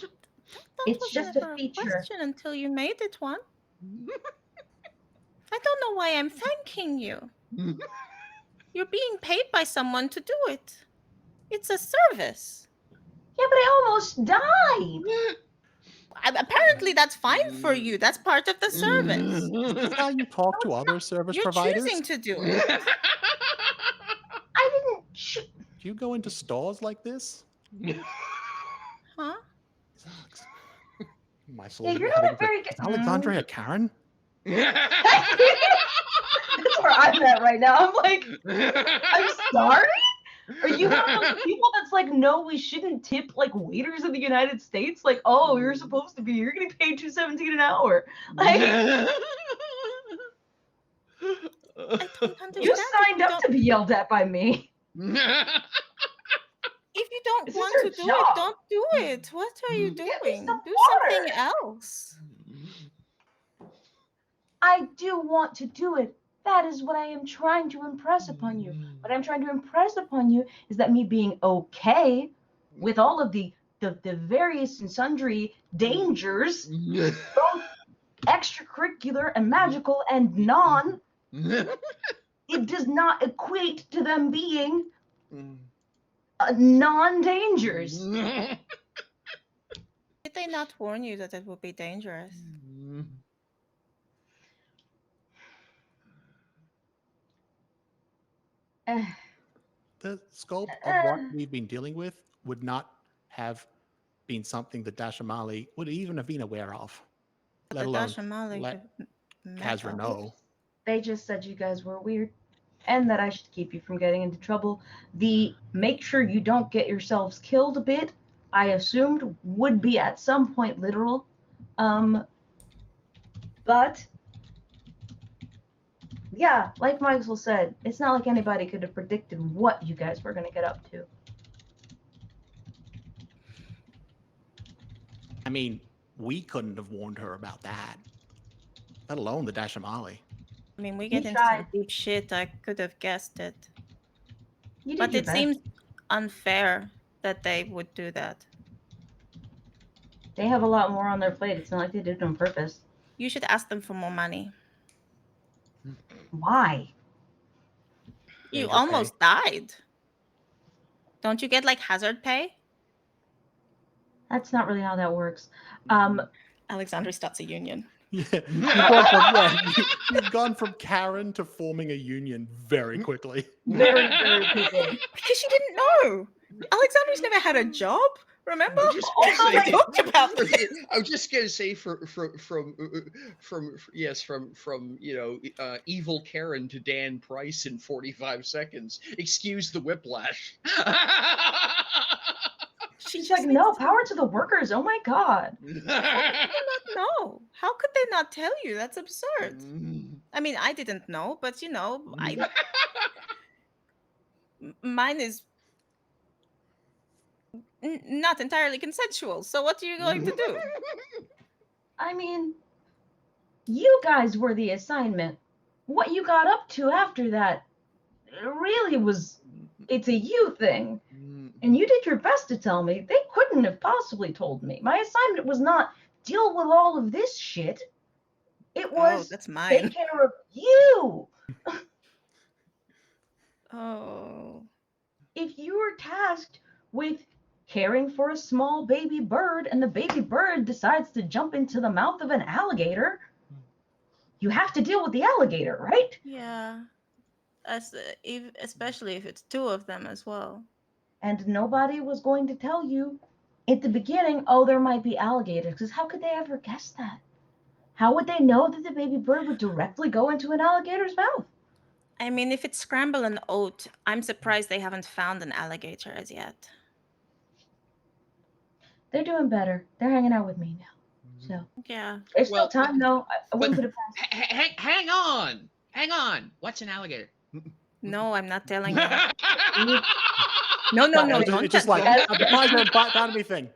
That It's was just a never feature. question until you made it one. I don't know why I'm thanking you. You're being paid by someone to do it. It's a service. Yeah, but I almost died. Apparently, that's fine for you. That's part of the service. Is this how you talk to other service You're providers? choosing to do it. I didn't. Do you go into stores like this? Huh? My soul. Yeah, you're not a very good. Is Alexandre a Karen? That's where I'm at right now. I'm like, I'm sorry? Are you one of those people that's like, no, we shouldn't tip like waiters in the United States? Like, oh, you're supposed to be, you're getting paid $2.17 an hour. Like, I don't understand. you signed up to be yelled at by me. If you don't This is want her to do job. it, don't do it. What are you Get me doing? some Do water. something else. I do want to do it. That is what I am trying to impress upon you. What I'm trying to impress upon you is that me being okay with all of the various and sundry dangers, both extracurricular and magical and non, it does not equate to them being non-dangers. Did they not warn you that it would be dangerous? The scope of what we've been dealing with would not have been something that Dashamali would even have been aware of. But Let the alone Dashamali let met Kazra us. know. They just said you guys were weird and that I should keep you from getting into trouble. The make sure you don't get yourselves killed bit, I assumed would be at some point literal. But yeah, like Michael said, it's not like anybody could have predicted what you guys were going to get up to. I mean, we couldn't have warned her about that. Let alone the Dashamali. I mean, we You get into tried. some deep shit. I could have guessed it. You did But your it best. seems unfair that they would do that. They have a lot more on their plate. It's not like they did it on purpose. You should ask them for more money. Why? You Danger almost died. Don't you get like hazard pay? That's not really how that works. Alexandre starts a union. Yeah, you've gone from Karen to forming a union very quickly. Very, very quickly. Because she didn't know. Alexandre's never had a job. Remember? I was just Also, gonna we say- talked about this. I was just gonna say from evil Karen to Dan Price in 45 seconds. Excuse the whiplash. She's like, no, power to the workers. Oh my God. No. How could they not tell you? That's absurd. I mean, I didn't know, but you know, mine is not entirely consensual. So what are you going to do? I mean, you guys were the assignment. what you got up to after that, it really was, it's a you thing. And you did your best to tell me. They couldn't have possibly told me. My assignment was not deal with all of this shit. It was that's take mine. care of you. Oh. If you were tasked with caring for a small baby bird and the baby bird decides to jump into the mouth of an alligator, you have to deal with the alligator, right? Yeah. Especially if it's two of them as well. And nobody was going to tell you at the beginning, oh, there might be alligators, because how could they ever guess that? How would they know that the baby bird would directly go into an alligator's mouth? I mean, if it's scramble and oat, I'm surprised they haven't found an alligator as yet. They're doing better. They're hanging out with me now. So Yeah. there's still time, though. I wouldn't put it past. Hang on. What's an alligator? No, I'm not telling you. No, don't It's just like a down me thing.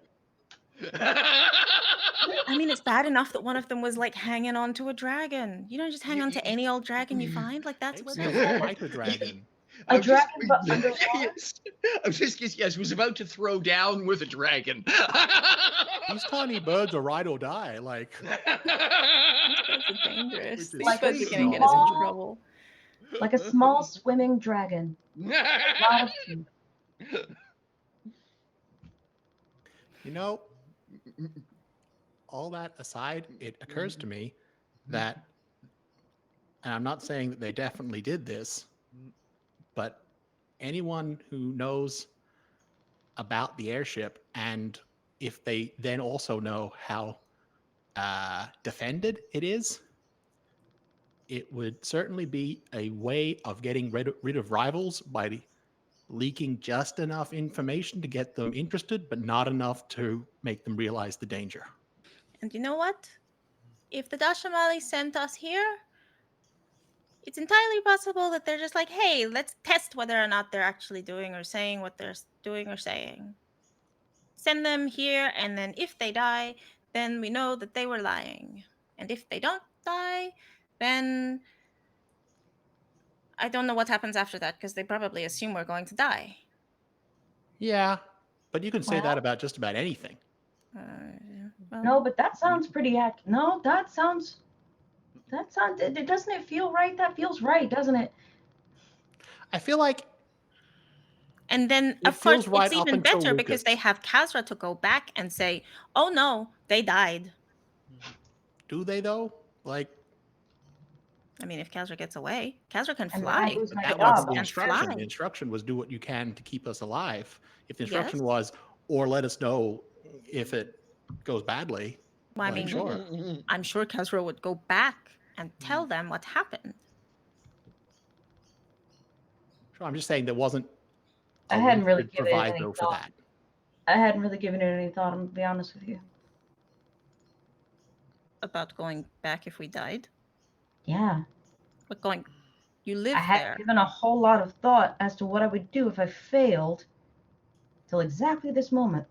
I mean, it's bad enough that one of them was like hanging on to a dragon. You don't just hang on to any old dragon you find. Like that's what Like a dragon. A dragon, but underwater? Yes. I was just was about to throw down with a dragon. These tiny birds are ride or die. Like That's dangerous. These Like birds a are gonna get us in small- trouble. Like a small swimming dragon. A lot of teeth. You know, all that aside, it occurs to me that, and I'm not saying that they definitely did this, but anyone who knows about the airship, and if they then also know how defended it is, it would certainly be a way of getting rid of rivals by leaking just enough information to get them interested, but not enough to make them realize the danger. And you know what? If the Dashamali sent us here, it's entirely possible that they're just like, hey, let's test whether or not they're actually doing or saying what they're doing or saying. Send them here, and then if they die, then we know that they were lying. And if they don't die, then I don't know what happens after that, because they probably assume we're going to die. Yeah, but you can say Well- that about just about anything. Well, No, but that sounds pretty accurate. No, that sounds, doesn't it feel right? That feels right, doesn't it? I feel like and then, It of course, feels right it's up even until better because they Lucas. have Kazra to go back and say, oh no, they died. do they though? Like I mean, if Kazra gets away, Kazra can And fly. I lose my that job. wasn't the And instruction. fly. The instruction was do what you can to keep us alive. If the instruction Yes. was, or let us know if it goes badly. Well, I like, mean, sure. I'm sure Kazra would go back and tell them what happened. Sure, I'm just saying there wasn't a I hadn't really lucid given it any proviso for thought. that. I hadn't really given it any thought, I'm gonna be honest with you. About going back if we died. Yeah. But going, you live I hadn't there. given a whole lot of thought as to what I would do if I failed till exactly this moment.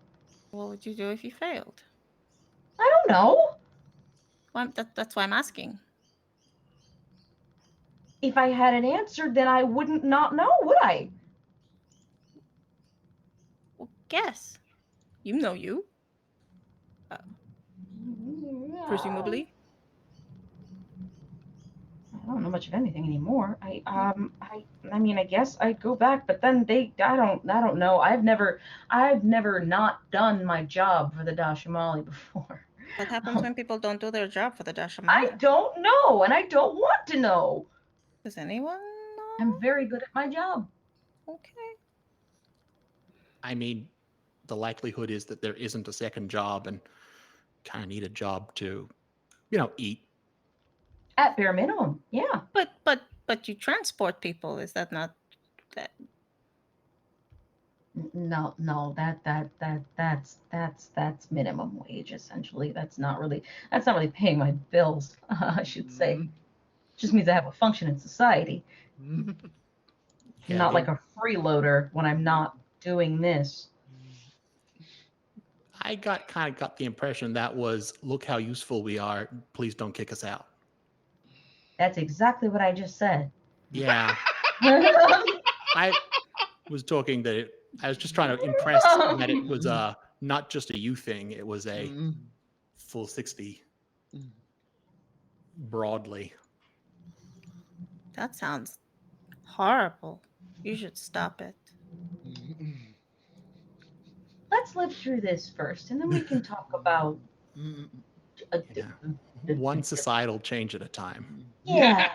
What would you do if you failed? I don't know. Well, that's why I'm asking. If I had an answer, then I wouldn't not know, would I? Well, guess. You know you. Presumably. I don't know much of anything anymore. I mean, I guess I'd go back, but then I don't know. I've never not done my job for the Dashamali before. What happens when people don't do their job for the Dashamali? I don't know, and I don't want to know. Does anyone know? I'm very good at my job. Okay. I mean, the likelihood is that there isn't a second job and kind of need a job to, eat. At bare minimum, yeah. But you transport people. Is that not that? No, that's minimum wage essentially. That's not really paying my bills, I should say. Just means I have a function in society. Yeah, Not like a freeloader when I'm not doing this. I kind of got the impression that was, look how useful we are. Please don't kick us out. That's exactly what I just said. Yeah. I was talking that I was just trying to impress that it was not just a you thing, it was a full 60 broadly. That sounds horrible. You should stop it. Let's live through this first, and then we can talk about One societal change at a time. Yeah.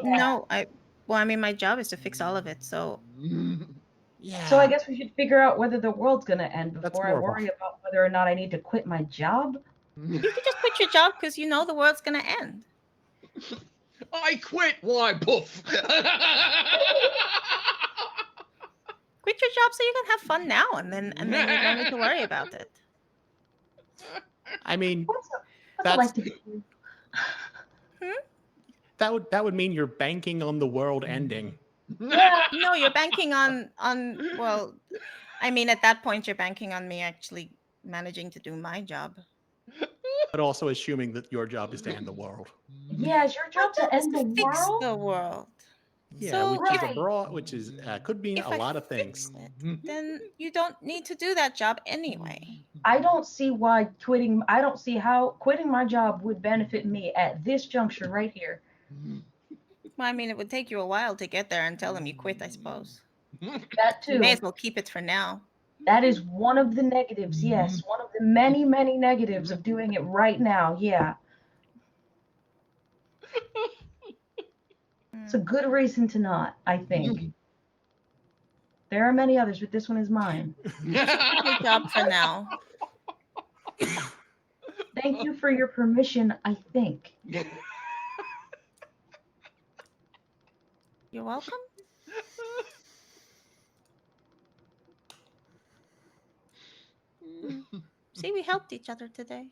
No, I mean, my job is to fix all of it, so Yeah. So I guess we should figure out whether the world's gonna end That's before I more of a- worry about whether or not I need to quit my job. you could just quit your job because you know the world's gonna end. I quit. Why, poof? Quit your job so you can have fun now, and then you don't need to worry about it. I mean, What's I That's- like to do? that would mean you're banking on the world ending. Yeah. No, you're banking on well, I mean, at that point, you're banking on me actually managing to do my job. But also assuming that your job is to end the world. Yeah, is your job to end the Fix world? the world. Yeah, So, which is right. a broad, which is could mean If a I lot of fix things. it, then you don't need to do that job anyway. I don't see why quitting. I don't see how quitting my job would benefit me at this juncture right here. Well, I mean, it would take you a while to get there and tell them you quit, I suppose. That You too. may as well keep it for now. That is one of the negatives. Yes, one of the many, many negatives of doing it right now. Yeah, it's a good reason to not. I think there are many others, but this one is mine. Keep your job for now. Thank you for your permission. I think. You're welcome. See, we helped each other today.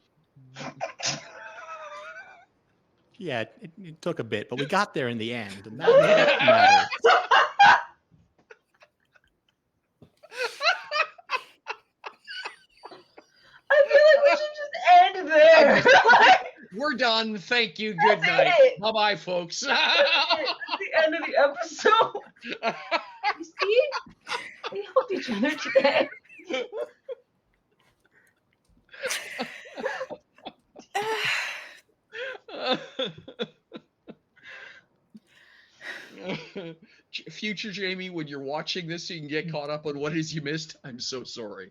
Yeah, it took a bit, but we got there in the end, and that matters. I feel like we should just end there. We're done. Thank you. That's Good night. it. Bye bye, folks. That's the end of the episode. You see, we helped each other today. Future Jamie, when you're watching this so you can get caught up on what it is you missed, I'm so sorry.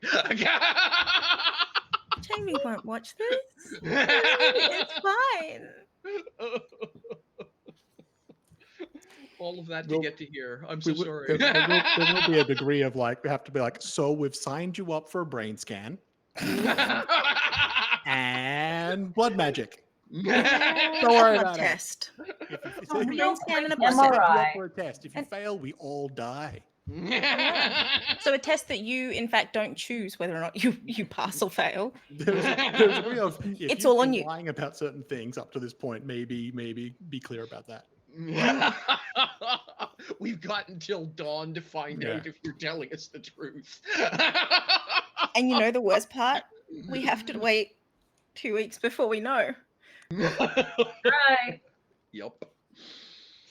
Jamie won't watch this. It's fine. All of that to Well, get to hear. I'm so We would- sorry. there will be a degree of like, we have to be like, so we've signed you up for a brain scan and blood magic. Don't worry Blood about it. test. If Brain you scan and a quick blood test. MRI. for a test, if you fail, we all die. So a test that you, in fact, don't choose whether or not you pass or fail. There's a degree of, if It's you've all on been you. lying about certain things up to this point, maybe be clear about that. We've got until dawn to find Yeah. out if you're telling us the truth. And you know the worst part? We have to wait 2 weeks before we know. Right. Yep.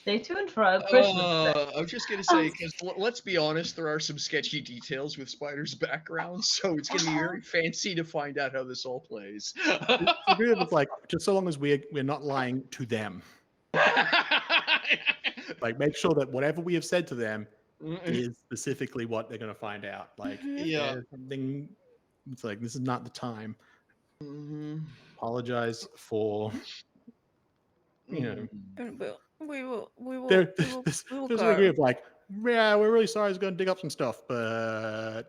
Stay tuned for our Christmas. I was just gonna say, because let's be honest, there are some sketchy details with Spider's background, so it's gonna be very fancy to find out how this all plays. The degree of it's like, just so long as we're not lying to them. Like, make sure that whatever we have said to them is specifically what they're going to find out. Like, if Yeah. there's something, it's like, this is not the time. Mhm. Apologize for, you know, And we will there's go. a degree of like, yeah, we're really sorry, I was going to dig up some stuff, but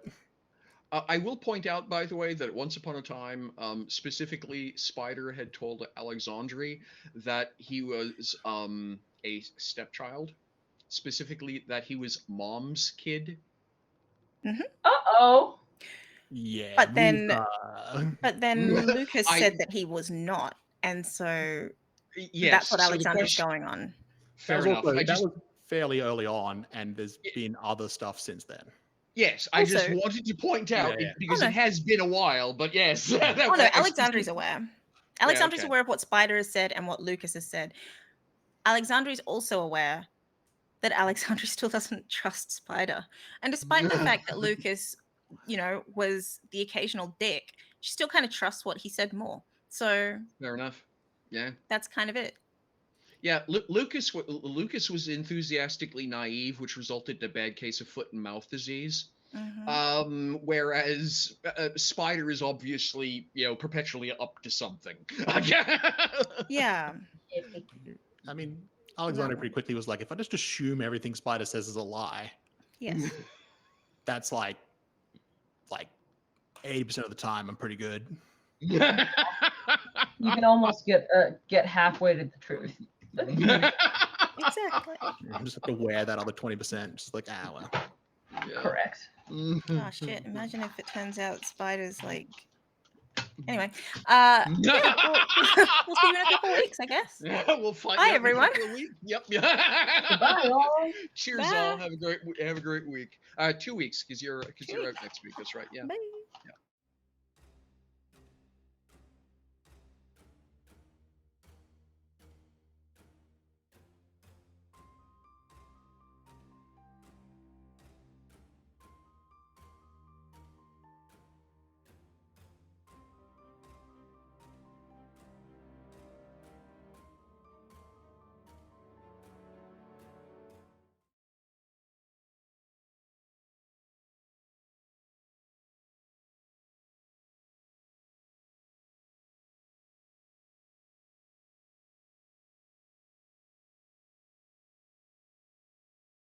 I will point out, by the way, that once upon a time, specifically, Spider had told Alexandre that he was a stepchild, specifically that he was Mom's kid. Uh-oh. yeah. But then- Luca. But then Lucas I- said that he was not, and so Yes, that's what so the Alexander's question- going on. That Fair was enough. also- I that just, was fairly early on, and there's been other stuff since then. yes, I just Also- wanted to point out Yeah. because Oh, no. it has been a while, but yes. that Oh no, was- Alexandre's aware. Alexandre's okay. aware of what Spider has said and what Lucas has said. Alexandra is also aware that Alexandra still doesn't trust Spider. And despite the fact that Lucas, was the occasional dick, she still kind of trusts what he said more. So Fair enough. Yeah. that's kind of it. Yeah, Lucas was enthusiastically naive, which resulted in a bad case of foot and mouth disease. Mm-hmm. Whereas Spider is obviously, perpetually up to something. Yeah. I mean, Alexander pretty quickly was like, if I just assume everything Spider says is a lie, Yes. that's like 80% of the time I'm pretty good. You can almost get halfway to the truth. Exactly. I'm just have to wear that other 20%. Just like, well. Yeah. Correct. Oh shit! Imagine if it turns out Spider's like. Anyway, yeah, we'll see you in a couple of weeks, I guess. Yeah, we'll find Bye, out everyone. In a couple of weeks. Yep. Bye, all. Cheers, Bye. all. Have a great week. 2 weeks, because you're out next week. That's right. Yeah. Bye.